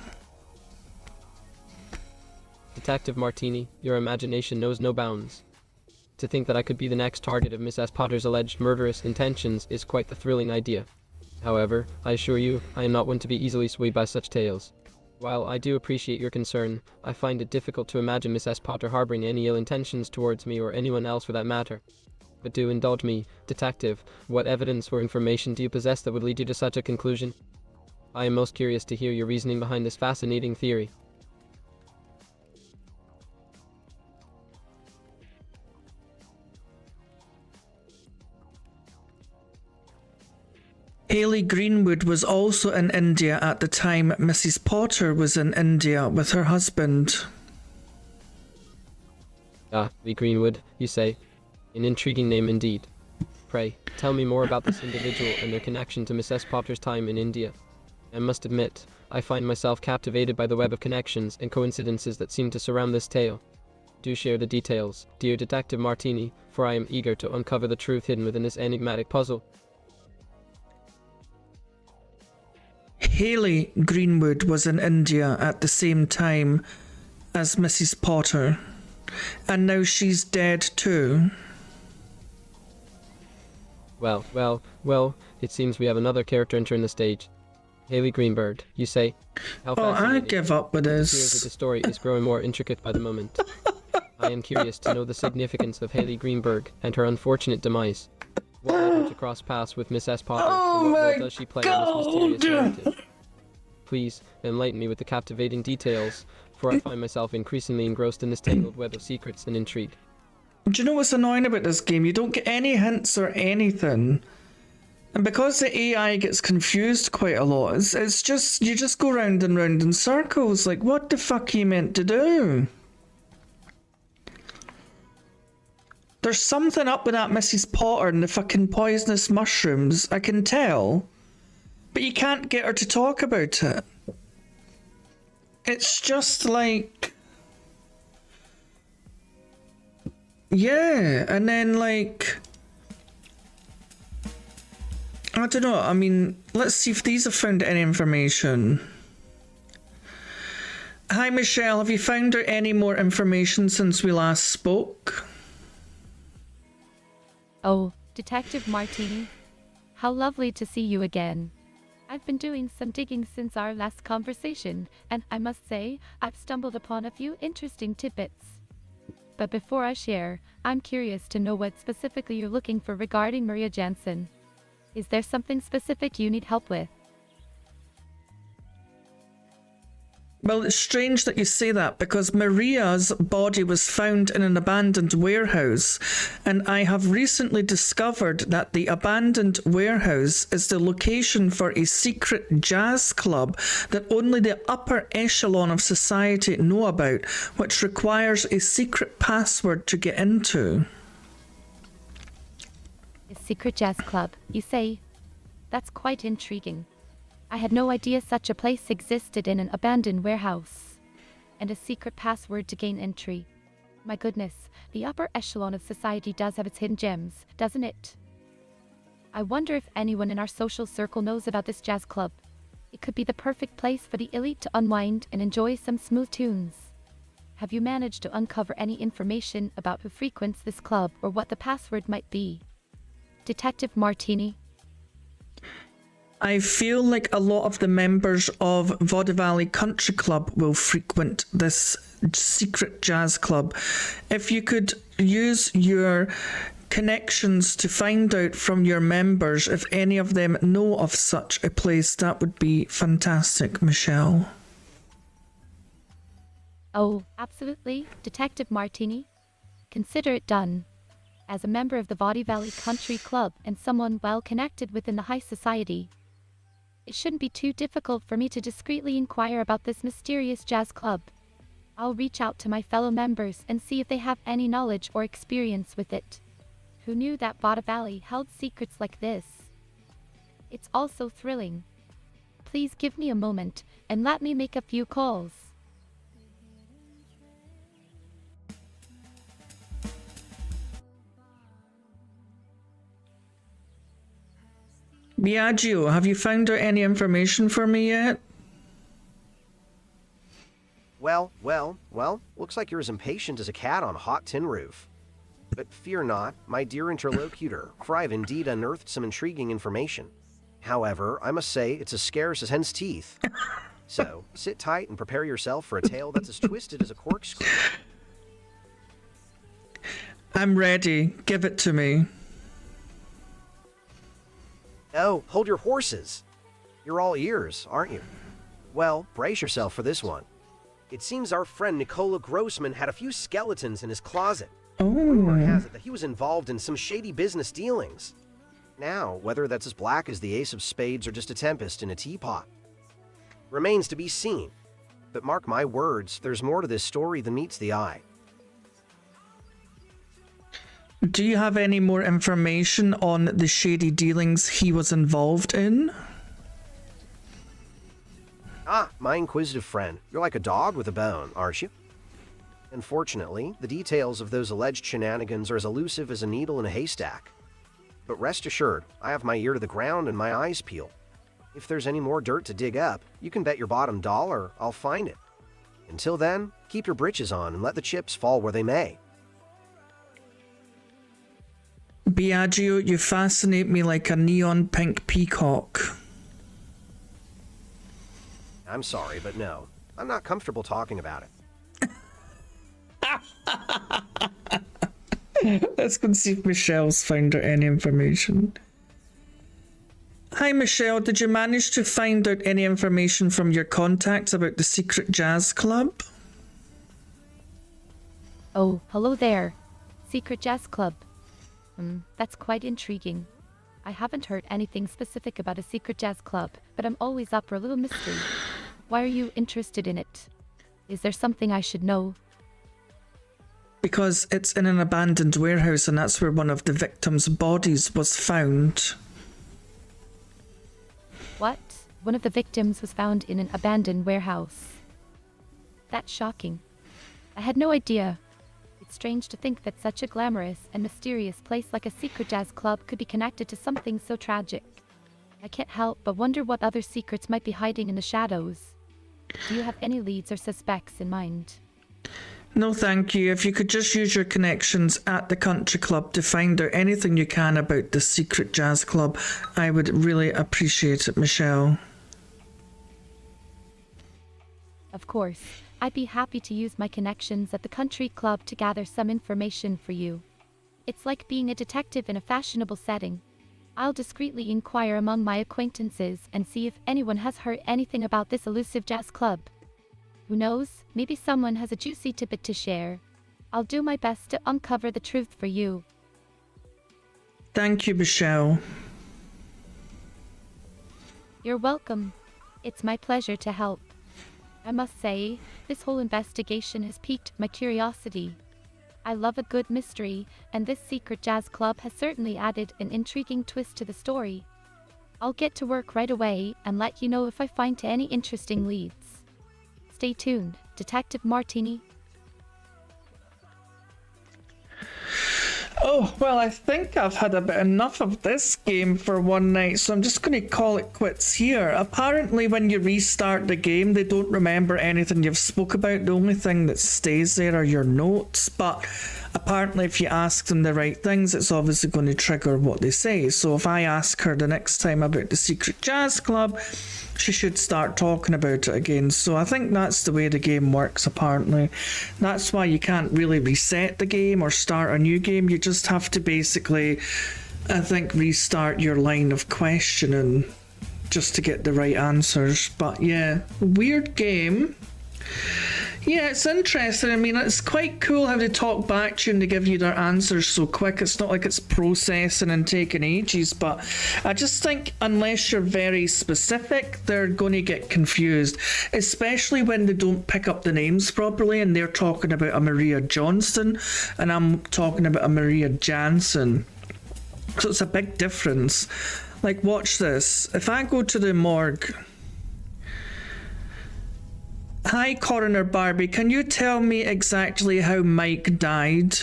Detective Martini, your imagination knows no bounds. To think that I could be the next target of Miss S. Potter's alleged murderous intentions is quite the thrilling idea. However, I assure you, I am not one to be easily swayed by such tales. While I do appreciate your concern, I find it difficult to imagine Miss S. Potter harboring any ill intentions towards me or anyone else for that matter. But do indulge me, detective, what evidence or information do you possess that would lead you to such a conclusion? I am most curious to hear your reasoning behind this fascinating theory. Hayley Greenwood was also in India at the time Mrs. Potter was in India with her husband. Ah, Lee Greenwood, you say. An intriguing name indeed. Pray, tell me more about this individual and their connection to Miss S. Potter's time in India. I must admit, I find myself captivated by the web of connections and coincidences that seem to surround this tale. Do share the details, dear Detective Martini, for I am eager to uncover the truth hidden within this enigmatic puzzle. Hayley Greenwood was in India at the same time as Mrs. Potter, and now she's dead too. Well, it seems we have another character entering the stage. Hayley Greenberg, you say? How I give up with It appears that this. the story is growing more intricate by the moment. I am curious to know the significance of Hayley Greenberg and her unfortunate demise. What led her to cross paths with Miss S. Potter? Oh and what my role does she play in this mysterious narrative? Please enlighten me with the captivating details, for I find myself increasingly engrossed in this tangled web of secrets and intrigue. Do you know what's annoying about this game? You don't get any hints or anything. And because the AI gets confused quite a lot, it's just, you just go round and round in circles. Like, what the fuck are you meant to do? There's something up with that Mrs. Potter and the fucking poisonous mushrooms, I can tell. But you can't get her to talk about it. It's just like... Yeah, and then like... I don't know, I mean, let's see if these have found any information. Hi Michelle, have you found out any more information since we last spoke? Oh, Detective Martini. How lovely to see you again. I've been doing some digging since our last conversation, and I must say, I've stumbled upon a few interesting tidbits. But before I share, I'm curious to know what specifically you're looking for regarding Maria Jansen. Is there something specific you need help with? Well, it's strange that you say that because Maria's body was found in an abandoned warehouse, and I have recently discovered that the abandoned warehouse is the location for a secret jazz club that only the upper echelon of society know about, which requires a secret password to get into. A secret jazz club, you say? That's quite intriguing. I had no idea such a place existed in an abandoned warehouse. And a secret password to gain entry. My goodness, the upper echelon of society does have its hidden gems, doesn't it? I wonder if anyone in our social circle knows about this jazz club. It could be the perfect place for the elite to unwind and enjoy some smooth tunes. Have you managed to uncover any information about who frequents this club or what the password might be? Detective Martini? I feel like a lot of the members of Vaudeville Country Club will frequent this secret jazz club. If you could use your connections to find out from your members if any of them know of such a place, that would be fantastic, Michelle. Oh, absolutely, Detective Martini. Consider it done. As a member of the Vaudeville Country Club and someone well connected within the high society, it shouldn't be too difficult for me to discreetly inquire about this mysterious jazz club. I'll reach out to my fellow members and see if they have any knowledge or experience with it. Who knew that Vaudeville held secrets like this? It's also thrilling. Please give me a moment and let me make a few calls. Biagio, have you found out any information for me yet? Well, looks like you're as impatient as a cat on a hot tin roof. But fear not, my dear interlocutor, for I have indeed unearthed some intriguing information. However, I must say it's as scarce as hen's teeth. So, sit tight and prepare yourself for a tale that's as twisted as a corkscrew. I'm ready. Give it to me. Oh, hold your horses. You're all ears, aren't you? Well, brace yourself for this one. It seems our friend Nicola Grossman had a few skeletons in his closet. Rumor has it that he was involved in some shady business dealings. Now, whether that's as black as the ace of spades or just a tempest in a teapot remains to be seen. But mark my words, there's more to this story than meets the eye. Do you have any more information on the shady dealings he was involved in? Ah, my inquisitive friend, you're like a dog with a bone, aren't you? Unfortunately, the details of those alleged shenanigans are as elusive as a needle in a haystack. But rest assured, I have my ear to the ground and my eyes peeled. If there's any more dirt to dig up, you can bet your bottom dollar I'll find it. Until then, keep your britches on and let the chips fall where they may. Biagio, you fascinate me like a neon pink peacock. I'm sorry, but no. I'm not comfortable talking about it. Let's go and see if Michelle's found out any information. Hi Michelle, did you manage to find out any information from your contacts about the secret jazz club? Oh, hello there. Secret Jazz Club. That's quite intriguing. I haven't heard anything specific about a secret jazz club, but I'm always up for a little mystery. Why are you interested in it? Is there something I should know? Because it's in an abandoned warehouse and that's where one of the victims' bodies was found. What? One of the victims was found in an abandoned warehouse. That's shocking. I had no idea. It's strange to think that such a glamorous and mysterious place like a secret jazz club could be connected to something so tragic. I can't help but wonder what other secrets might be hiding in the shadows. Do you have any leads or suspects in mind? No thank you. If you could just use your connections at the country club to find out anything you can about the secret jazz club, I would really appreciate it, Michelle. Of course. I'd be happy to use my connections at the country club to gather some information for you. It's like being a detective in a fashionable setting. I'll discreetly inquire among my acquaintances and see if anyone has heard anything about this elusive jazz club. Who knows, maybe someone has a juicy tidbit to share. I'll do my best to uncover the truth for you. Thank you, Michelle. You're welcome. It's my pleasure to help. I must say, this whole investigation has piqued my curiosity. I love a good mystery, and this secret jazz club has certainly added an intriguing twist to the story. I'll get to work right away and let you know if I find any interesting leads. Stay tuned, Detective Martini. Oh, well, I think I've had a bit enough of this game for one night, so I'm just going to call it quits here. Apparently, when you restart the game, they don't remember anything you've spoke about. The only thing that stays there are your notes, but apparently if you ask them the right things, it's obviously going to trigger what they say. So if I ask her the next time about the Secret Jazz Club, she should start talking about it again. So I think that's the way the game works, apparently. That's why you can't really reset the game or start a new game. You just have to basically, I think, restart your line of questioning just to get the right answers. But yeah, weird game. Yeah, it's interesting. I mean, it's quite cool how they talk back to you and they give you their answers so quick. It's not like it's processing and taking ages, but I just think unless you're very specific, they're going to get confused, especially when they don't pick up the names properly and they're talking about a Maria Johnston and I'm talking about a Maria Jansen. So it's a big difference. Like, watch this. If I go to the morgue... Hi, Coroner Barbie. Can you tell me exactly how Mike died?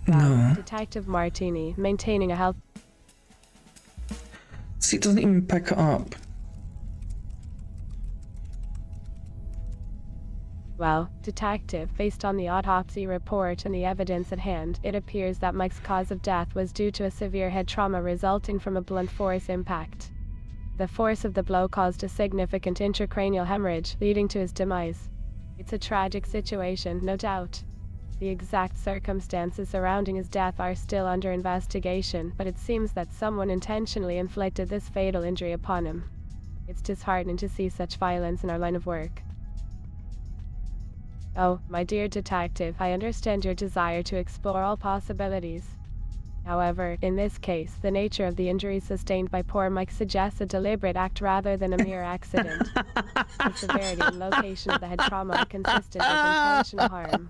No. Detective Martini, maintaining a health... See, it doesn't even pick it up. Well, Detective, based on the autopsy report and the evidence at hand, it appears that Mike's cause of death was due to a severe head trauma resulting from a blunt force impact. The force of the blow caused a significant intracranial hemorrhage, leading to his demise. It's a tragic situation, no doubt. The exact circumstances surrounding his death are still under investigation, but it seems that someone intentionally inflicted this fatal injury upon him. It's disheartening to see such violence in our line of work. Oh, my dear detective, I understand your desire to explore all possibilities. However, in this case, the nature of the injuries sustained by poor Mike suggests a deliberate act rather than a mere accident. The severity and location of the head trauma are consistent with intentional harm,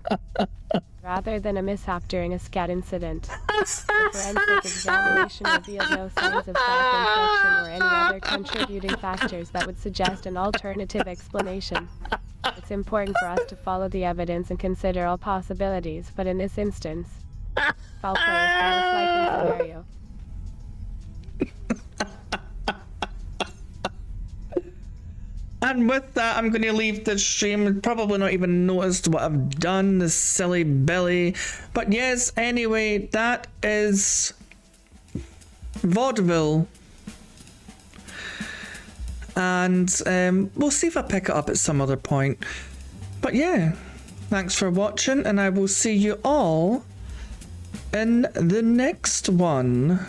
rather than a mishap during a scat incident. The forensic examination revealed no signs of self-infliction or any other contributing factors that would suggest an alternative explanation. It's important for us to follow the evidence and consider all possibilities, but in this instance, foul play is the most likely scenario. And with that, I'm going to leave the stream and probably not even noticed what I've done, this silly Billy. But yes, anyway, that is Vaudeville. And we'll see if I pick it up at some other point. But yeah, Thanks for watching, and I will see you all in the next one.